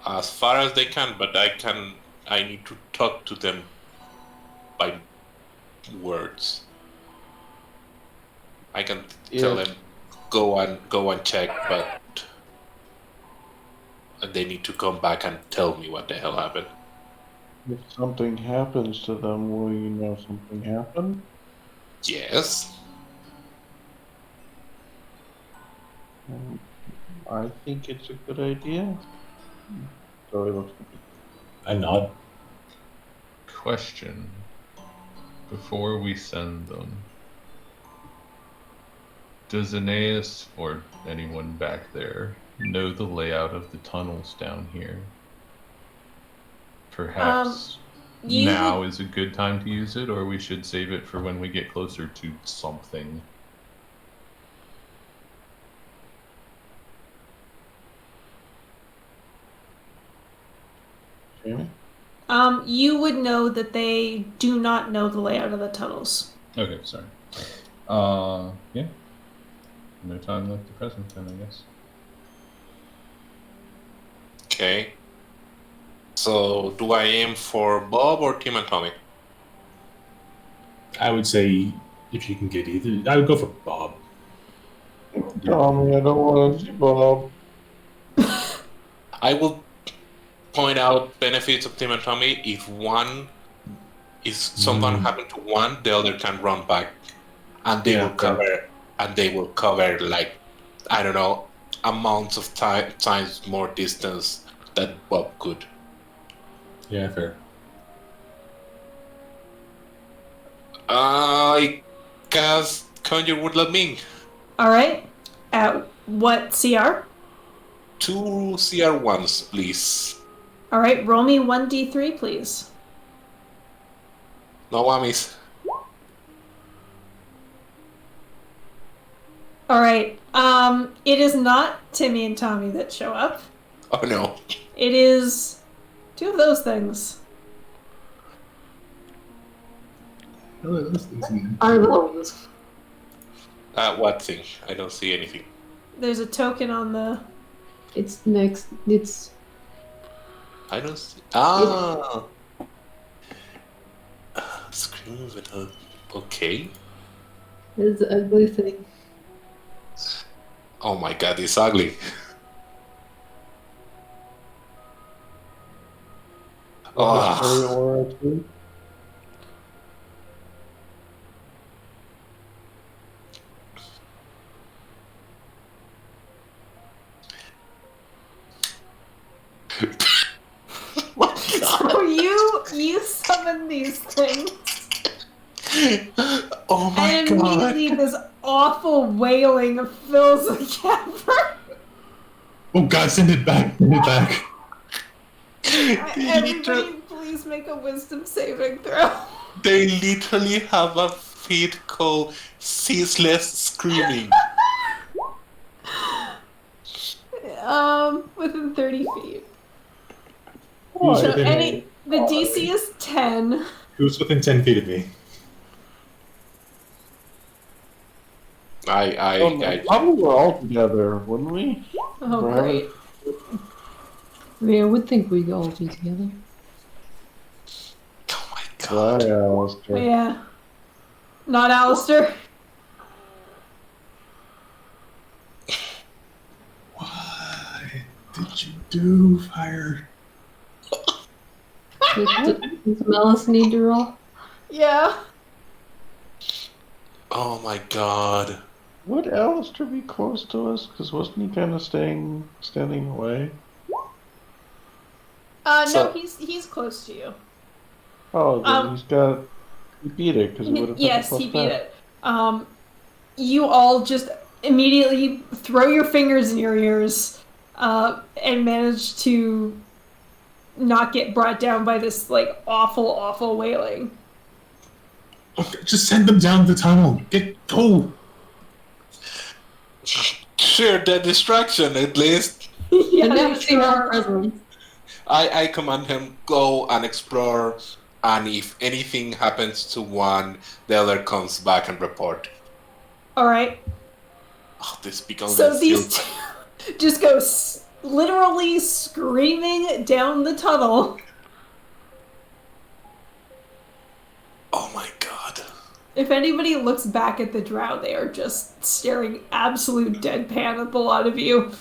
As far as they can, but I need to talk to them by words. I can tell them go and check, but they need to come back and tell me what the hell happened. If something happens to them, will you know something happened? Yes. I think it's a good idea. Zoe looks at me. I nod. Question. Before we send them, does Aeneas or anyone back there know the layout of the tunnels down here? Perhaps now is a good time to use it, or we should save it for when we get closer to something. Jamie? You would know that they do not know the layout of the tunnels. Okay, sorry. Yeah. No time like the present then, I guess. Okay. So, do I aim for Bob or Tim and Tommy? I would say if you can get either, I would go for Bob. Tommy, I don't want to see Bob. I will point out benefits of Tim and Tommy. If something happened to one, the other can run back, and they will cover. And they will cover, like, I don't know, amounts of times more distance that Bob could. Yeah, fair. I cast Conjure Woodland Ming. All right. At what CR? 2 CR1s, please. All right. Roll me 1d3, please. No whammies. All right. It is not Timmy and Tommy that show up. Oh no. It is two of those things. Are those? What thing? I don't see anything. There's a token on the. It's next. It's I don't see. Ah! Scream with a. Okay. it's the ugly thing. Oh my god, it's ugly. Oh, Aura too? So you summon these things, oh my and god. immediately this awful wailing fills the cavern. Oh god, send it back. Send it back. Everybody, please make a wisdom saving throw. They literally have a feat called ceaseless screaming. Within 30 feet. Who's So within, the DC is 10. who's within 10 feet of me? I Probably we're all together, wouldn't we? Oh, Right. great. I mean, I would think we'd all be together. oh my god. Bye, Alistair. Yeah. Not Alistair. What did you do, Fire? Does Malice need to roll? Yeah. Oh my god. Would Alistair be close to us? Because wasn't he kind of standing away? No, So- he's close to you. Oh, then Um, he beat it because he would have. Yes, he beat it. You all just immediately throw your fingers in your ears, and manage to not get brought down by this like awful wailing. Okay, just send them down the tunnel. Go. Sure, the distraction at least. Yeah, I never they seen sure her are. presence. I command him go and explore, and if anything happens to one, the other comes back and report. All right. Oh, this becomes So these two just go literally screaming down the tunnel. Oh my god. If anybody looks back at the drow, they are just staring absolute deadpan at the lot of you.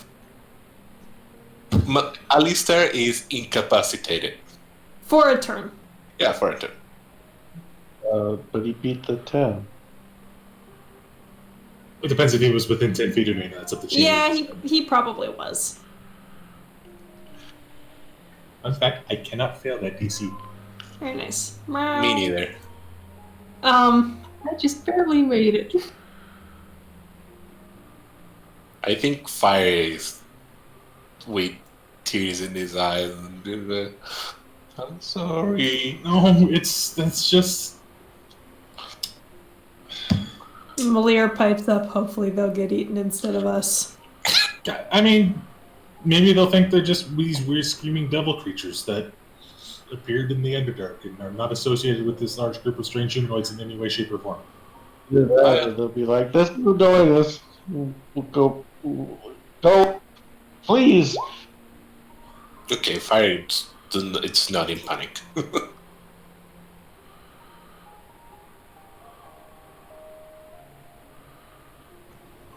Alistair is incapacitated. For a turn. Yeah, for a turn. But he beat the 10. It depends if he was within 10 feet of me. That's up to you. Yeah, he probably was. In fact, I cannot fail that DC. Very nice. Me neither. I just barely made it. I think Fire is with tears in his eyes. I'm sorry. No, that's just. Malir pipes up, hopefully they'll get eaten instead of us. I mean, maybe they'll think they're just these weird screaming devil creatures that appeared in the Underdark and are not associated with this large group of strange humanoids in any way, shape, or form. They'll be like, "This is doing this. We'll go, please." Okay, Fire, it's not in panic.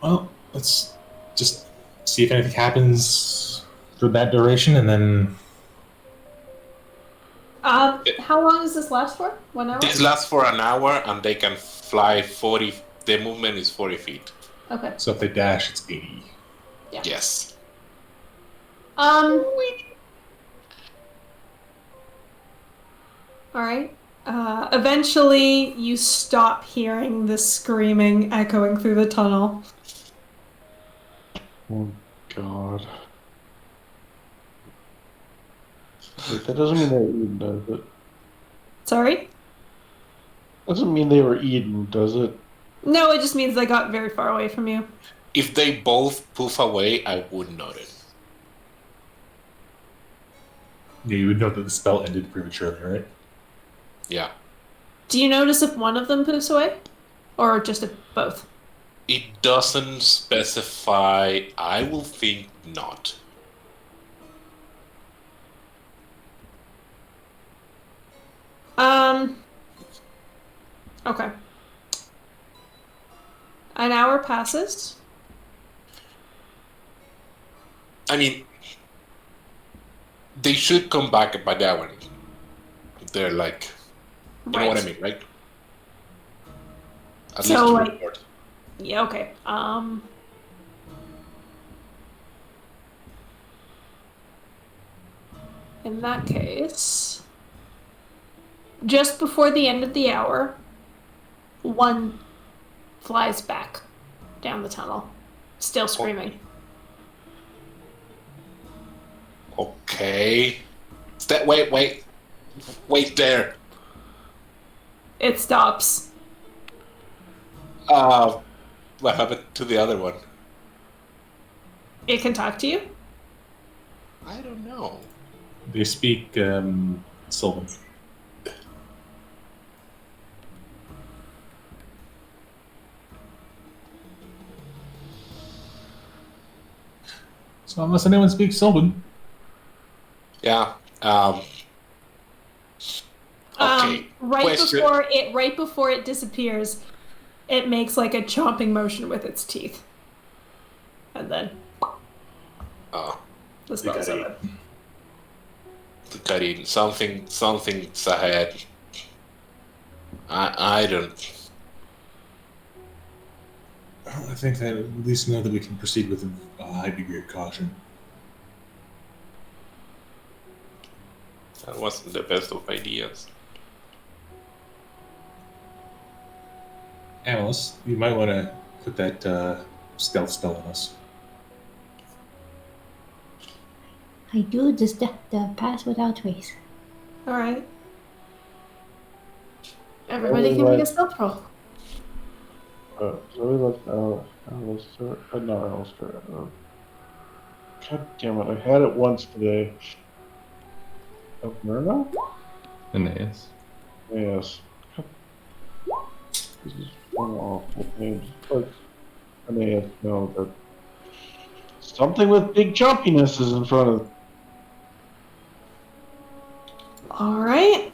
Well, let's just see if anything happens for that duration, and then How long does this last for? 1 hour? This lasts for an hour, and they can fly 40. The movement is 40 feet. Okay. so if they dash, it's 80. Yes. All right. Eventually, you stop hearing the screaming echoing through the tunnel. Oh, God. Wait, that doesn't mean they were eaten, does it? Sorry? Doesn't mean they were eaten, does it? No, it just means they got very far away from you. If they both poof away, I wouldn't notice. Yeah, you would know that the spell ended prematurely, right? Yeah. Do you notice if one of them poofs away? Or just if both? It doesn't specify. I will think not. Okay. An hour passes. I mean, they should come back by that one. They're like, you know what I mean, right? At So, least to like- report. Yeah, okay. In that case, just before the end of the hour, one flies back down the tunnel, still screaming. Okay. Wait there. It stops. What happened to the other one? It can talk to you. I don't know. They speak Sylvan. So unless anyone speaks Sylvan, Yeah. Okay. Question. Right before it disappears, it makes like a chomping motion with its teeth, and then Oh, the spell's got over. Karin, something's ahead. I don't. I think that at least know that we can proceed with a high degree of caution. That wasn't the best of ideas. Alice, you might want to put that stealth spell on us. I do the pass without trace. All right. Everybody can make a stealth roll. Zoe left Alistair. Not Alistair. God damn it, I had it once today. Myrna? Aeneas. Yes. This is one awful names. But Aeneas, no, that something with big jumpiness is in front of. All right.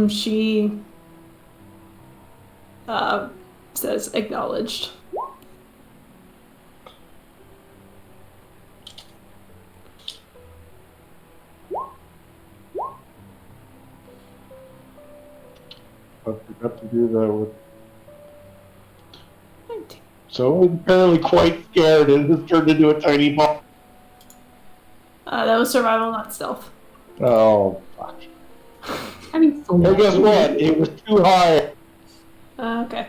She says acknowledged. I forgot to do that with. So apparently quite scared and has turned into a tiny ball. That was survival, not stealth. Oh, fuck. I mean, so Well, guess what? It was too high. Okay.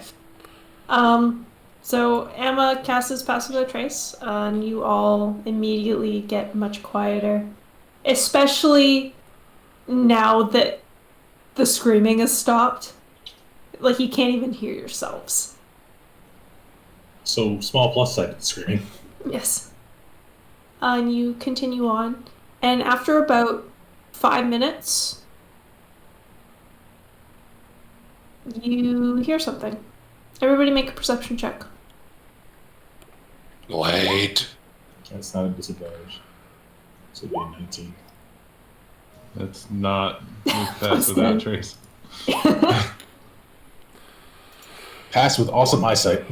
So Emma casts passive without trace, and you all immediately get much quieter, especially now that the screaming has stopped. Like you can't even hear yourselves. So small plus side to the screaming. Yes. And you continue on, and after about 5 minutes, you hear something. Everybody make a perception check. Wait. That's not a disadvantage. So it'd be a 19. That's not pass without trace. Pass with awesome eyesight.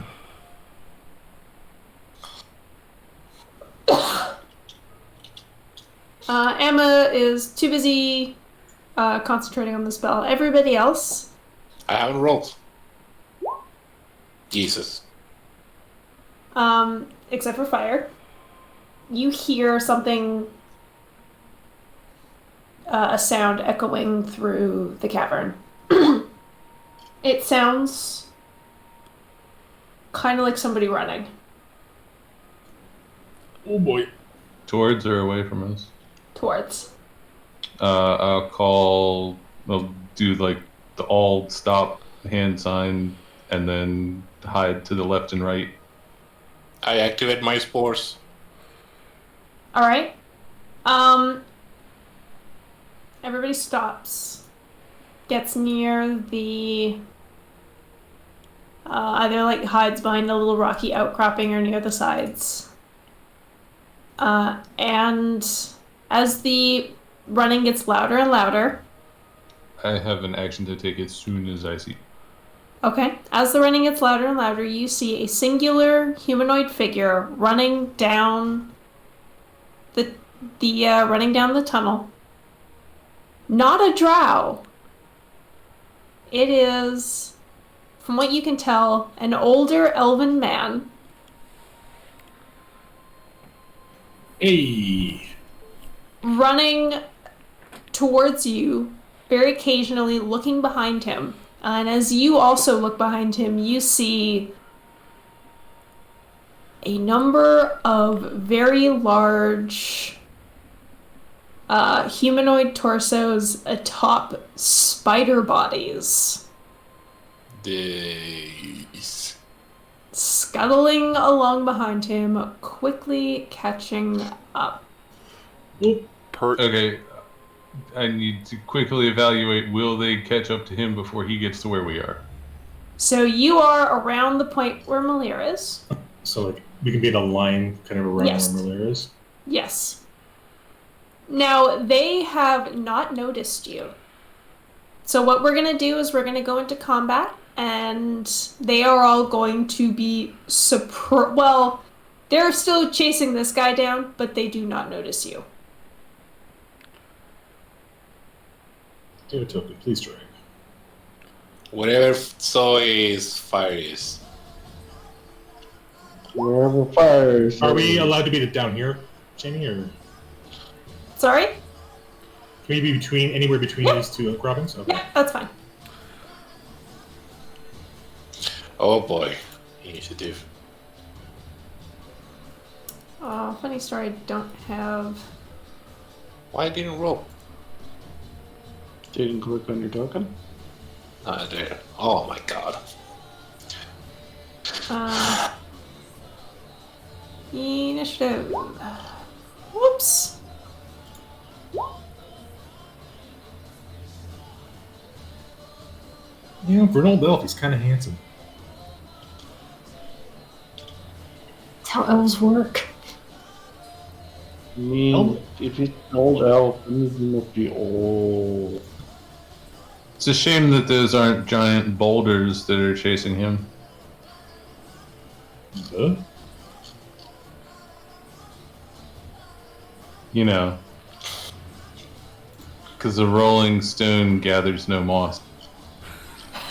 Emma is too busy concentrating on the spell. Everybody else, I haven't rolled. Jesus. except for Fire, you hear something a sound echoing through the cavern. It sounds kind of like somebody running. Oh boy. Towards or away from us? Towards. I'll do like the all stop hand sign and then hide to the left and right. I activate my spores. All right. Everybody stops. Gets near the either like hides behind a little rocky outcropping or near the sides. And as the running gets louder and louder. I have an action to take as soon as I see. Okay. As the running gets louder and louder, you see a singular humanoid figure running down the running down the tunnel. Not a drow. It is, from what you can tell, an older elven man. Hey. Running towards you, very occasionally looking behind him. And as you also look behind him, you see a number of very large humanoid torsos atop spider bodies. Days. Scuttling along behind him, quickly catching up. Okay, I need to quickly evaluate, will they catch up to him before he gets to where we are? So you are around the point where Malir is. So like we can be in a line kind of around Yes. where Miller is. Yes. Now, they have not noticed you. So what we're going to do is we're going to go into combat, and they are all going to be well, they're still chasing this guy down, but they do not notice you. Give it to him, please try. Whatever saw is fire is. Wherever fire is. Are we allowed to be down here, Jamie, or can Sorry? we be anywhere between Yeah. these two outcroppings? Okay. Yeah, that's fine. Oh boy. Initiative. Funny story, I don't have... Why didn't roll? Didn't click on your token? There. Oh my god. Initiative. Whoops. Yeah, for an old elf, he's kind of handsome. That's how elves work. I mean, Oh. if it's an old elf, then he must be old. It's a shame that those aren't giant boulders that are chasing him. Huh? You know. Because a rolling stone gathers no moss.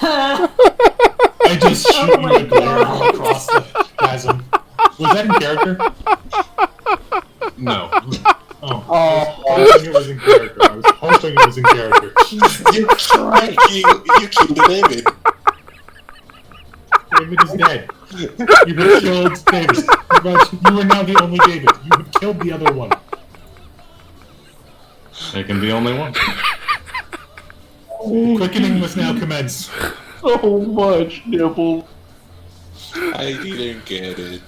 I just shoot Oh you my a glare God. across the chasm. Was that in character? No. Oh, I was hoping it was in character. I was hoping it was in character. You killed David. David is dead. You have killed David. You are now the only David. You have killed the other one. There can be only one. Quickening must now commence. So much nibble. I didn't get it.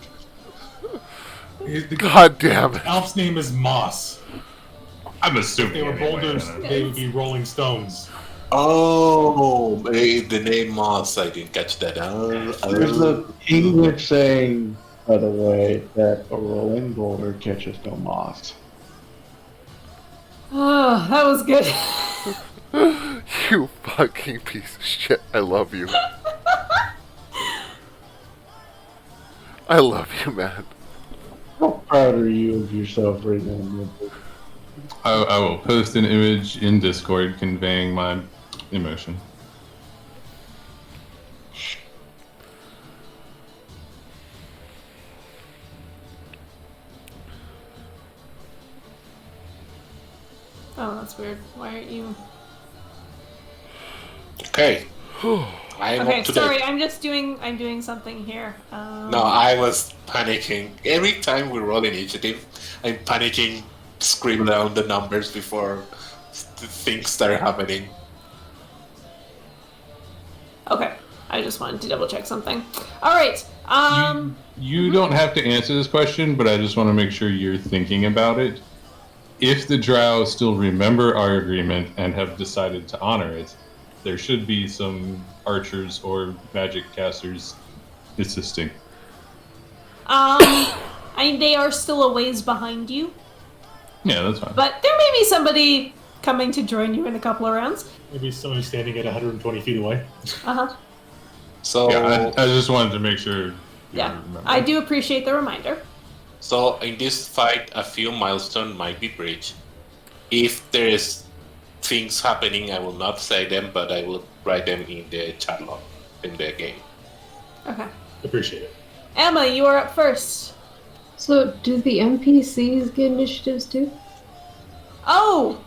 The God damn it. elf's name is Moss. I'm If assuming they were anyway, boulders, I don't know. they would be rolling stones. Oh, the name Moss. I didn't catch that. There's a English saying, by the way, that a rolling boulder catches no moss. Oh, that was good. You fucking piece of shit. I love you. I love you, man. How proud are you of yourself right now, nibble? I will post an image in Discord conveying my emotion. Oh, that's weird. Why aren't you? Okay. I am Okay, up to sorry. date. I'm doing something here. No, I was panicking. Every time we roll initiative, I'm panicking, scribble down the numbers before the things start happening. Okay, I just wanted to double check something. All right. You don't have to answer this question, but I just want to make sure you're thinking about it. If the Drow still remember our agreement and have decided to honor it, there should be some archers or magic casters assisting. They are still a ways behind you, Yeah, that's fine. but there may be somebody coming to join you in a couple of rounds. Maybe somebody standing at 120 feet away. So, Yeah, I just wanted to make sure you Yeah, remember. I do appreciate the reminder. so in this fight, a few milestones might be breached. If there is things happening, I will not say them, but I will write them in the chat log in the game. Okay. Appreciate it. Emma, you are up first. So, do the NPCs get initiatives too? Oh,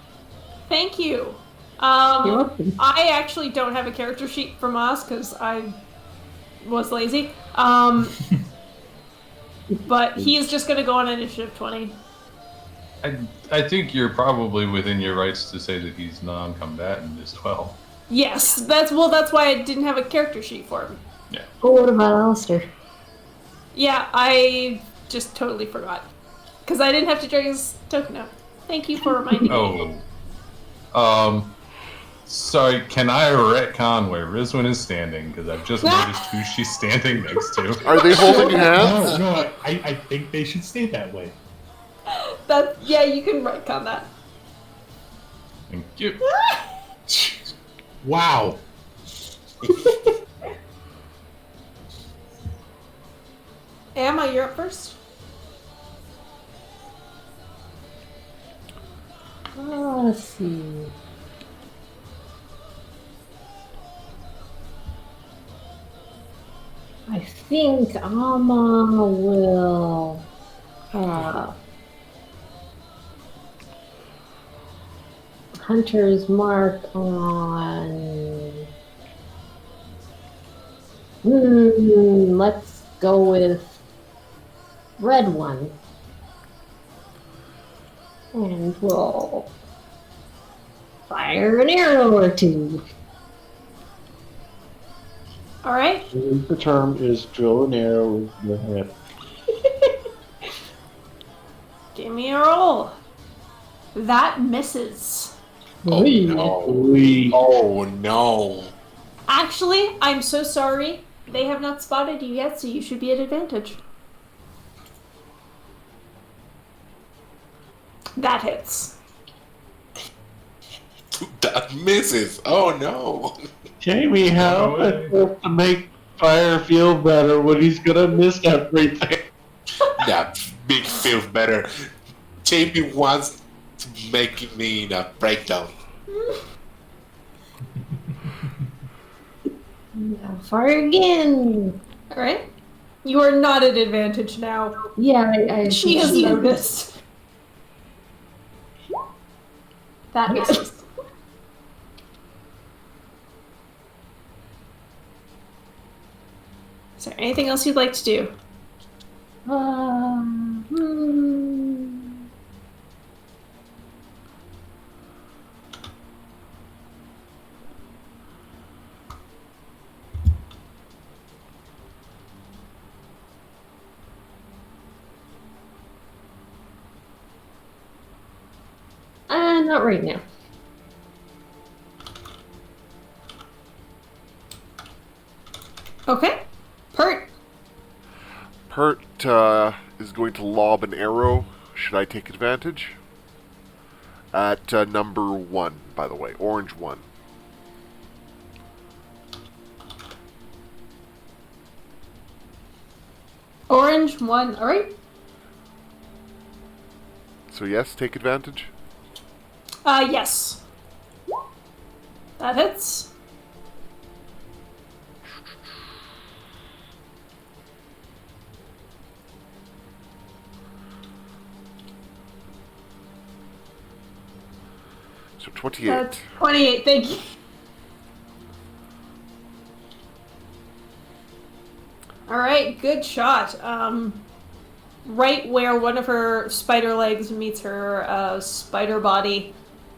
thank you. You're welcome. I actually don't have a character sheet from us because I was lazy. But he is just going to go on initiative 20. I think you're probably within your rights to say that he's non-combatant as well. Yes, that's why I didn't have a character sheet for him. Yeah. Oh, what about Alistair? Yeah, I just totally forgot. Because I didn't have to drag his token out. Thank you for reminding me. Oh. Sorry, can I retcon where Rizwin is standing? Because I've just noticed who she's standing next to. Are they holding hands? No, I think they should stay that way. Yeah, you can retcon that. Thank you. Wow. Emma, you're up first. Let's see. I think Alma will Hunter's Mark on. Let's go with red one. And we'll fire an arrow or two. All right. The term is drill an arrow in the head. Give me a roll. That misses. Oh no. Oh no. Actually, I'm so sorry. They have not spotted you yet, so you should be at advantage. That hits. That misses. Oh no. Jamie, how am I supposed to make Fire feel better when he's gonna miss everything? That big feels better. JP wants to make me in a breakdown. Fire again. All right. You are not at advantage now. Yeah, I She has noticed. That misses. Is there anything else you'd like to do? Not right now. Okay. Pert. Pert is going to lob an arrow. Should I take advantage? At number 1, by the way. Orange 1. Orange 1. All right. So yes, take advantage. Yes. That hits. So 28. That's 28, thank you. Alright, good shot. Right where one of her spider legs meets her spider body,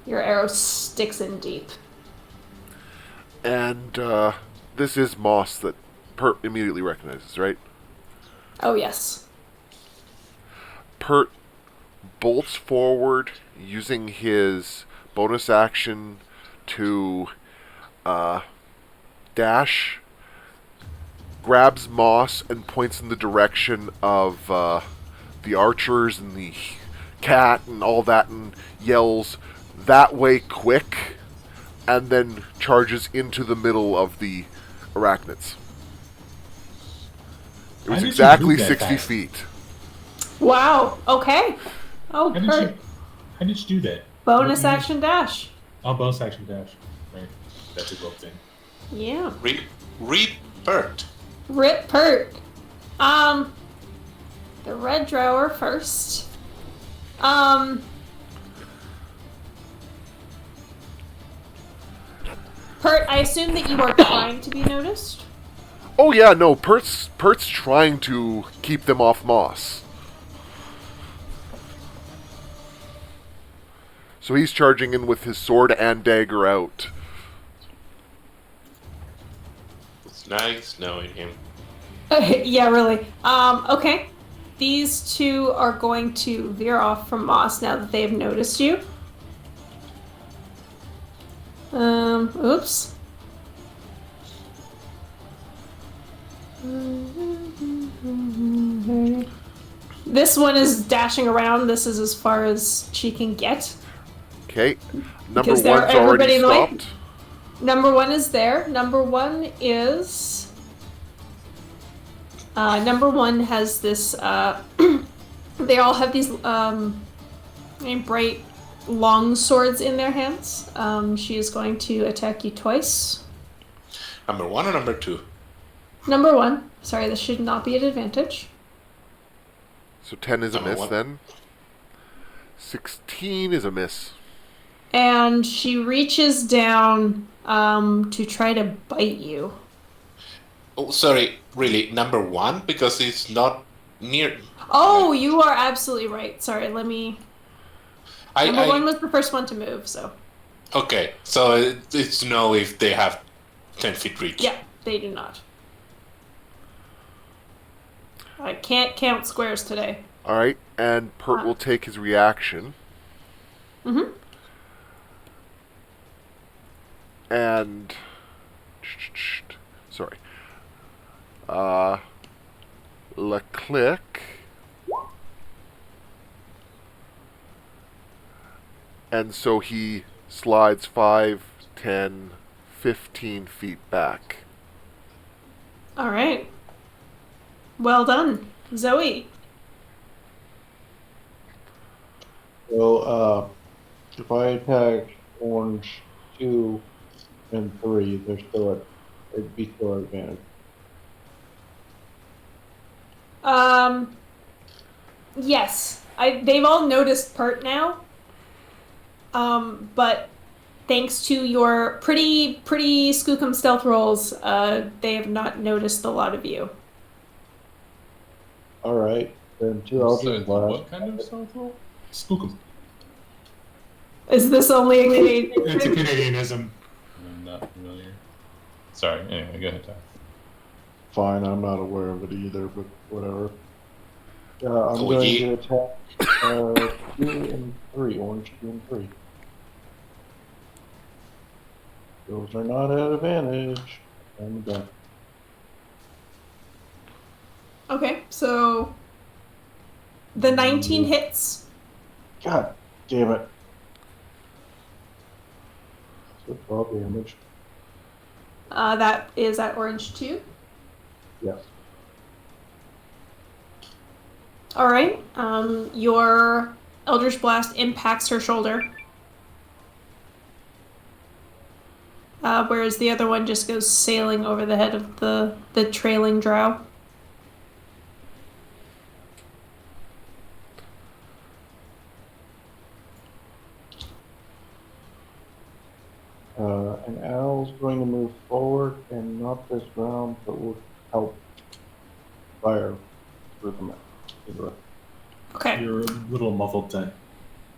your arrow sticks in deep. And this is Moss that Pert immediately recognizes, right? Oh, yes. Pert bolts forward using his bonus action to dash, grabs Moss and points in the direction of the archers and the cat and all that and yells, "That way, quick!" and then charges into the middle of the arachnids. It was How did you exactly move that 60 fast? feet. Wow, okay. Oh, How did Kurt. you do that? Bonus What- action dash. Oh, bonus action dash. Right. That's a rope thing. Yeah. Read Bert. Rip Pert. The red drawer first. Pert, I assume that you are trying to be noticed. Oh yeah, no, Pert's trying to keep them off Moss. So he's charging in with his sword and dagger out. It's nice knowing him. Yeah, really. Okay. These two are going to veer off from Moss now that they've noticed you. Oops. This one is dashing around. This is as far as she can get. Okay, number Because they're one's already everybody in the way. stopped. Number one is there. Number one is. Number one has this. They all have these bright long swords in their hands. She is going to attack you twice. Number one or number two? Number one. Sorry, this should not be an advantage. So 10 is a Number miss one. then. 16 is a miss. And she reaches down to try to bite you. Oh, sorry. Really, number one because it's not near. Oh, you are absolutely right. Sorry, let me. Number one I was the first one to move, so. okay. So it's to know if they have 10 feet reach. Yeah, they do not. I can't count squares today. Alright, and Pert will take his reaction. Mm-hmm. And... Sorry. Leclick. And so he slides 5, 10, 15 feet back. All right. Well done, Zoe. So, if I attack orange 2 and 3, it'd be still advantage. Yes. They've all noticed Pert now. But thanks to your pretty skookum stealth rolls, they have not noticed a lot of you. Alright, then 2 So, Eldritch Blast. what kind of stealth roll? Spook 'em. Is this only a It's a Canadianism. I'm not familiar. Sorry. Anyway, go ahead, Ty. Fine, I'm not aware of it either, but whatever. I'm Oh, going yeah. to attack 2 and 3, orange 2 and 3. Those are not at advantage. I'm done. Okay, so the 19 hits. God damn it. So 12 damage. That is at orange 2. Yes. All right. Your Eldritch Blast impacts her shoulder. Whereas the other one just goes sailing over the head of the trailing drow. And Al's going to move forward, and not this round, but will help fire through the Okay. You're a little muffled, Ted.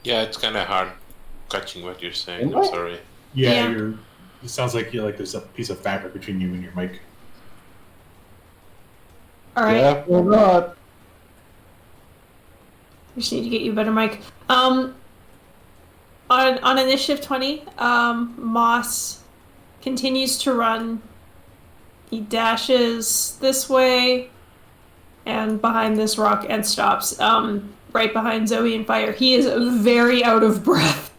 Yeah, it's kind of hard catching what you're saying. Am I'm I? sorry. Yeah. It sounds like there's a piece of fabric between you and your mic. All right. Yeah, or not. We just need to get you a better mic. On initiative 20, Moss continues to run. He dashes this way and behind this rock and stops right behind Zoe and Fire. He is very out of breath.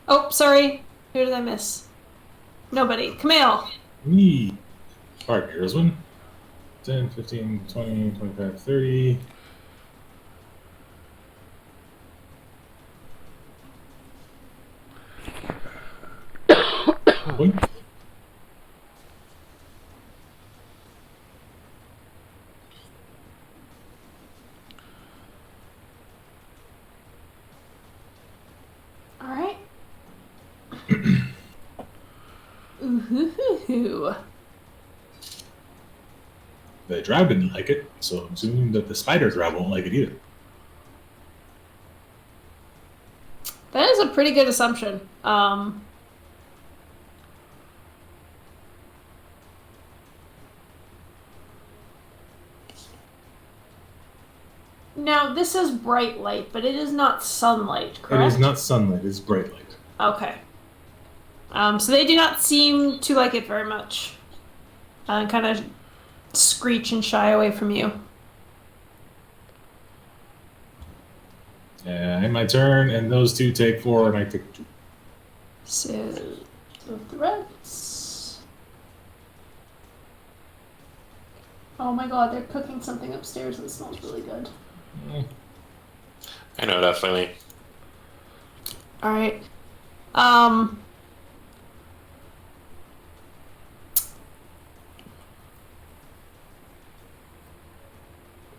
Oh, sorry. Who did I miss? Nobody. Camille. Me. Alright, here's one. 10, 15, 20, 25, 30. Boink. All right. Ooh. The drow didn't like it, so I'm assuming that the spider drow won't like it either. That is a pretty good assumption. Now, this is bright light, but it is not sunlight, correct? It is not sunlight, it is bright light. Okay. So they do not seem to like it very much. Kind of screech and shy away from you. And my turn, and those two take 4, and I take 2. So, the threats. Oh my god, they're cooking something upstairs that smells really good. I know that feeling. Alright.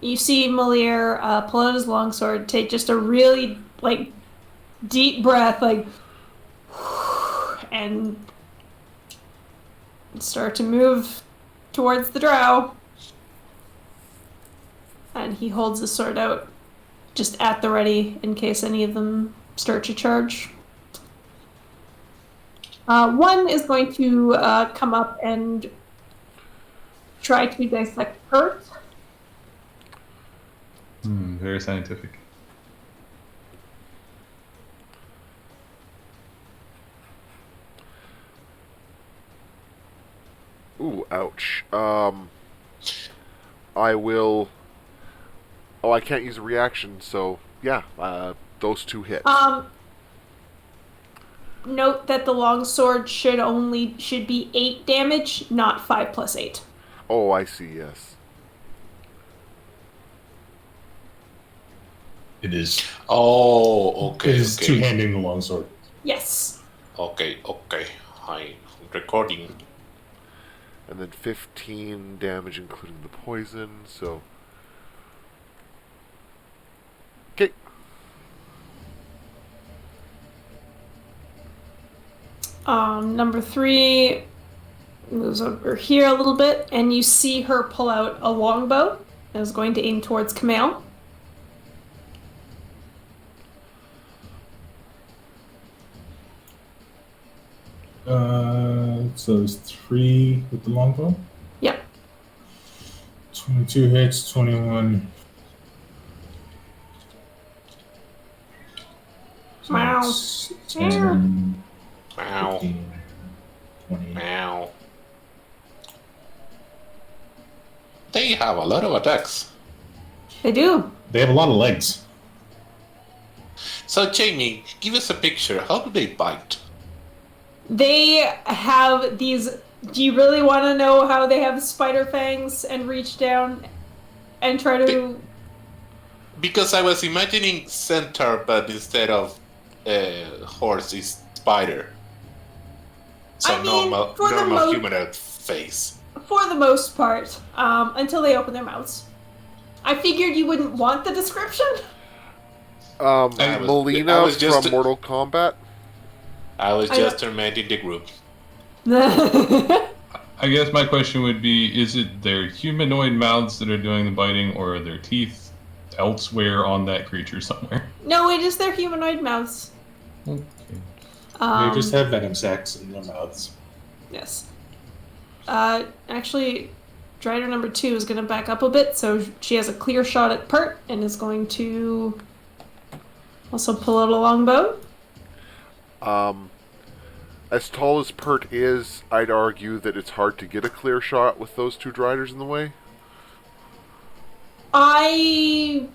You see Moliere pull out his longsword, take just a really, deep breath, and start to move towards the drow. And he holds his sword out, just at the ready, in case any of them start to charge. One is going to come up and try to dissect Kurt. Very scientific. Ooh, ouch. I will. Oh, I can't use a reaction, so yeah, those 2 hit. Note that the longsword should be 8 damage, not 5 plus 8. Oh, I see. Yes. It is. Oh, okay. It is okay. two-handing the longsword. Yes. Okay. I'm recording. And then 15 damage, including the poison. So. Okay. Number 3 moves over here a little bit, and you see her pull out a longbow and is going to aim towards Camille. So there's 3 with the longbow. Yep. 22 hits, 21. So Wow. that's 10, Wow. 15, 20. Wow. They have a lot of attacks. They do. They have a lot of legs. So, Jamie, give us a picture. How do they bite? They have these. Do you really want to know how they have spider fangs and reach down and try to? Because I was imagining centaur, but instead of horse, is spider. So I mean, for the normal humanoid face. For the most part, until they open their mouths. I figured you wouldn't want the description. I Melina was just- from Mortal Kombat. I was I just tormenting the group. I guess my question would be: is it their humanoid mouths that are doing the biting, or are their teeth elsewhere on that creature somewhere? No, it is their humanoid mouths. Okay. They just have venom sacs in their mouths. Yes. Actually, Drider number 2 is going to back up a bit, so she has a clear shot at Pert and is going to also pull out a longbow. As tall as Pert is, I'd argue that it's hard to get a clear shot with those two Driders in the way. I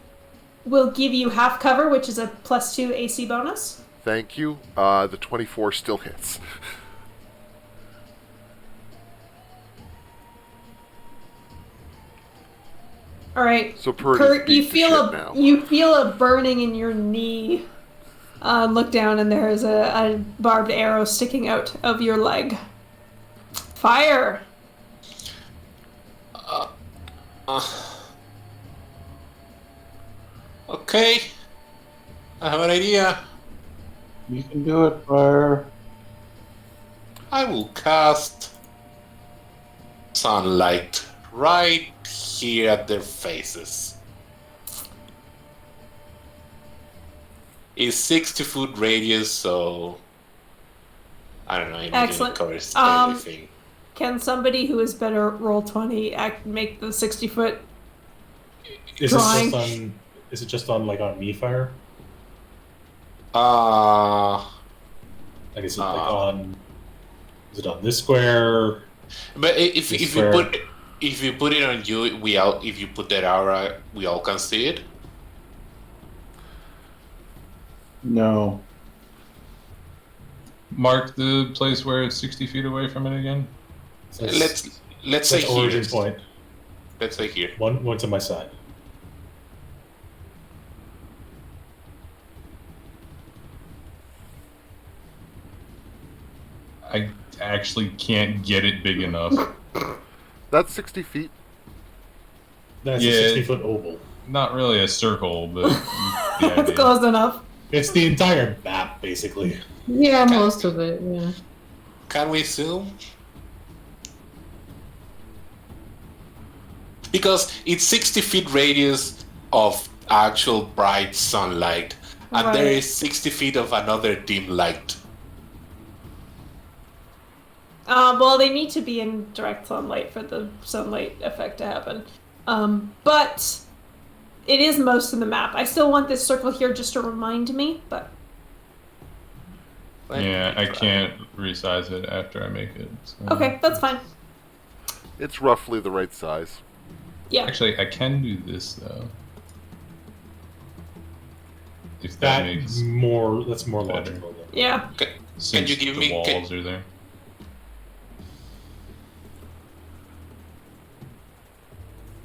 will give you half cover, which is a +2 AC bonus. Thank you. The 24 still hits. All right. So Pert, Kurt, is you beat the feel shit a now. you feel a burning in your knee. Look down, and there is a barbed arrow sticking out of your leg. Fire! Okay. I have an idea. You can do it, Fire. I will cast sunlight right here at their faces. It's 60-foot radius, so I don't know. Maybe Excellent. it covers Um, everything. Can somebody who is better roll 20 make the 60-foot? Is Drawing. Is it just on like on me fire? Uh, Like is it like on? Is it on this square? but if This you square. put it on you, if you put that aura, we all can see it. No. Mark the place where it's 60 feet away from it again. So Let's say that's here. origin point. Let's say here. One to my side. I actually can't get it big enough. That's 60 feet. That's Yeah. a 60-foot oval. Not really a circle, but the It's idea. close enough. It's the entire map, basically. Yeah, most of it, yeah. Can we zoom? Because it's 60 feet radius of actual bright sunlight, and Right. there is 60 feet of another dim light. Well, they need to be in direct sunlight for the sunlight effect to happen. But it is most of the map. I still want this circle here just to remind me, but Yeah, I can't resize it after I make it. So. okay, that's fine. It's roughly the right size. Yeah. Actually, I can do this though. If that makes That's more better. logical. Then. Yeah. since you give the me- walls are there.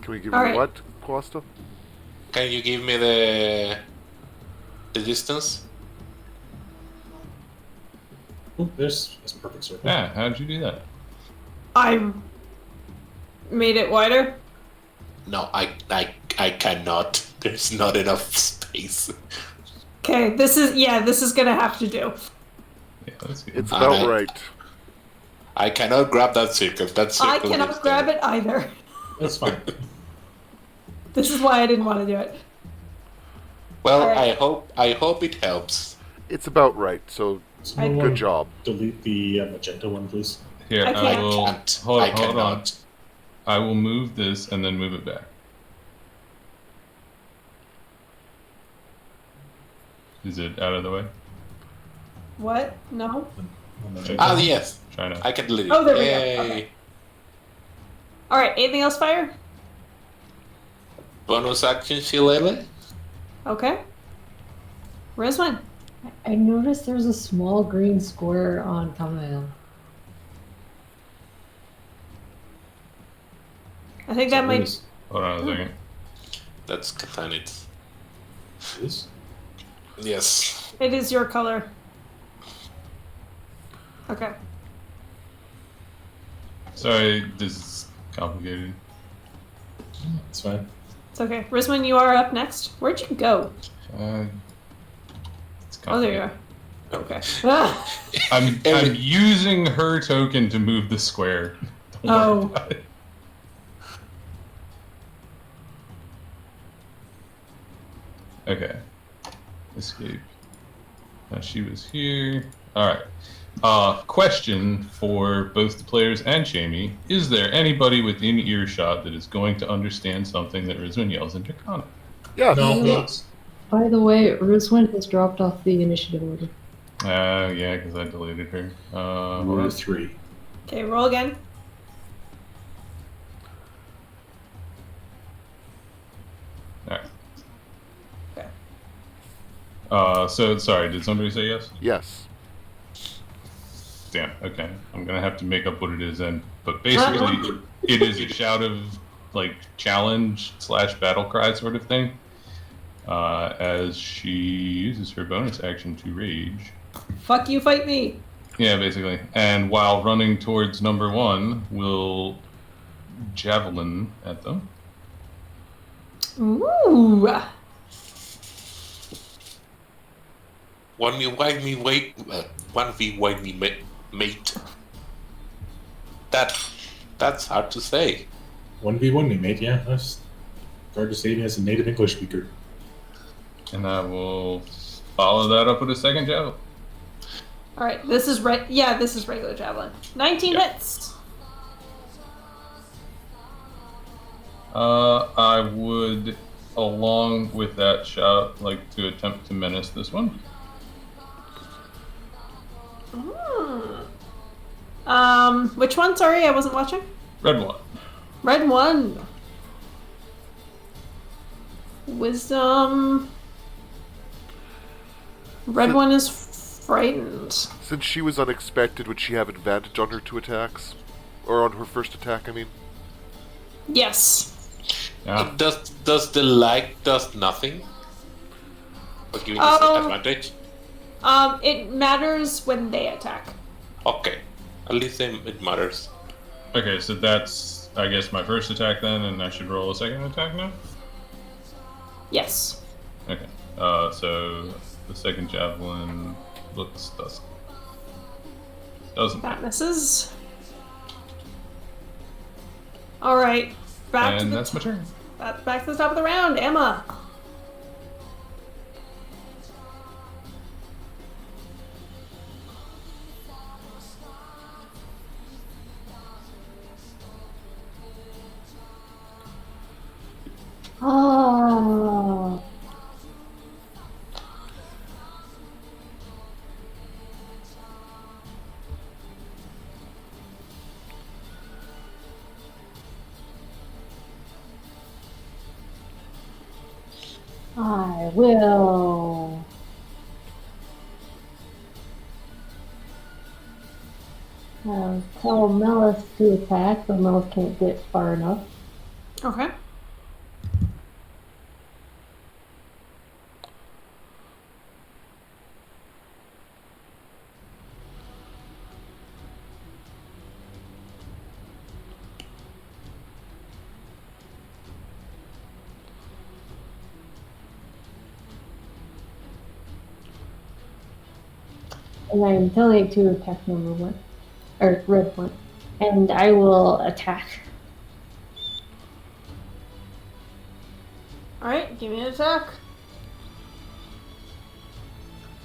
Can we give All you right. what, Costa? Can you give me the distance? There's this perfect circle. Yeah, how'd you do that? I made it wider. No, I cannot. There's not enough space. Okay, this is gonna have to do. Yeah, that's good. It's about Alright. right. I cannot grab that circle. That circle. I cannot grab it either. That's fine. This is why I didn't want to do it. Well, Alright. I hope it helps. It's about right, so Someone good wanna job. Delete the magenta one, please. Here, I I, can't. will. Can't. Hold, I hold on. cannot. I will move this and then move it back. Is it out of the way? What? No? The magenta Ah, one. yes. Try to. I can delete it. Oh, there we go. Yay. Okay. All right. Anything else, Fire? Bonus action, Shillelagh? Okay. Rizwan. I noticed there's a small green square on thumbnail. I think that might. Hold on a second. That's Katanit. This? Yes. It is your color. Okay. Sorry, this is complicated. It's fine. It's okay. Rizwan, you are up next. Where'd you go? Oh, there you are. Okay. Ah. I'm using her token to move the square. Don't worry about it. Okay. Escape. Now she was here. Alright. Question for both the players and Jamie. Is there anybody within earshot that is going to understand something that Rizwan yells in Draconic? Yes. No. By the way, Rizwin has dropped off the initiative order. Yeah, because I deleted her. Hold on. 3. Okay, roll again. Alright. Okay. So, sorry, did somebody say yes? Yes. Damn, okay. I'm gonna have to make up what it is then. But basically, it is a shout of, like, challenge / battle cry sort of thing. As she uses her bonus action to rage. Fuck you, fight me. Yeah, basically. And while running towards number 1, will javelin at them. Ooh. 1v1 me mate. That's hard to say. 1v1 me, mate. Yeah, that's hard to say even as a native English speaker. And I will follow that up with a second javelin. All right, this is this is regular javelin. 19 hits. I would, along with that shout, like to attempt to menace this one. Which one? Sorry, I wasn't watching. Red one. Red one. Wisdom. Red one is frightened. Since she was unexpected, would she have advantage on her 2 attacks? Or on her first attack, I mean? Yes. Yeah. Does the light does nothing? Or giving us an advantage? It matters when they attack. Okay. At least it matters. Okay, so that's, I guess, my first attack then, and I should roll a second attack now? Yes. Okay. So the second javelin doesn't. That misses. All right. And that's my turn. Back to the top of the round, Emma. Ah. I will tell Melis to attack, but Melis can't get far enough. Okay. And I'm telling it to attack number 1. Or red one. And I will attack. Alright, give me an attack.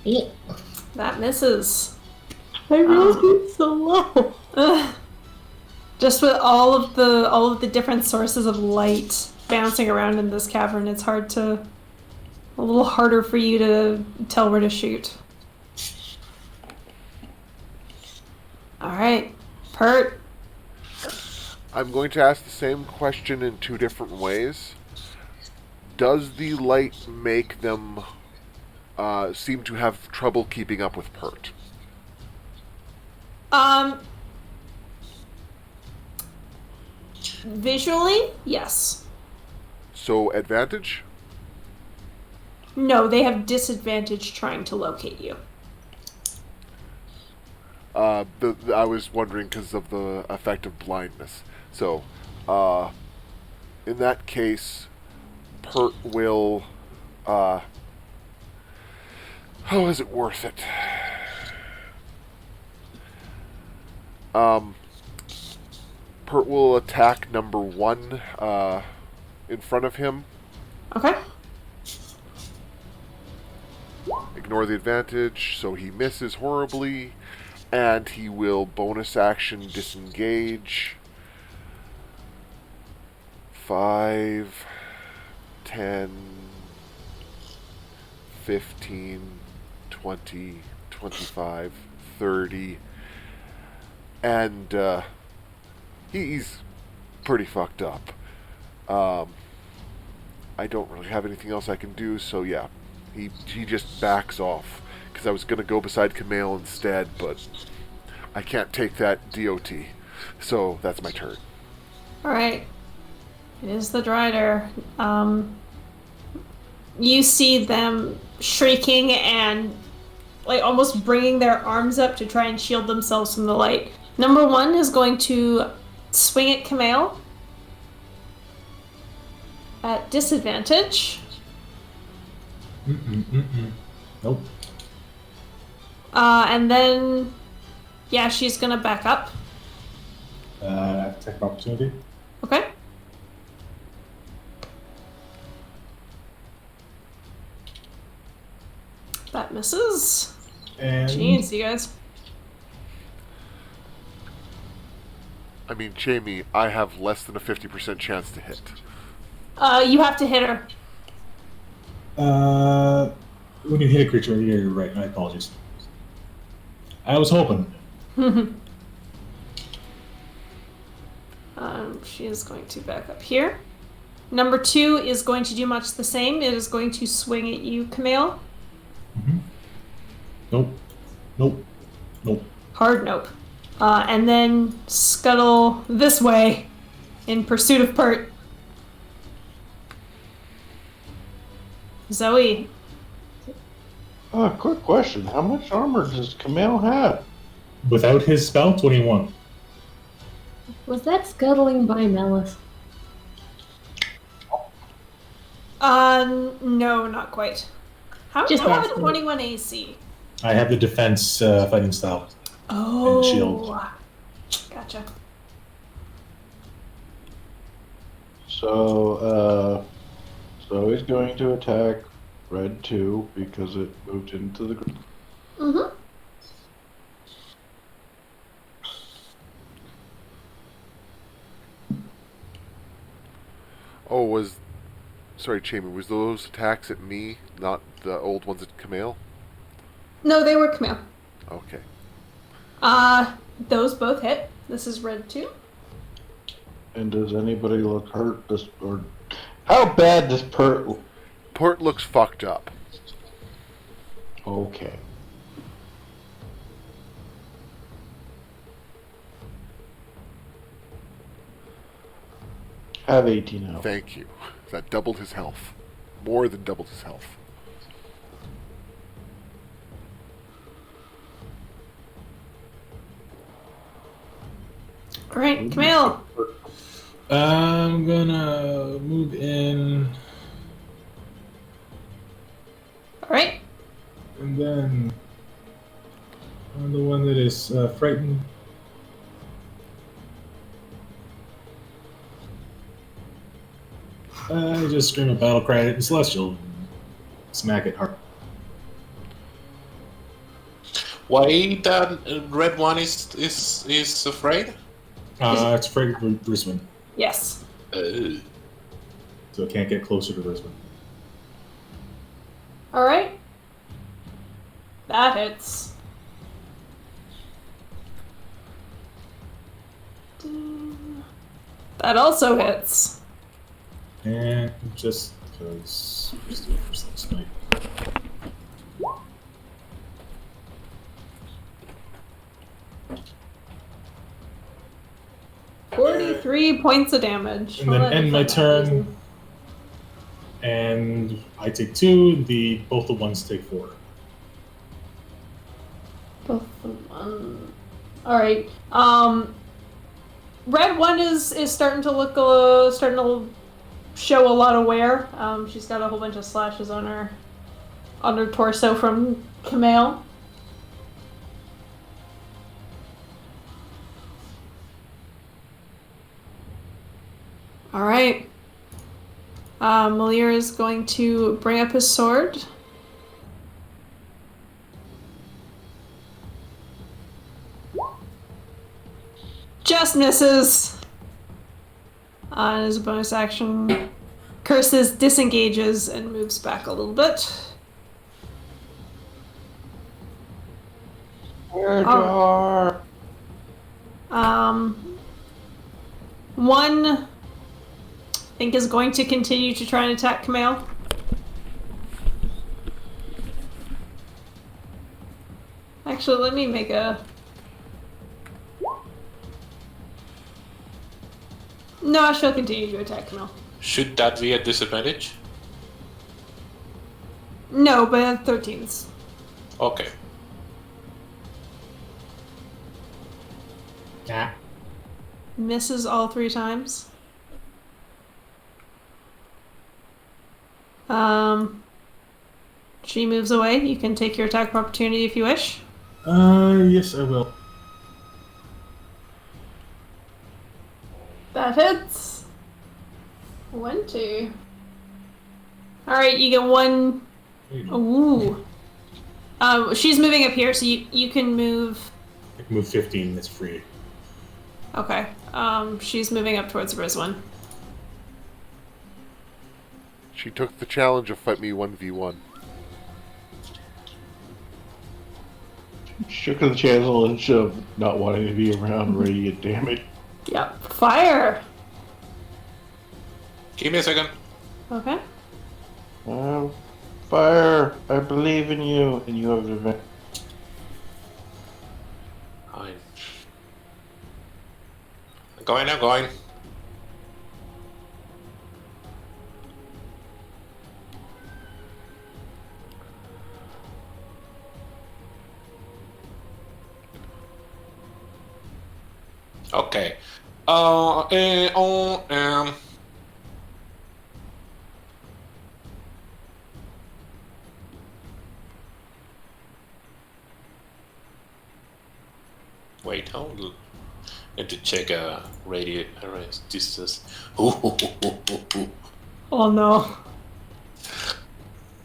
8. That misses. I rolled it so low. Ugh. Just with all of the different sources of light bouncing around in this cavern, it's a little harder for you to tell where to shoot. Alright. Pert. I'm going to ask the same question in 2 different ways. Does the light make them seem to have trouble keeping up with Pert? Visually, yes. So, advantage? No, they have disadvantage trying to locate you. I was wondering because of the effect of blindness. So, in that case, Pert will, Oh, is it worth it? Pert will attack number 1 in front of him. Okay. Ignore the advantage, so he misses horribly. And he will bonus action disengage. 5, 10, 15, 20, 25, 30. And he's pretty fucked up. I don't really have anything else I can do, so yeah. He just backs off. Because I was going to go beside Camille instead, but I can't take that DOT. So that's my turn. Alright. It is the Drider. You see them shrieking and like almost bringing their arms up to try and shield themselves from the light. Number 1 is going to swing at Camille at disadvantage. Nope. And then, yeah, she's gonna back up. Attack of opportunity. Okay. That misses. And Jeez, you guys. I mean, Jamie, I have less than a 50% chance to hit. You have to hit her. when you hit a creature, you're right. My apologies. I was hoping. She is going to back up here. Number 2 is going to do much the same. It is going to swing at you, Camille. Mm-hmm. Nope. Nope. Nope. Hard nope. And then scuttle this way in pursuit of Pert. Zoe. Quick question. How much armor does Camille have? Without his spell, 21. Was that scuttling by Melis? No, not quite. How do Just you have a asking. 21 AC? I have the defense fighting style. Oh. And shield. Gotcha. So he's going to attack Red 2 because it moved into the group. Mm-hmm. Oh, sorry, Chamber, was those attacks at me, not the old ones at Camille? No, they were Camille. Okay. Those both hit. This is Red 2. And does anybody look hurt? Or how bad does Pert? Port looks fucked up. Okay. Have 18 health. Thank you. That doubled his health. More than doubled his health. Alright, Camille. I'm gonna move in, Alright. and then on the one that is frightened. I just scream a battle cry at Celestial and smack it hard. Why that red one is afraid? It's afraid of Brisbane, Yes. so it can't get closer to Brisbane. Alright. That hits. That also hits. And just because just do it for next night. $43 points of damage. And then I'll let end you my find that turn. reason. And I take 2. Both the ones take 4. Both of them. Alright. Red 1 is starting to look starting to show a lot of wear. She's got a whole bunch of slashes on her on her torso from Camille. All right. Malir is going to bring up his sword. Just misses. And as a bonus action, Curses disengages and moves back a little bit. One, I think, is going to continue to try and attack Camille. Actually, let me make a... No, she'll continue to attack Camille. Should that be a disadvantage? No, but 13s. Okay. Yeah. Misses all 3 times. She moves away. You can take your attack of opportunity if you wish. Yes, I will. That hits. 1, 2. Alright, you get 1. Ooh. She's moving up here, so you can move. I can move 15, that's free. Okay. She's moving up towards Rizwan. She took the challenge of fight me 1v1. Shook the challenge of not wanting to be around radiant damage. Yep. Fire! Give me a second. Okay. Fire! I believe in you, and you have an advantage. I'm going. Okay. Wait, hold on. Need to check radius distance. Oh no.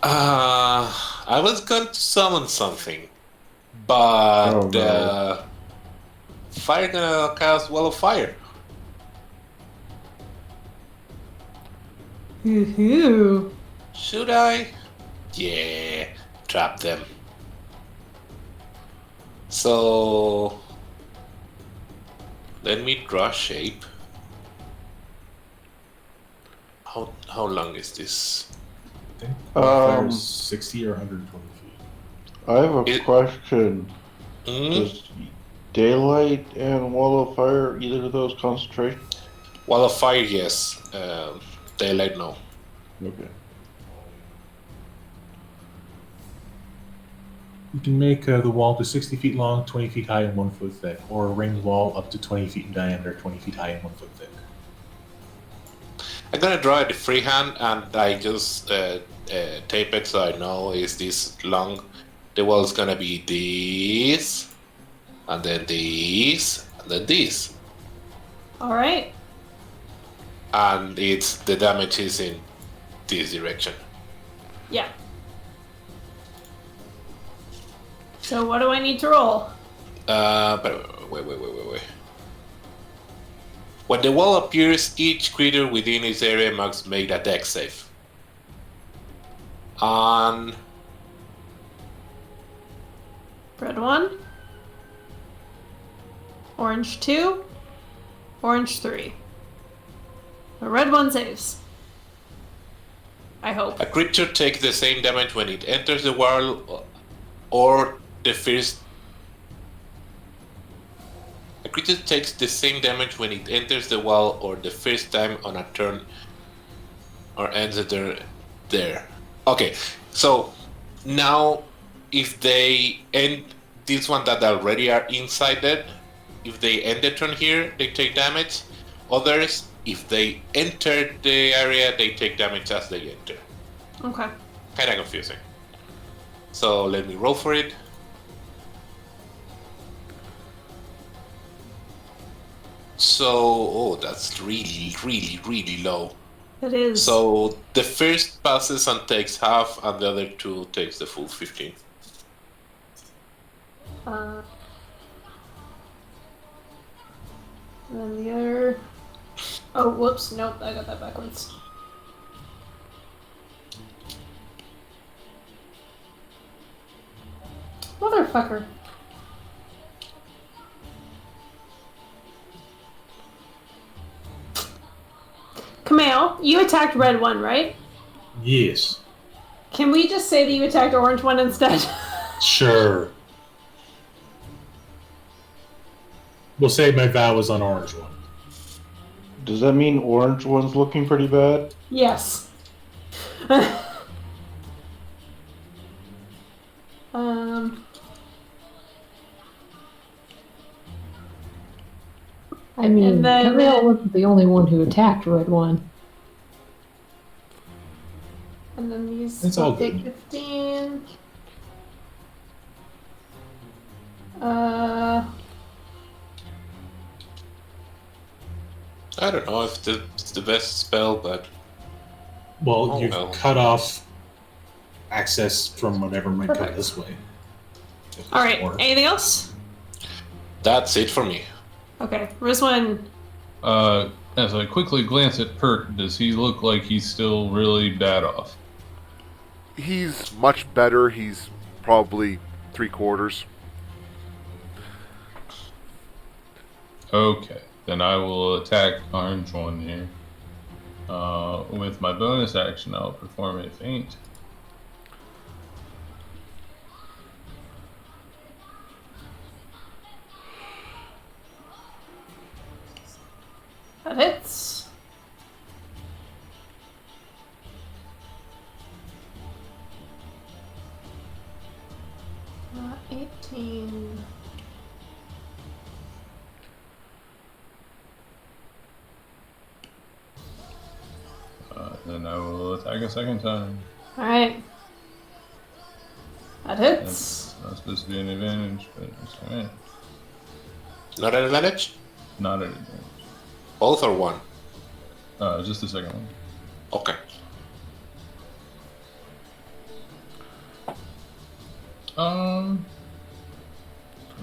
I was going to summon something, but fire gonna cast wall of fire. Woohoo. Should I? Yeah, trap them. So let me draw shape. How long is this? I think fire's 60 or 120 feet. I have a question. Does daylight and wall of fire, either of those concentration? Wall of fire, yes. Daylight, no. Okay. You can make the wall to 60 feet long, 20 feet high, and 1 foot thick, or a ring wall up to 20 feet in diameter, 20 feet high, and 1 foot thick. I'm gonna draw it freehand, and I just tape it so I know is this long. The wall is gonna be this, and then this, and then this, Alright. and it's the damage is in this direction. Yeah. So what do I need to roll? But wait. When the wall appears, each creature within its area must make a dex save. On Red 1. Orange 2. Orange 3. The red 1 saves. I hope. a creature takes the same damage when it enters the wall, or the first. A creature takes the same damage when it enters the wall or the first time on a turn, or ends it there. Okay, so now if they end this one that already are inside it, if they end the turn here, they take damage. Others, if they enter the area, they take damage as they enter. Okay. Kinda confusing. So let me roll for it. So, oh, that's really, really, really low. It is. So the first passes and takes half, and the other two takes the full 15. And then the other. Oh, whoops! Nope, I got that backwards. Motherfucker. Kameo, you attacked red one, right? Yes. Can we just say that you attacked orange one instead? Sure. We'll say my vow was on orange one. Does that mean orange one's looking pretty bad? Yes. I mean, And then- Gabrielle wasn't the only one who attacked Red One. And then these It's all will take good. 15. I don't know if it's the best spell, but Well, Oh, you've well. cut off access from whatever might come Perfect. this way. All right. Or- Anything else? that's it for me. Okay. Rizwan. As I quickly glance at Perk, does he look like he's still really bad off? He's much better. He's probably 3/4. Okay, then I will attack orange one here. With my bonus action, I'll perform a feint. That hits. Uh, 18. Then I will attack a second time. All right. That hits. That's not supposed to be an advantage, but it's alright. Not an advantage? Not an advantage. Both or one? Just the second one. Okay.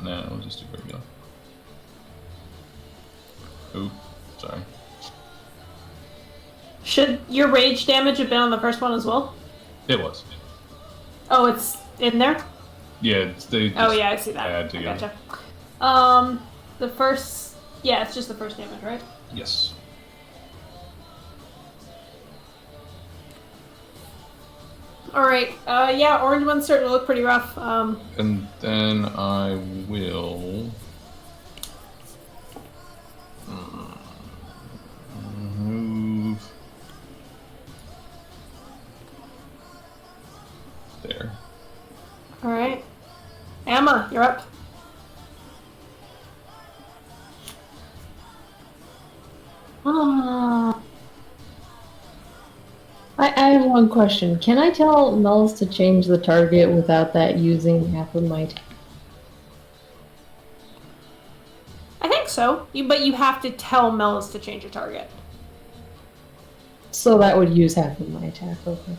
Nah, we'll just do regular. Oop, sorry. Should your rage damage have been on the first one as well? It was. Oh, it's in there? Yeah, they Oh, just yeah, I see that. add I together. gotcha. The first. Yeah, it's just the first damage, right? Yes. Alright. Yeah, orange one's starting to look pretty rough. And then I will move there. Alright. Emma, you're up. I have one question. Can I tell Mel's to change the target without that using half of my I think so. But you have to tell Melis to change your target. So that would use half of my attack, okay.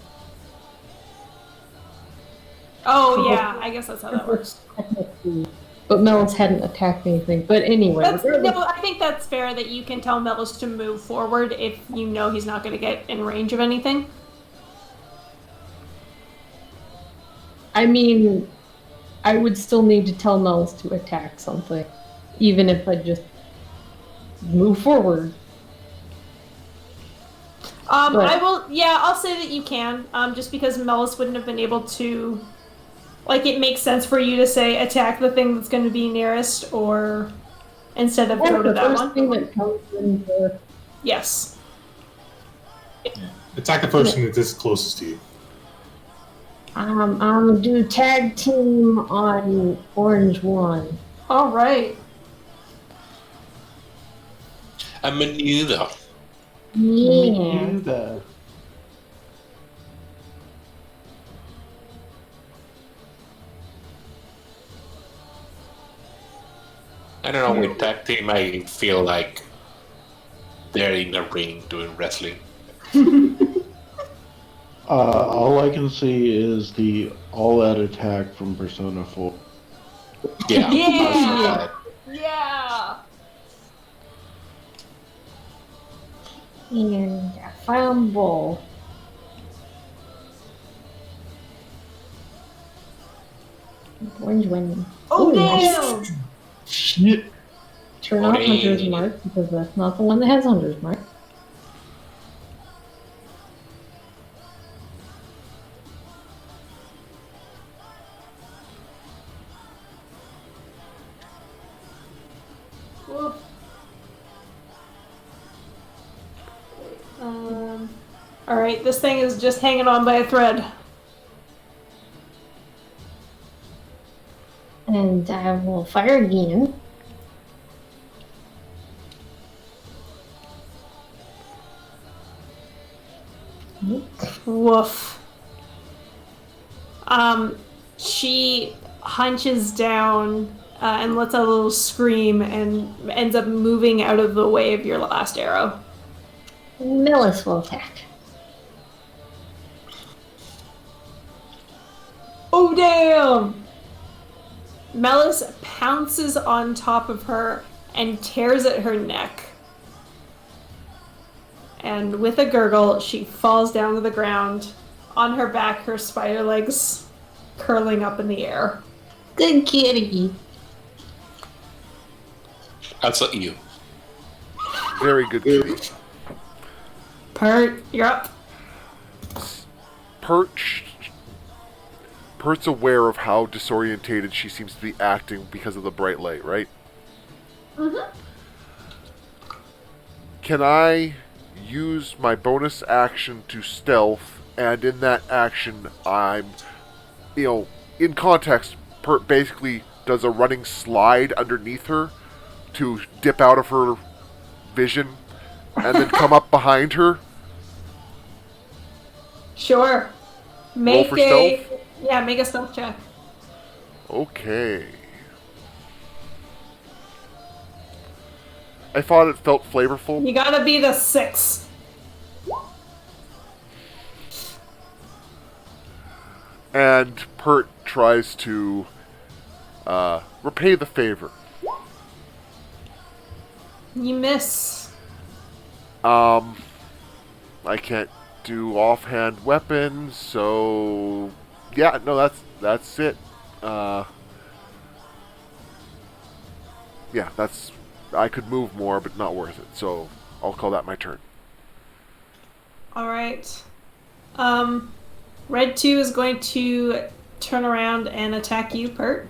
Oh, yeah, I guess that's how that works. But Melis hadn't attacked anything. But anyway, No, I think that's fair that you can tell Melis to move forward if you know he's not going to get in range of anything. I mean, I would still need to tell Melis to attack something. Even if I just move forward. I will, yeah, I'll say that you can, just because Melis wouldn't have been able to, like, it makes sense for you to say attack the thing that's going to be nearest, or instead of go to the that first one. thing that comes in the... Yes. Attack the person that is closest to you. I'm gonna do tag team on orange one. All right. A maneuver. Yeah. I don't know. With tag team, I feel like they're in a ring doing wrestling. All I can see is the all-out attack from Persona 4. Yeah. Yeah! Yeah! And a fumble. Orange win. Oh, Ooh, damn! Shit. Turn off Hunter's Orange. Mark because that's not the one that has Hunter's Mark. Woof. Alright, this thing is just hanging on by a thread. And I will fire again. Woof. She hunches down and lets out a little scream and ends up moving out of the way of your last arrow. Melis will attack. Oh, damn! Melis pounces on top of her and tears at her neck. And with a gurgle, she falls down to the ground. On her back, her spider legs curling up in the air. Good kitty. Also, you. Very good kitty. Pert, you're up. Pert's aware of how disorientated she seems to be acting because of the bright light, right? Mm-hmm. Can I use my bonus action to stealth, and in that action, I'm, in context, Pert basically does a running slide underneath her to dip out of her vision and then come up behind her? Sure. Roll for stealth? Yeah, make a stealth check. Okay. I thought it felt flavorful. You gotta be the 6. And Pert tries to repay the favor. You miss. I can't do offhand weapons, so yeah, no, that's it. Yeah, I could move more, but not worth it. So I'll call that my turn. Alright. Red 2 is going to turn around and attack you, Pert.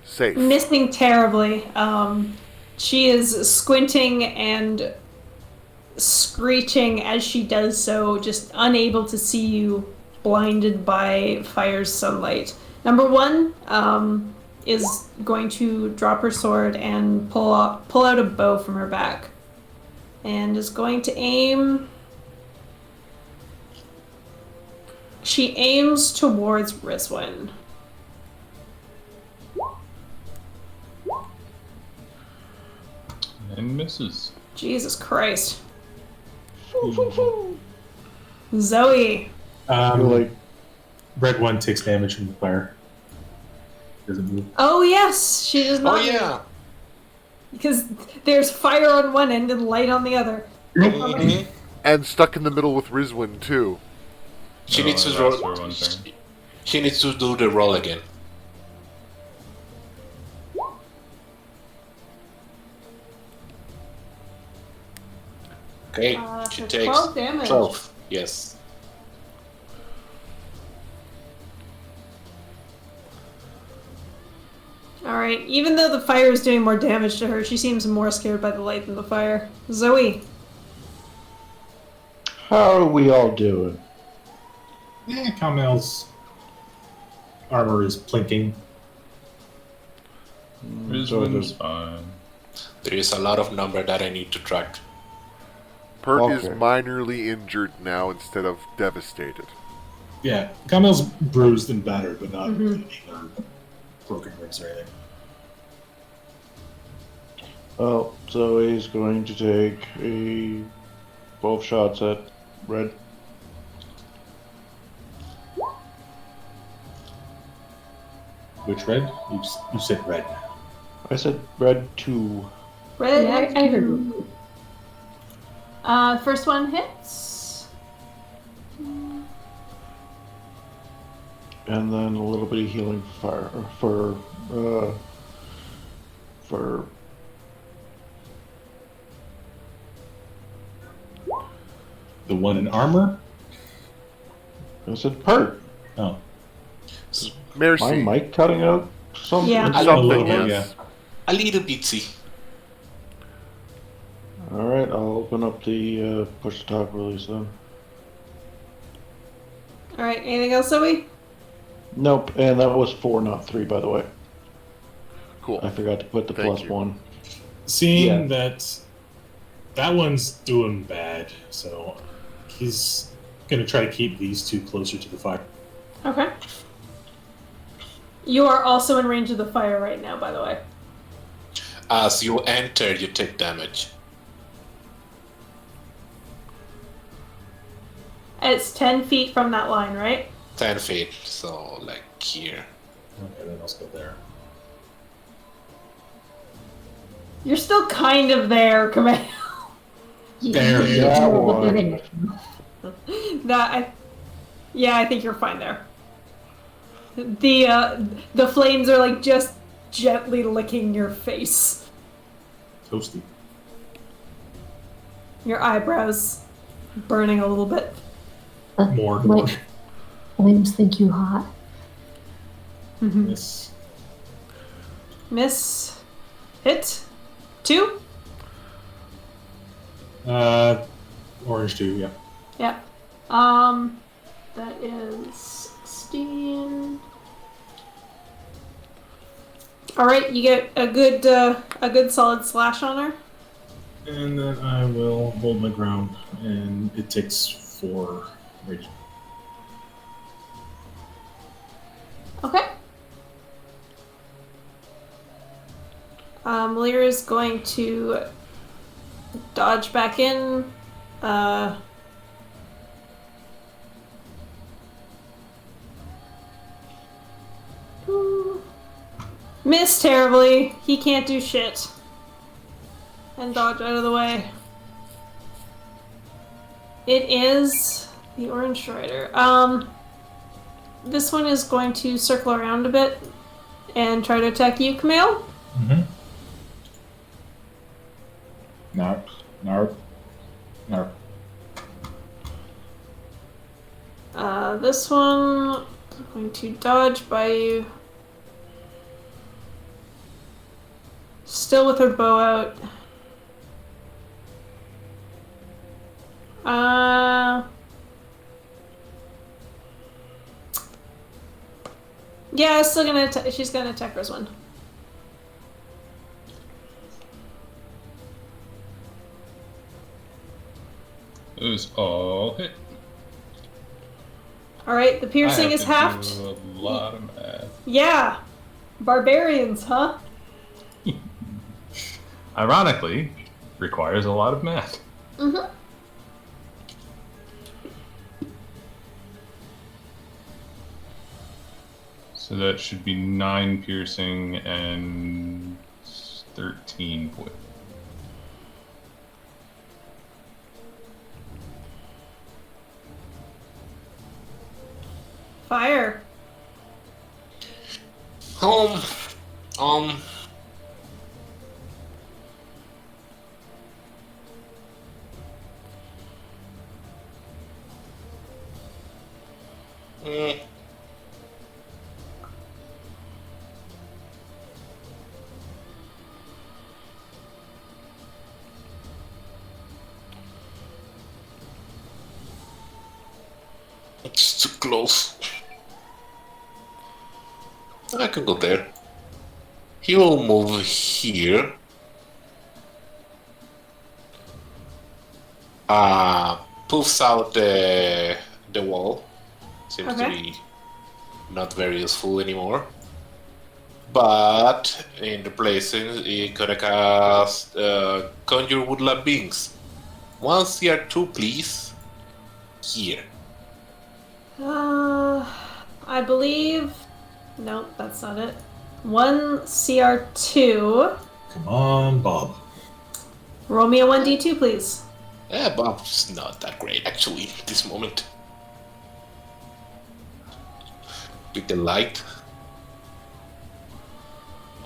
Safe. Missing terribly. She is squinting and screeching as she does so, just unable to see you, blinded by fire's sunlight. Number 1 is going to drop her sword and pull out a bow from her back, and is going to aim. She aims towards Rizwin. And misses. Jesus Christ. Zoe. Like, Red 1 takes damage from the fire. Doesn't move. Oh yes, she does Oh not. yeah. Because there's fire on one end and light on the other. Mhm. And stuck in the middle with Rizwin too. She Oh, needs to it roll. lasts for 1 turn. She needs to do the roll again. Okay, she So takes 12 damage. 12. Yes. Alright, even though the fire is doing more damage to her, she seems more scared by the light than the fire. Zoe. how are we all doing? Kamel's armor is plinking. Rizwin's fine. There is a lot of number that I need to track. Perk is Okay. minorly injured now instead of devastated. Yeah, Kamel's bruised and battered, but not Mhm. bleeding or broken ribs or anything. Well, Zoe's going to take both shots at Red. Which red? You said red. I said Red 2. Red. Yeah, I heard. First one hits. And then a little bit of healing fire for The one in armor? I said Perk. Oh. My Mercy. mic cutting out something. Yeah. Something, Yeah. yes. A little bitsy. All right, I'll open up the push to talk release then. All right. Anything else, Zoe? Nope, and that was 4, not 3, by the way. Cool. I forgot to put the Thank plus you. 1. Seeing Yeah. that one's doing bad, so he's gonna try to keep these two closer to the fire. Okay. You are also in range of the fire right now, by the way. As you enter, you take damage. It's 10 feet from that line, right? 10 feet, so like here. Okay, then I'll go there. You're still kind of there, Camille. There you That But one. then- I think you're fine there. The flames are like just gently licking your face. Toasty. Your eyebrows burning a little bit. More. Wait. Flames think you hot. Miss. Miss. Hit. 2? Orange 2, yeah. Yeah. That is 16. All right, you get a good solid slash on her. And then I will hold my ground, and it takes 4 rage. Okay. Lear is going to dodge back in. Miss terribly. He can't do shit. And dodge out of the way. It is the Orange Strider. This one is going to circle around a bit and try to attack you, Camille. Mm-hmm. Narp. Narp. Narp. This one is going to dodge by you. Still with her bow out. Yeah, still gonna. She's gonna attack Rizwan. Those all hit. All right, the piercing I is have halved. to do a lot of math. Yeah, barbarians, huh? Ironically, requires a lot of math. Mm-hmm. So that should be 9 piercing and 13 poison. Fire. Um, um. Mm. It's too close. I can go there. He will move here. poofs out the wall. Seems to Okay. be not very useful anymore. But in the places, it could cast Conjure Woodland Beings. One CR2, please. Here. I believe. Nope, that's not it. One CR2. Come on, Bob. Roll me a 1d2, please. Bob's not that great, actually, at this moment. With the light.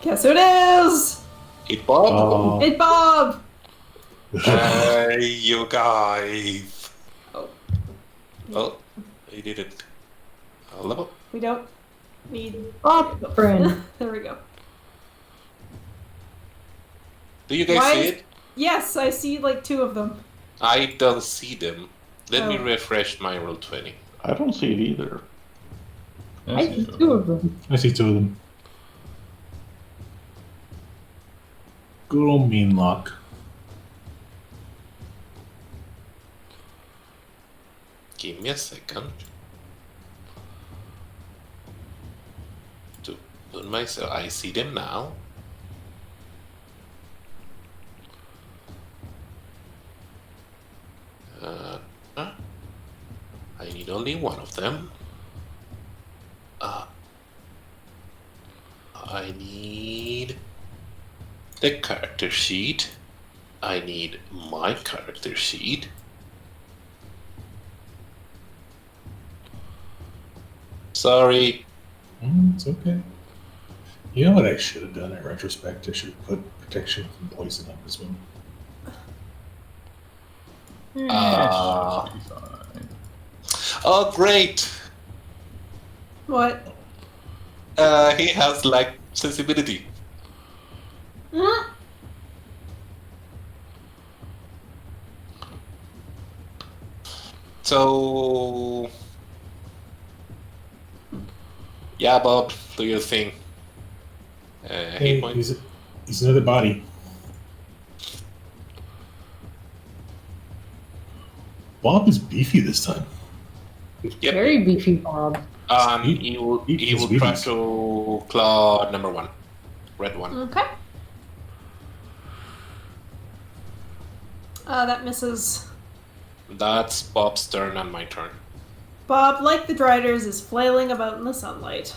Guess who it is? Hit Bob. Hey, Bob! Hey, you guys. Oh. Oh, he didn't. Level. We don't need. Up, friend. There we go. Do you guys Why see is- it? Yes, I see like 2 of them. I don't see them. Let me Oh. refresh my roll 20. I don't see it either. I see 2 of them. I see 2 of them. Good old mean lock. Give me a second. To put myself. I see them now. I need only one of them. I need the character sheet. I need my character sheet. Sorry. It's okay. You know what I should have done in retrospect? I should have put protection from poison on this one. Should be fine. Oh, great! What? He has like sensibility. Hmm? So, yeah, Bob, do your thing. Hey, Hit point. he's another body. Bob is beefy this time. Yep. Very beefy Bob. He will He's try Wheaties. to claw number 1, red one. Okay. That misses. That's Bob's turn and my turn. Bob, like the Driders, is flailing about in the sunlight.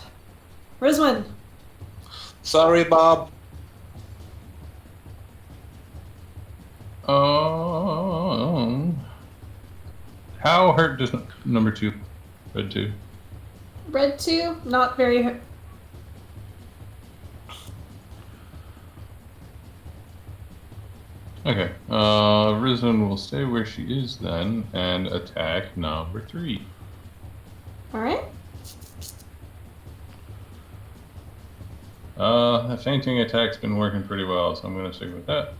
Rizwin. Sorry, Bob. How hurt does number 2? Red 2. Red 2, not very. Okay. Risen will stay where she is then and attack number 3. Alright. The fainting attack's been working pretty well, so I'm gonna stick with that.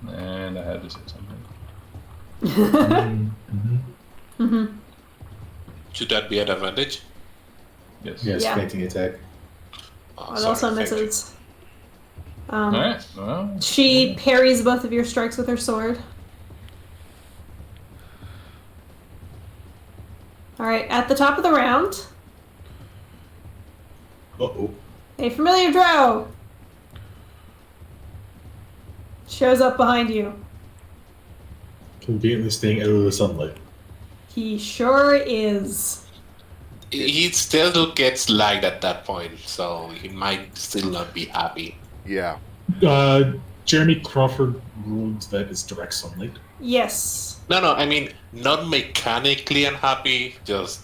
And I had to say something. Mm-hmm. Should that be an advantage? Yes. Yes, Yeah. fainting attack. Oh, It sorry, also thank you. misses. Alright, well. She parries both of your strikes with her sword. Alright, at the top of the round, Uh-oh. a familiar drow shows up behind you. Conveniently staying out of the sunlight. He sure is. He still gets lagged at that point, so he might still not be happy. Yeah. Jeremy Crawford ruled that it's direct sunlight. Yes. No, I mean, not mechanically unhappy, just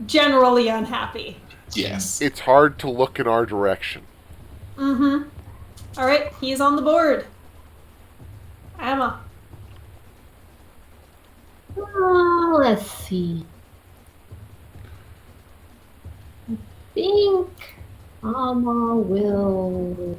Generally unhappy. yes. It's hard to look in our direction. Mm-hmm. Alright, he's on the board. Emma. Let's see. I think Amma will.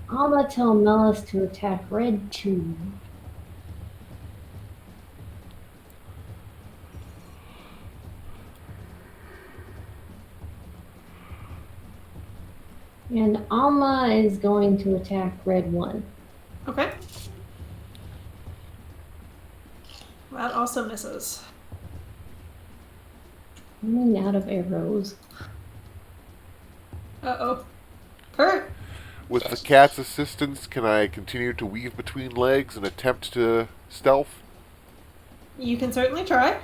Amma tell Melis to attack Red 2. And Alma is going to attack red 1. Okay. That also misses. Running out of arrows. Uh-oh. Kurt. With the cat's assistance, can I continue to weave between legs and attempt to stealth? You can certainly try.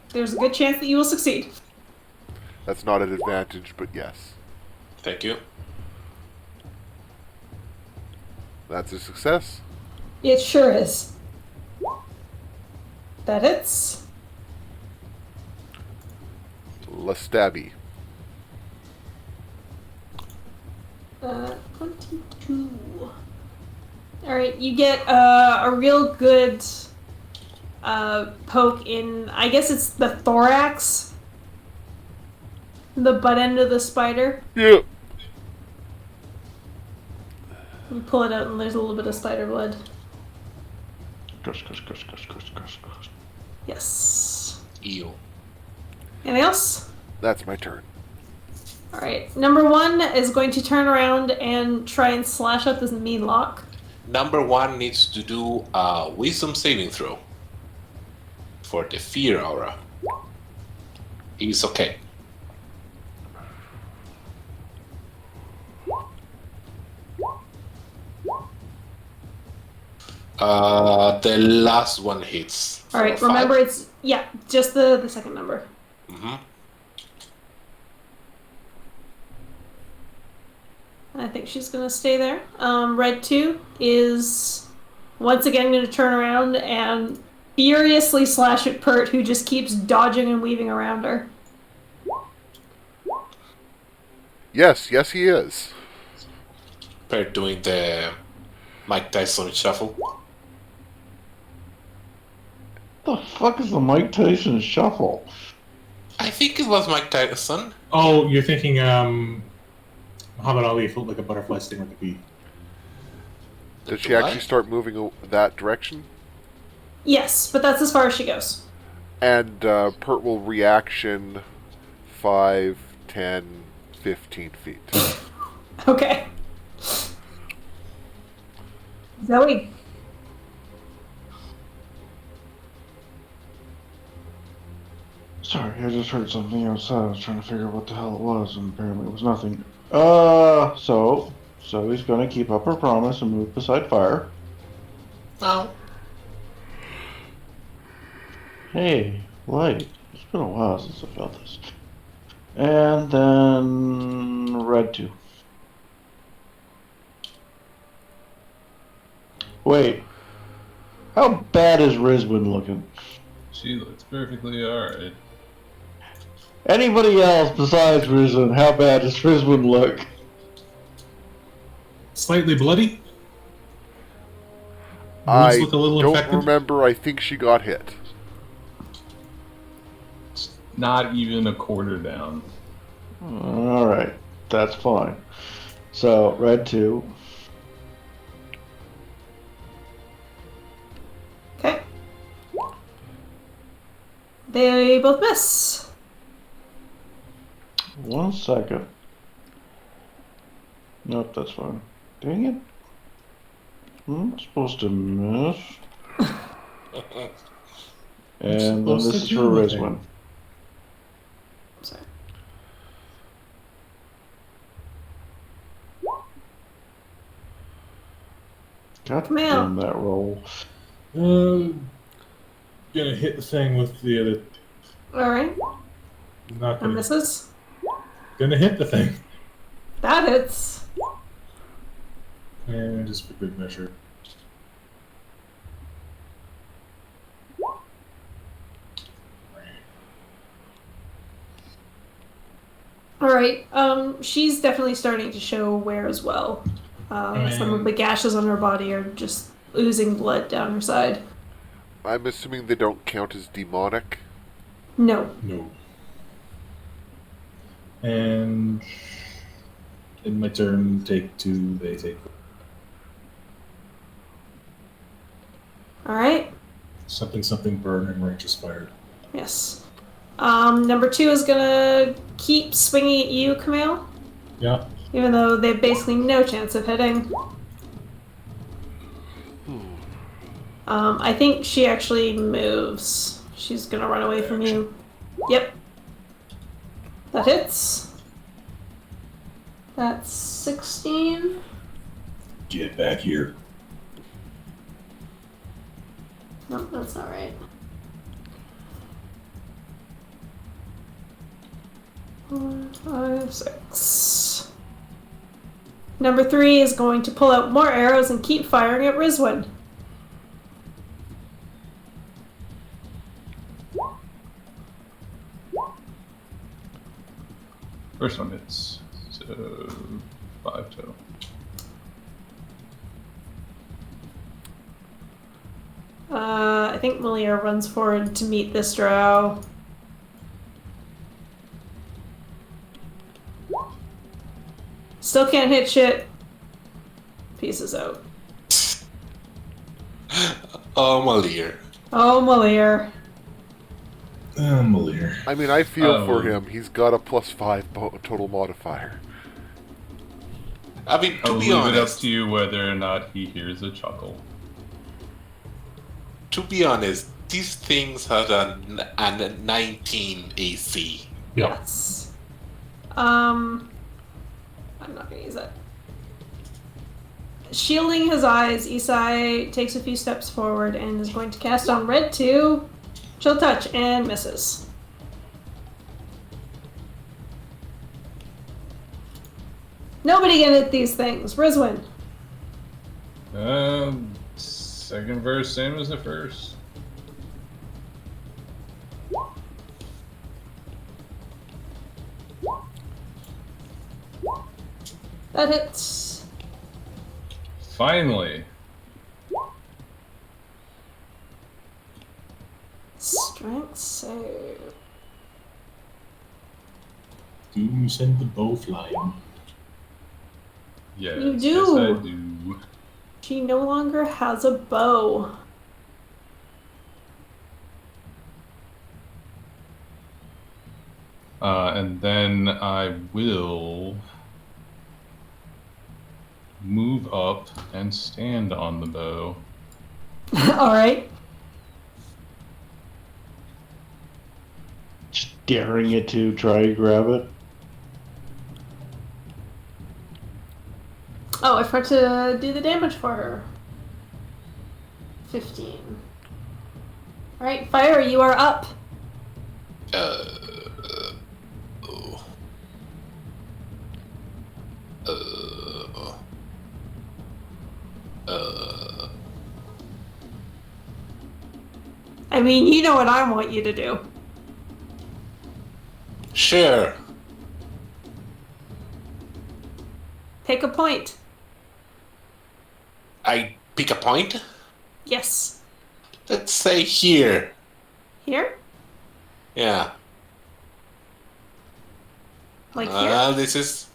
There's a good chance that you will succeed. That's not an advantage, but yes. Thank you. That's a success. It sure is. That hits. La stabby. 22. Alright, you get a real good poke in, I guess it's the thorax. The butt end of the spider. Yeah. You pull it out and there's a little bit of spider blood. Gush, gush, gush, gush, gush, gush, gush. Yes. Ew. Anything else? That's my turn. Alright, number 1 is going to turn around and try and slash up this mean lock. Number 1 needs to do a wisdom saving throw for the fear aura. He's okay. The last one hits. Alright, for a remember 5. it's, yeah, just the second number. Mm-hmm. I think she's gonna stay there. Red 2 is once again gonna turn around and furiously slash at Pert, who just keeps dodging and weaving around her. Yes, he is. They're doing the Mike Tyson shuffle. The fuck is the Mike Tyson shuffle? I think it was Mike Tyson. Oh, you're thinking Muhammad Ali felt like a butterfly sting like a bee. Did she actually start moving that direction? Yes, but that's as far as she goes. And Pert will reaction 5, 10, 15 feet. Okay. Zoe. Sorry, I just heard something outside. I was trying to figure out what the hell it was, and apparently it was nothing. So he's gonna keep up her promise and move beside fire. Oh. Hey, light. It's been a while since I felt this. And then red 2. Wait. How bad is Rizwin looking? She looks perfectly alright. Anybody else besides Rizwin, how bad does Rizwin look? Slightly bloody. I Wounds look a little don't infected. remember. I think she got hit. Not even a quarter down. Alright, that's fine. So, red 2. Okay. They both miss. 1 second. Nope, that's fine. Dang it. I'm supposed to miss. And then supposed this to is do for anything. Rizwin. Sorry. God Come out. damn that roll. Gonna hit the thing with the other. Alright. Not And gonna. misses. Gonna hit the thing. That hits. And just for good measure. Alright, she's definitely starting to show wear as well. Some of the gashes on her body are just oozing blood down her side. I'm assuming they don't count as demonic. No. No. And in my turn, take 2. They take Alright. something burn and range expired. Yes. Number 2 is gonna keep swinging at you, Camille. Yeah. Even though they have basically no chance of hitting. I think she actually moves. She's gonna run away from you. Yep. That hits. That's 16. Get back here. No, that's not right. 4, 5, 6. Number 3 is going to pull out more arrows and keep firing at Rizwin. First one hits. So 5 total. I think Malia runs forward to meet this drow. Still can't hit shit. Pieces out. Oh, Malir. Oh, Malir. Malir. I mean, I feel for Oh. him. He's got a +5 total modifier. I mean, I'll to be leave it up honest, to you whether or not he hears a chuckle. these things had a 19 AC. Yeah. Yes. I'm not gonna use that. Shielding his eyes, Isai takes a few steps forward and is going to cast on Red 2, Chill Touch, and misses. Nobody can hit these things. Rizwin. Second verse, same as the first. That hits. Finally. Strength save. Do you send the bow flying? Yes, You do. Yes, I do. She no longer has a bow. And then I will move up and stand on the bow. Alright. Just daring it to try to grab it. Oh, I forgot to do the damage for her. 15. Alright, Fire, you are up. Oh. I mean, you know what I want you to do. Sure. Pick a point. I pick a point. Yes. Let's say here. Here? Yeah. Like here? This is...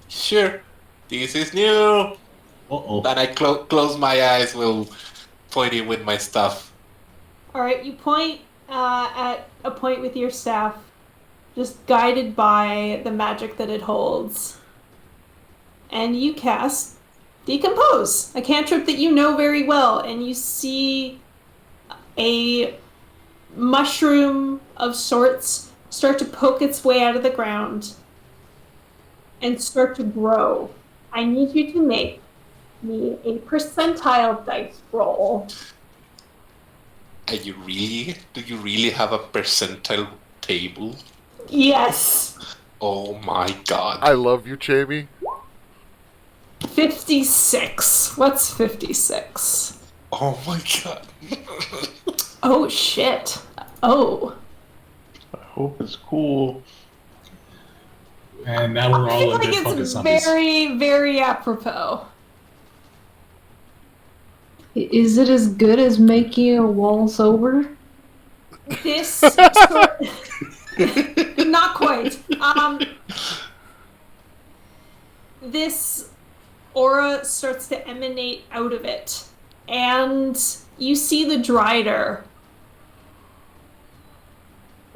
Sure. This is new. Uh-oh. Then I close my eyes, will point it with my stuff. Alright, you point at a point with your staff, just guided by the magic that it holds. And you cast Decompose, a cantrip that you know very well, and you see a mushroom of sorts start to poke its way out of the ground and start to grow. I need you to make me a percentile dice roll. Do you really have a percentile table? Yes. Oh my god. I love you, Jamie. 56. What's 56? Oh my god. Oh shit. Oh. I hope it's cool. And now we're I all feel under like fungus it's zombies. very, very apropos. Is it as good as making a waltz over? This sort not quite. This aura starts to emanate out of it, and you see the Drider,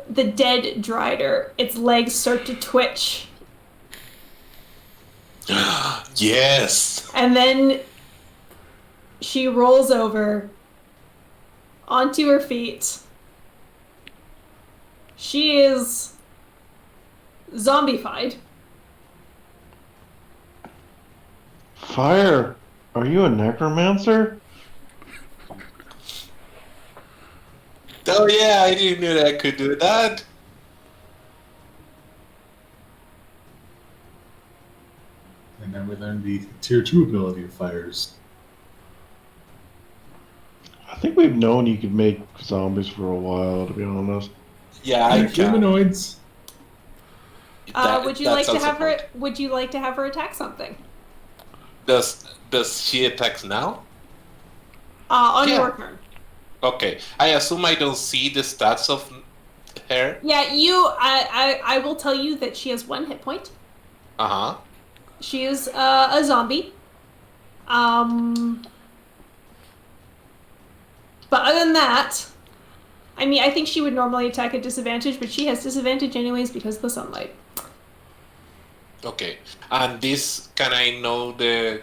the dead Drider. Its legs start to twitch, Yes. And then she rolls over onto her feet. She is zombified. Fire! Are you a necromancer? Oh yeah, I didn't know that I could do that. And then we learn the tier 2 ability of fires. I think we've known you could make zombies for a while, to be honest. Yeah, I can. Humanoids. Would you that's like to also have her? point. Would you like to have her attack something? Does she attack now? On Yeah. your turn. Okay, I assume I don't see the stats of her. Yeah, I will tell you that she has 1 hit point. Uh huh. She is a zombie. But other than that, I mean, I think she would normally attack at disadvantage, but she has disadvantage anyways because of the sunlight. Okay, and this, can I know this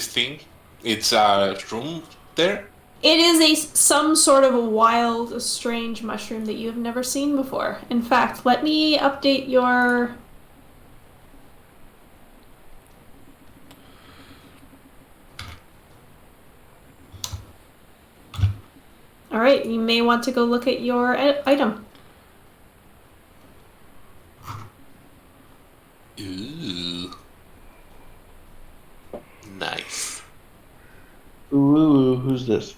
thing? It's a room there. It is some sort of a wild, strange mushroom that you have never seen before. In fact, let me update your. All right, you may want to go look at your item. Ooh, nice. Ooh, who's this?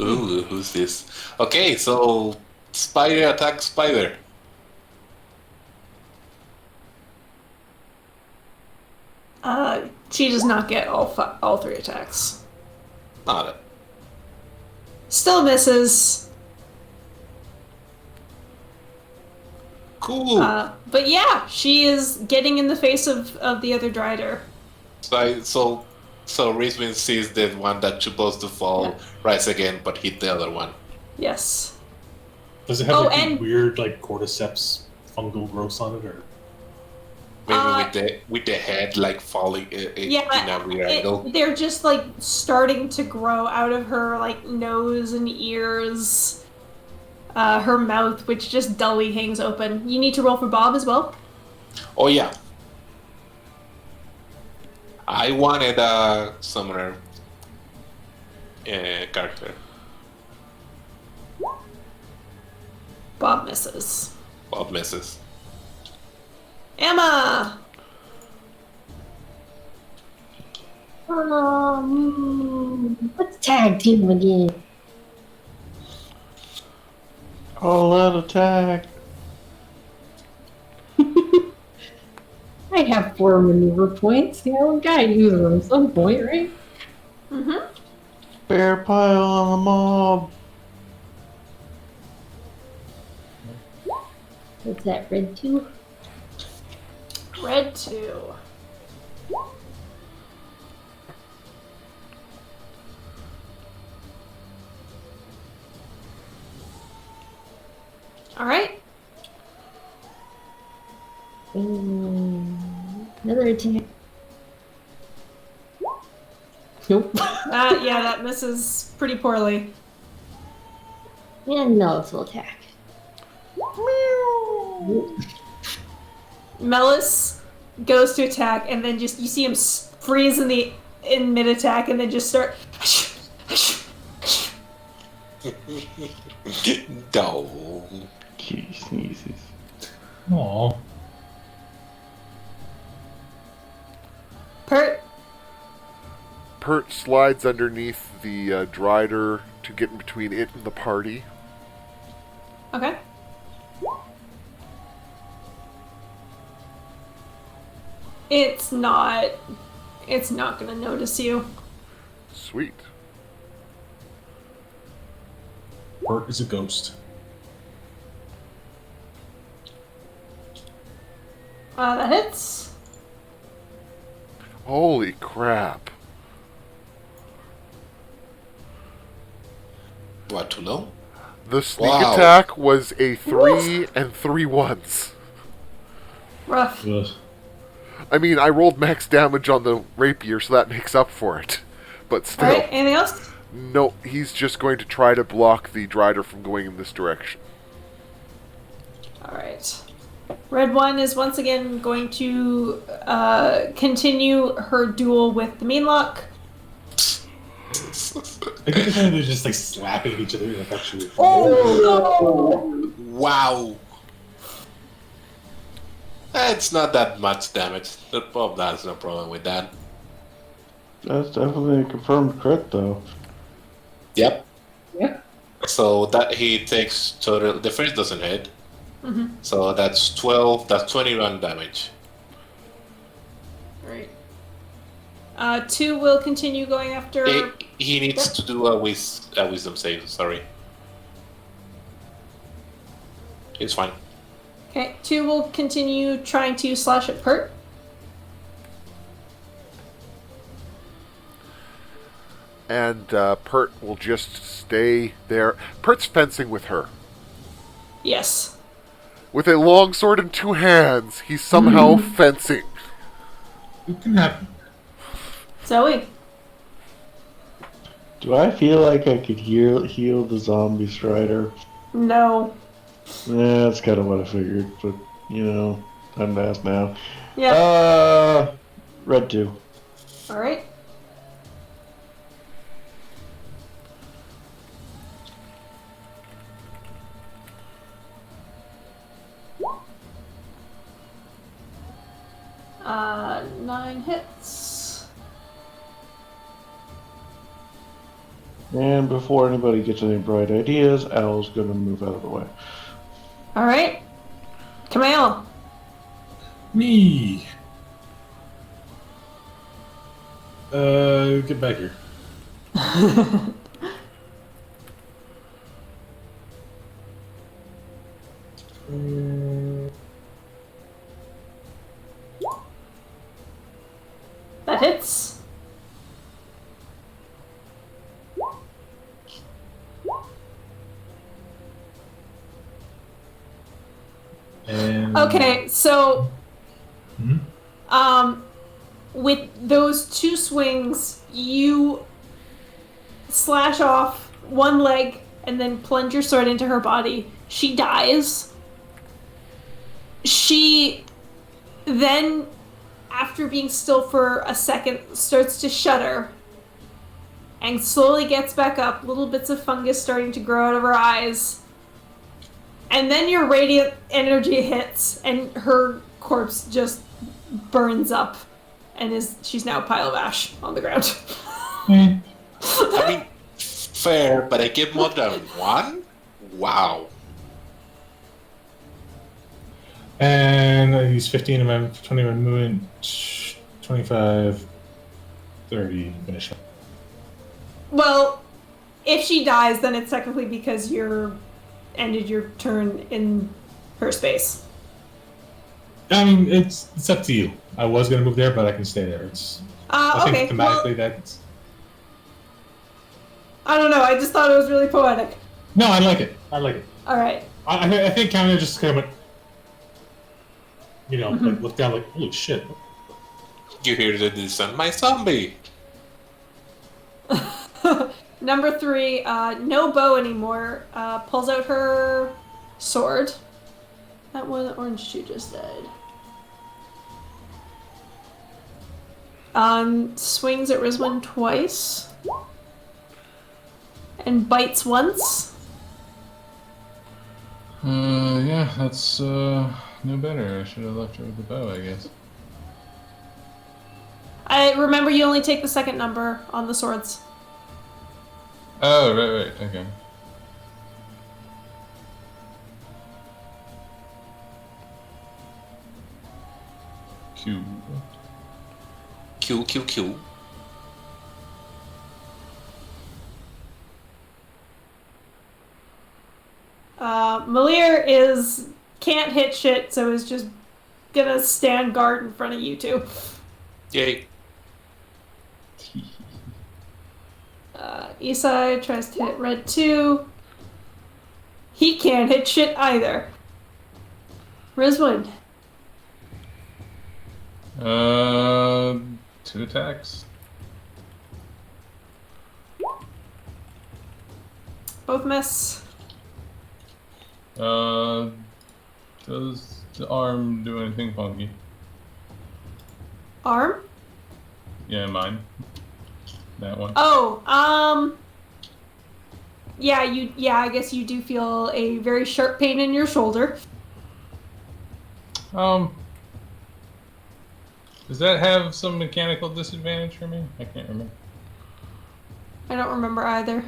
Ooh, who's this? Okay, so spider attack spider. She does not get all 3 attacks. Not Still misses. cool. But yeah, she is getting in the face of the other Drider. So Rizwin sees the one that's supposed to fall, Yeah. rise again, but hit the other one. Yes. Does it have Oh, like and- weird like cordyceps fungal growths on it, or Maybe with the head like falling in a weird angle. They're just like starting to grow out of her like nose and ears, her mouth, which just dully hangs open. You need to roll for Bob as well. Oh yeah. I wanted a summoner character. Bob misses. Bob misses. Emma. Let's tag team again. All out attack. I have 4 maneuver points. You know, we gotta use them at some point, right? Mm-hmm. Bear pile on the mob. What's that, red 2? Red 2. All right. Another attack. Nope. Yeah, that misses pretty poorly. And Melis will attack. Melis goes to attack, and then just you see him freeze in mid attack, and then just start. No. He sneezes. Aww. Pert slides underneath the Drider to get in between it and the party. Okay. It's not gonna notice you. Sweet. Bert is a ghost. That hits. Holy crap. What to know? The sneak Wow. attack was a 3 and 3 ones. Rough. Ugh. I mean, I rolled max damage on the rapier, so that makes up for it. But still. Alright, anything else? No, he's just going to try to block the Drider from going in this direction. Alright. Red One is once again going to continue her duel with the Meanlock. I think it's they're just like slapping each other. Like, actually. Oh no! Wow. It's not that much damage. The Bob has no problem with that. That's definitely a confirmed crit, though. Yep. Yeah. So that he takes total. The first doesn't hit. Mm-hmm. So that's 12. That's 20 run damage. Alright. 2 will continue going after. He needs to do a wisdom save. Sorry. It's fine. Okay, 2 will continue trying to slash at Pert. And Pert will just stay there. Pert's fencing with her. Yes. With a long sword in 2 hands, he's somehow fencing. It can happen. Zoe. Do I feel like I could heal the zombie strider? No. Yeah, that's kind of what I figured, but, time to ask now. Yeah. Red 2. Alright. Uh, 9 hits. And before anybody gets any bright ideas, Owl's gonna move out of the way. Alright. Kamal. Me. Get back here. That hits. And Okay, so Mhm. with those 2 swings, you slash off one leg and then plunge your sword into her body. She dies. She then, after being still for a second, starts to shudder and slowly gets back up, little bits of fungus starting to grow out of her eyes. And then your radiant energy hits, and her corpse just burns up, and she's now a pile of ash on the ground. I mean, fair, but I give more than 1? Wow. And he's 15 of my 20 of my movement, 25, 30, finish. Well, if she dies, then it's technically because you're ended your turn in her space. I mean, it's up to you. I was gonna move there, but I can stay there. I think Okay. Well, thematically that's. I don't know. I just thought it was really poetic. No, I like it. I like it. All right. I think Counter just kind of went, like looked down like, holy shit. You hear the descent, my zombie. Number 3, no bow anymore. Pulls out her sword. That one orange shoe just died. Swings at Rizwan twice. And bites once. Yeah, that's no better. I should have left her with the bow, I guess. I remember you only take the second number on the swords. Oh, right, okay. Q. Q, Q, Q. Malir can't hit shit, so is just gonna stand guard in front of you two. Yay. Isai tries to hit red 2. He can't hit shit either. Rizwan. 2 attacks. Both miss. Does the arm do anything funky? Arm? Yeah, mine. That one. Oh, yeah, I guess you do feel a very sharp pain in your shoulder. Does that have some mechanical disadvantage for me? I can't remember. I don't remember either.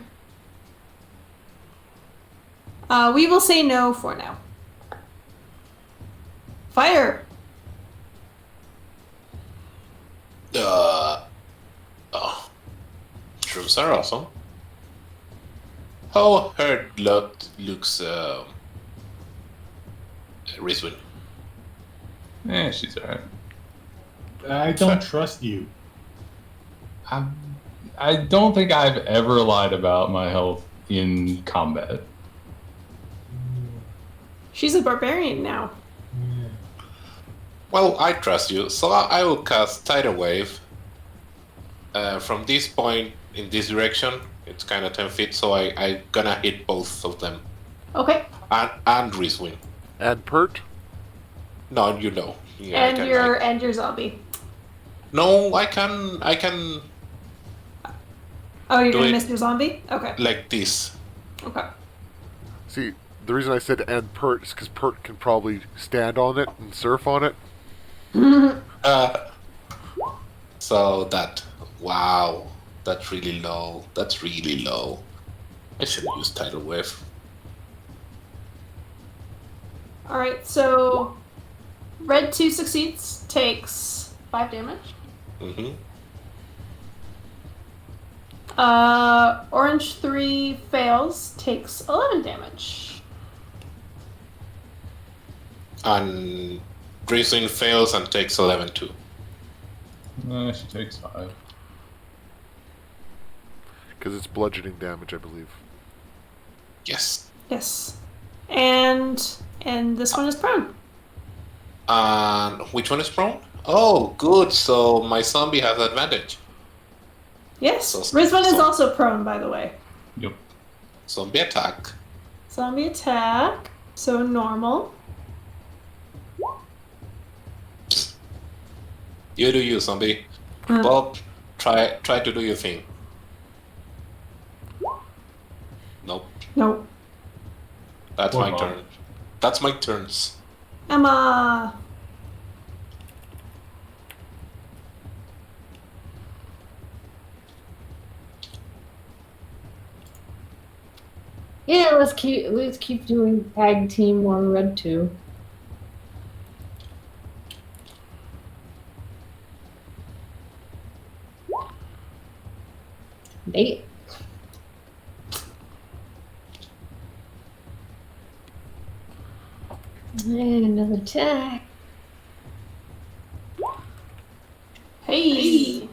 We will say no for now. Fire! Oh, shrooms are awesome. How hurt looks Rizwin? She's alright. I don't trust you. I don't think I've ever lied about my health in combat. She's a barbarian now. Well, I trust you, so I will cast Tidal Wave. From this point in this direction, it's kind of 10 feet, so I gonna hit both of them. Okay. And Rizwin. And Pert? No, you know. Yeah, And your zombie. No, I can Oh, you're Do gonna it. miss your zombie? Okay. like this. Okay. See, the reason I said and Pert is because Pert can probably stand on it and surf on it. So wow, that's really low. That's really low. I should use Tidal Wave. Alright, so red 2 succeeds, takes 5 damage. Mm-hmm. Orange 3 fails, takes 11 damage. And Rizwin fails and takes 11 too. She takes 5. Because it's bludgeoning damage, I believe. Yes. Yes. And this one is prone. And which one is prone? Oh, good. So my zombie has advantage. Yes. So- Rizwan is so- also prone, by the way. Yep. Zombie attack. Zombie attack. So normal. You do you, zombie. Uh, Bob, try to do your thing. Nope. Nope. That's Poor my Bob. turn. That's my turns. Emma. Yeah, let's keep doing tag team on red 2. Eight. And another attack. Hey.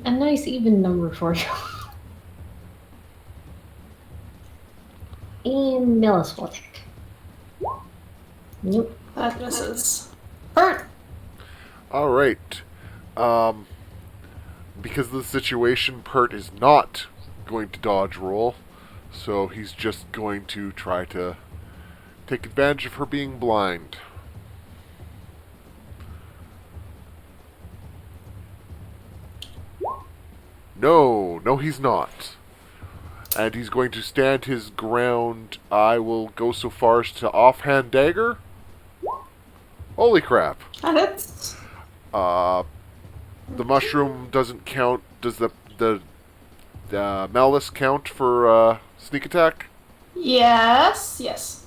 A nice even number for you. And Melis will attack. Nope. That misses. Hurt. Alright. Because of the situation, Pert is not going to dodge roll. So he's just going to try to take advantage of her being blind. No, he's not. And he's going to stand his ground. I will go so far as to offhand dagger. Holy crap. That hits. The mushroom doesn't count. Does the malice count for sneak attack? Yes. Yes.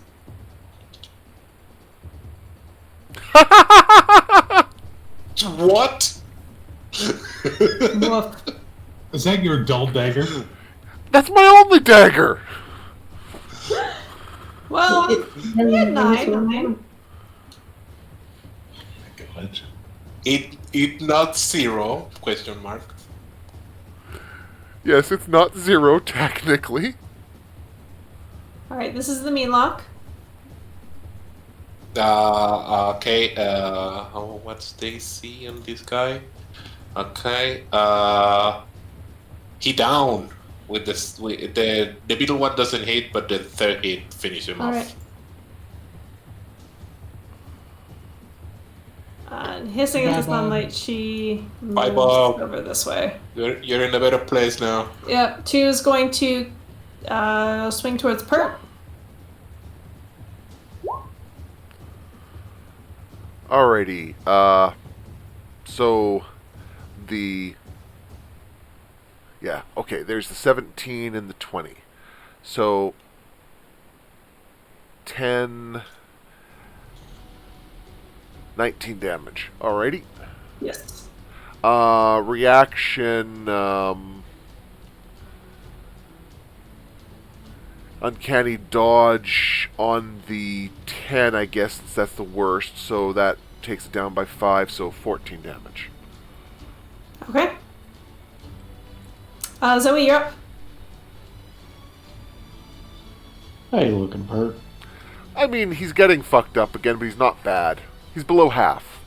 What? Woof. Is that your dull dagger? That's my only dagger. Well, you had 9. God. It not 0? Question mark. Yes, it's not 0 technically. All right, this is the mean lock. Okay. What's the AC on this guy? Okay. He down with this. With the middle one doesn't hit, but the third hit finish him All off. right. Hissing into sunlight, she Bye, moves Bob. over this way. You're in a better place now. Yep, 2 is going to swing towards Pert. Alrighty. So the okay. There's the 17 and the 20. So 10, 19 damage. Alrighty. Yes. Reaction. Uncanny dodge on the 10, I guess, since that's the worst. So that takes it down by 5, so 14 damage. Okay. Zoe, you're up. How you looking, Pert? I mean, he's getting fucked up again, but he's not bad. He's below half.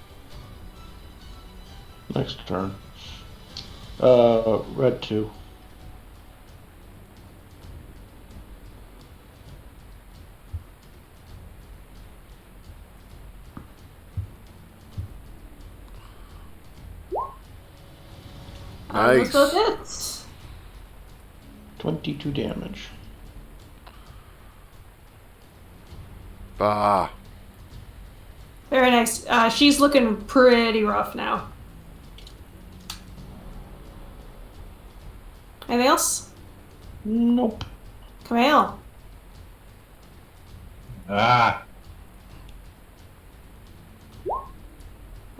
Next turn. Red 2. Nice. Those both hits. 22 damage. Ah. Very nice. She's looking pretty rough now. Anything else? Nope. Camille. Ah.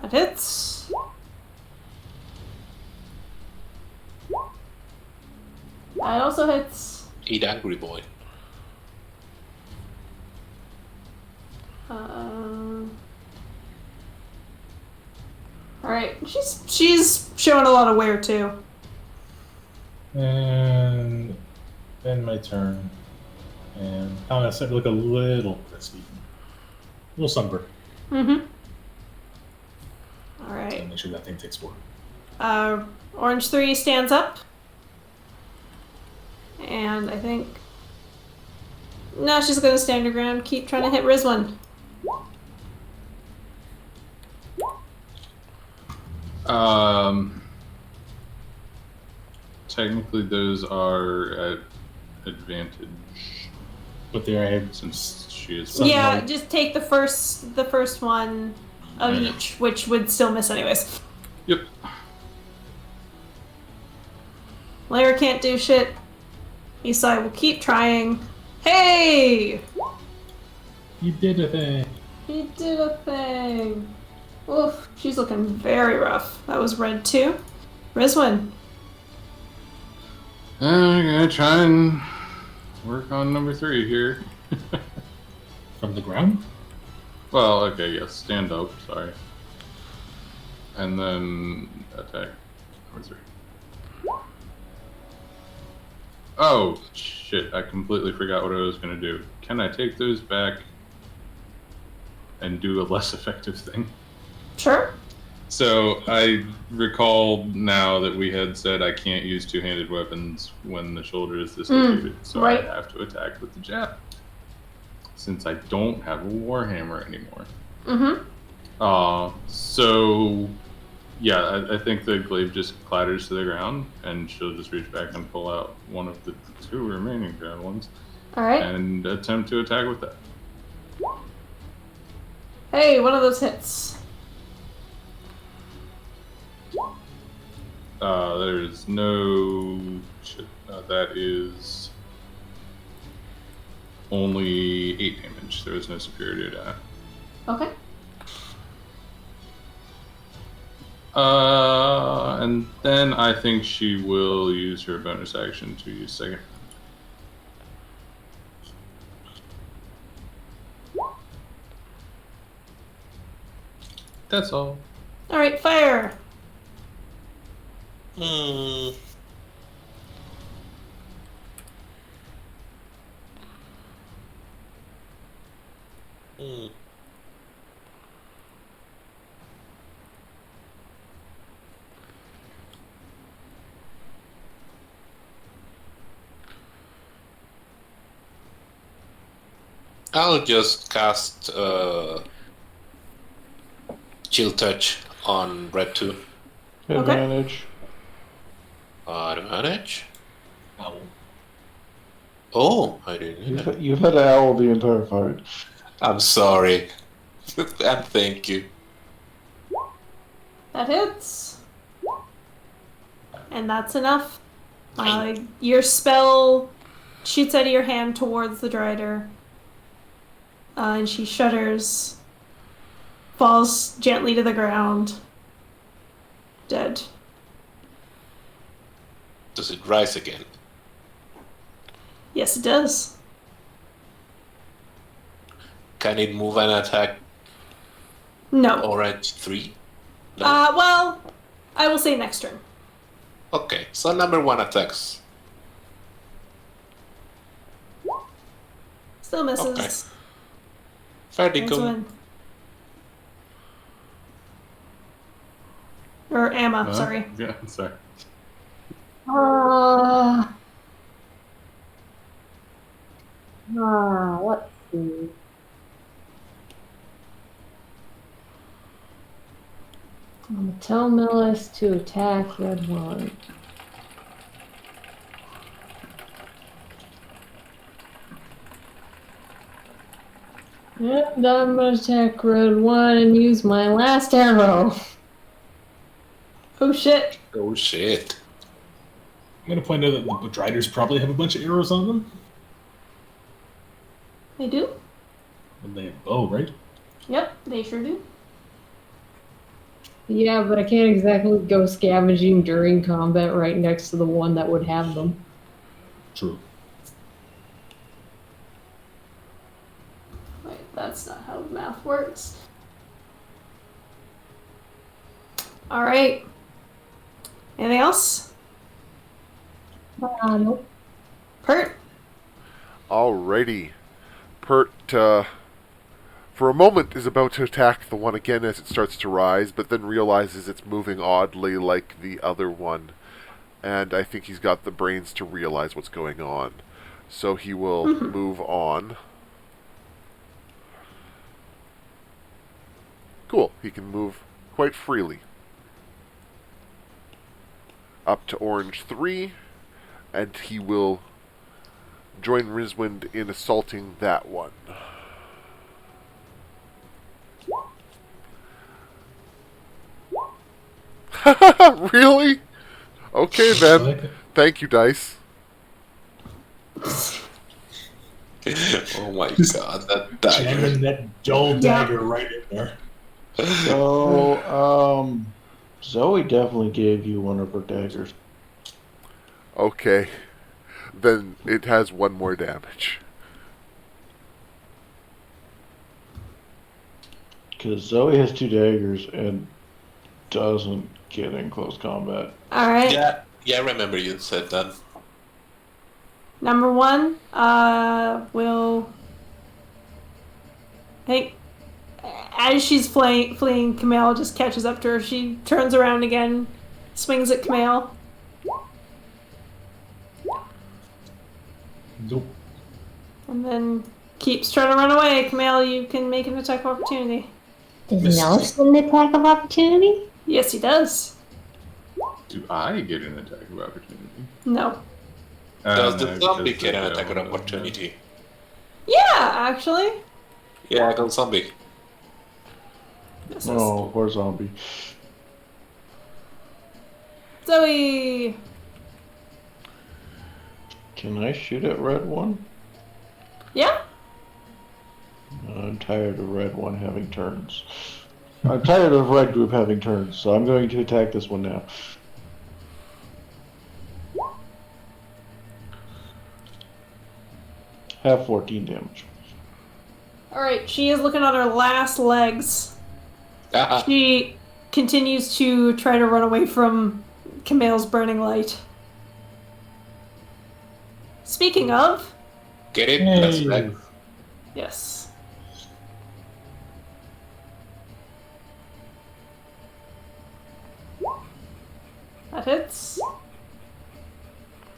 That hits. That also hits. Eat angry boy. All right, she's showing a lot of wear too. And then my turn. And kind of look a little crispy. A little sunburn. Mm-hmm. All right. And make sure that thing takes 4. Orange 3 stands up. And I think... No, she's going to stand her ground. Keep trying to hit Rizwan. Technically, those are at advantage But there I had since she is. Yeah, just take the first one of Yeah. each, which would still miss anyways. Yep. Lyra can't do shit. Isai will keep trying. Hey! You did a thing. He did a thing. Oof, she's looking very rough. That was red 2. Rizwan. I'm gonna try and work on number 3 here. From the ground? Well, okay, yes, stand up, sorry. And then attack number 3. Oh, shit, I completely forgot what I was gonna do. Can I take those back and do a less effective thing? Sure. So I recall now that we had said I can't use two-handed weapons when the shoulder is dislocated, so right. I have to attack with the jab. Since I don't have a warhammer anymore. Mm-hmm. So yeah, I think the glaive just clatters to the ground, and she'll just reach back and pull out one of the 2 remaining javelins Alright. and attempt to attack with that. Hey, one of those hits. There's no... that is only 8 damage. There is no superior die. Okay. And then I think she will use her bonus action to use second. That's all. Alright, fire. I'll just cast Chill Touch on Red 2. Advantage. Advantage? Owl. Oh, I didn't know. You've had an owl the entire fight. I'm sorry. And thank you. That hits. And that's enough. Your spell shoots out of your hand towards the Drider. And she shudders. Falls gently to the ground. Dead. Does it rise again? Yes, it does. Can it move and attack No. Orange 3? No? Well, I will say next turn. Okay, so number 1 attacks. Still misses. Okay. Fair That's dinkum. one. Or Amma, Huh? sorry. Yeah, sorry. Let's see. I'm gonna tell Millis to attack Red One. And I'm gonna attack Red One and use my last arrow. Oh shit. Oh shit. I'm going to point out that the Driders probably have a bunch of arrows on them. They do? And they have bow, right? Yep, they sure do. Yeah, but I can't exactly go scavenging during combat right next to the one that would have them. True. Wait, that's not how math works. Alright. Anything else? Nope. Pert? Alrighty. Pert, for a moment, is about to attack the one again as it starts to rise, but then realizes it's moving oddly like the other one. And I think he's got the brains to realize what's going on. So he will move on. Cool. He can move quite freely. Up to Orange 3. And he will join Rizwind in assaulting that one. Really? Okay then. Thank you, Dice. Oh my Just god, that dagger. Jamming that dull dagger right in there. So, Zoe definitely gave you one of her daggers. Okay. Then it has one more damage. Because Zoe has 2 daggers and doesn't get in close combat. Alright. Yeah, I remember you said that. Number 1, will... I think as she's fleeing, Camille just catches up to her. She turns around again, swings at Camille. Nope. And then keeps trying to run away. Camille, you can make an attack of opportunity. Does Miss- Nellis get an attack of opportunity? Yes, he does. Do I get an attack of opportunity? No. Does the No, zombie because get an I attack of don't know. opportunity? Yeah, actually. Yeah, go zombie. This is Oh, poor zombie. Zoe. Can I shoot at Red One? Yeah? I'm tired of Red One having turns. I'm tired of Red Group having turns, so I'm going to attack this one now. Have 14 damage. Alright, she is looking on her last legs. Ah, She continues to try to run away from Camille's burning light. Speaking of, get it? That's Hey. right. yes. That hits.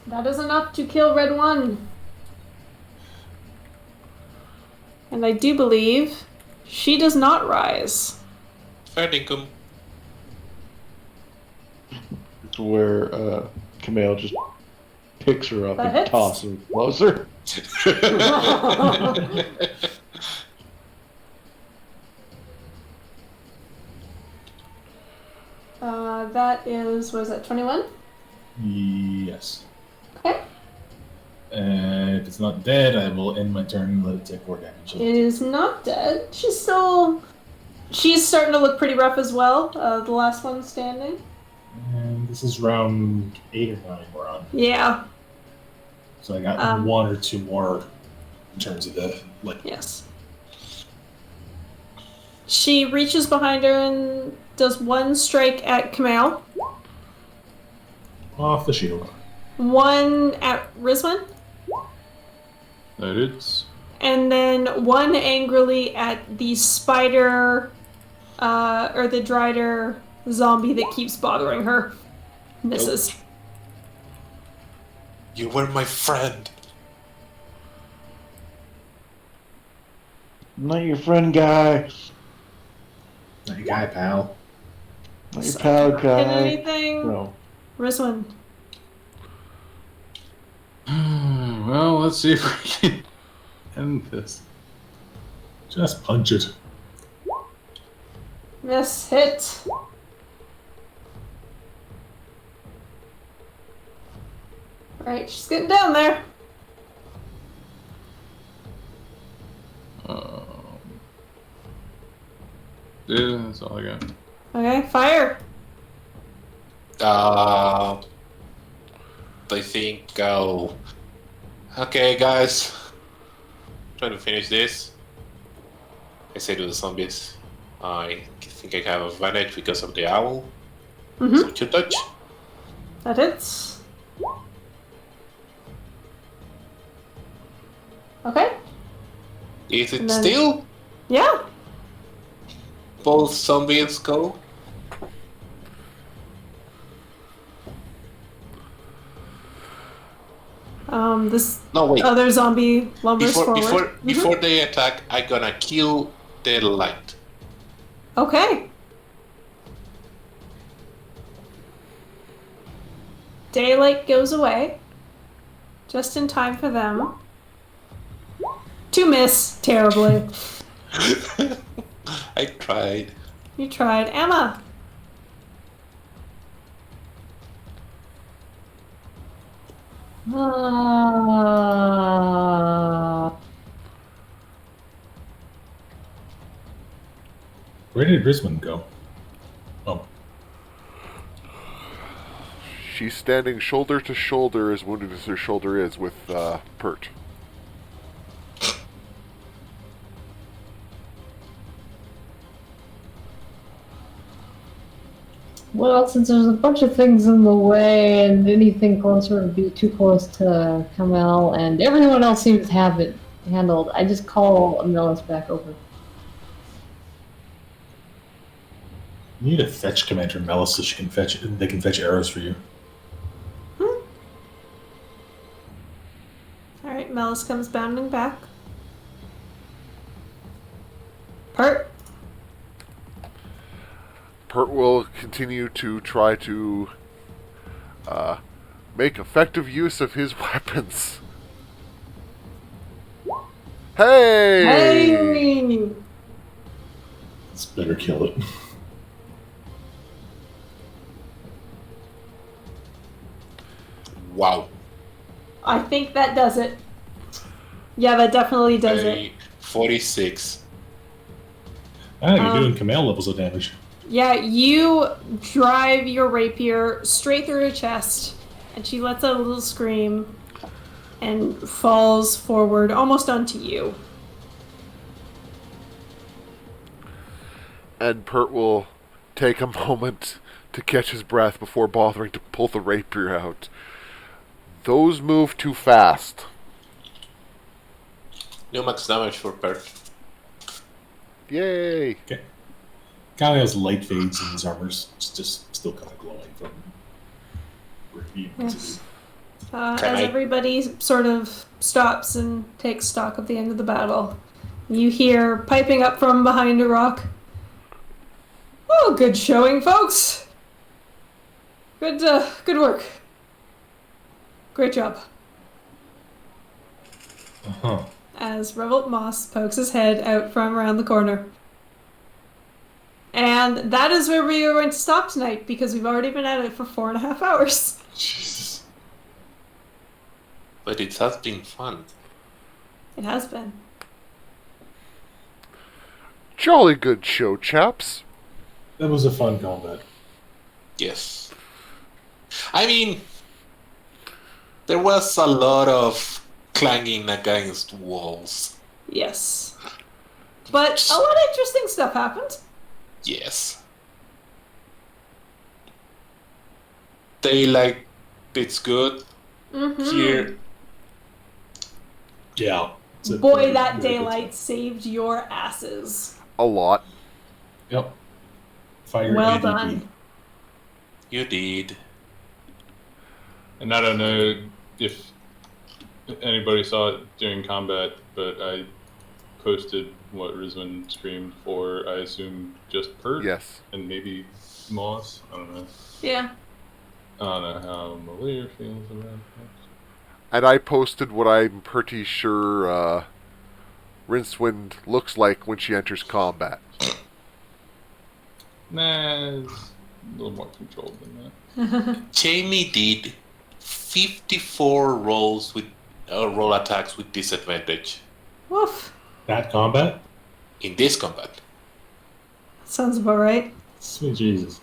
That is enough to kill Red One. And I do believe she does not rise. Fair dinkum. Where Camille just picks her up That and hits. tosses her closer. That is, what is that, 21? Yes. Okay. And if it's not dead, I will end my turn and let it take 4 damage. It is not dead. She's starting to look pretty rough as well. The last one standing. And this is round 8 or 9 we're on. Yeah. So I got 1 or 2 more in terms of the Yes. She reaches behind her and does 1 strike at Kamal, off the shield. 1 at Rizwan, That hits. and then 1 angrily at the spider, or the drider zombie that keeps bothering her. Misses. You were my friend. I'm not your friend, guy. Not your guy, pal. Not your pal, Hit guy. anything? No. Rizwan. Well, let's see if we can end this. Just punch it. Miss. Hit. Right, she's getting down there. Yeah, that's all I got. Okay, fire. I think okay, guys. Trying to finish this. I say to the zombies, I think I have advantage because of the owl. Mm-hmm. So 2 touch. That hits. Okay. Is it And then- still? Yeah. Both zombies go. This No, wait. other zombie lumbers forward. Before they attack, I'm gonna kill the light. Okay. Daylight goes away. Just in time for them to miss terribly. I tried. You tried. Emma. Where did Rizwan go? Oh, She's standing shoulder to shoulder, as wounded as her shoulder is, with Pert. Well, since there's a bunch of things in the way and anything closer would be too close to Kamel, and everyone else seems to have it handled, I just call Amelis back over. you need to fetch Commander Melis so she can fetch it, and they can fetch arrows for you. Alright, Melis comes bounding back. Pert. Pert will continue to try to make effective use of his weapons. Hey! Hey! Let's better kill it. Wow. I think that does it. Yeah, that definitely does it. 46. Ah, you're doing Kamal levels of damage. Yeah, you drive your rapier straight through her chest, and she lets out a little scream and falls forward almost onto you. And Pert will take a moment to catch his breath before bothering to pull the rapier out. Those move too fast. No max damage for Pert. Yay! Okay. Kaliel's light fades and his armor's just still kind of glowing from being Yes. Can As I- everybody sort of stops and takes stock of the end of the battle, You hear piping up from behind a rock. Oh, good showing, folks. Good work. Great job. Uh-huh. As Revolt Moss pokes his head out from around the corner. And that is where we are going to stop tonight, because we've already been at it for 4.5 hours. Jesus. But it has been fun. It has been. Jolly good show, chaps. That was a fun combat. Yes. I mean, there was a lot of clanging against walls. Yes. But a lot of interesting stuff happened. Yes. Daylight, it's good. Here, Yeah. It's a Boy, very- that very good daylight saved your asses. A lot. time. Yep. Fire Well ADD. done. you did. And I don't know if anybody saw it during combat, but I posted what Rizwan streamed for, I assume, just Pert Yes. and maybe Moss. I don't know. Yeah. I don't know how Malia feels about that. And I posted what I'm pretty sure Rincewind looks like when she enters combat. Nah, it's a little more controlled than that. Jamie did 54 rolls with roll attacks with disadvantage Woof. That combat? in this combat. Sounds about right. Sweet Jesus.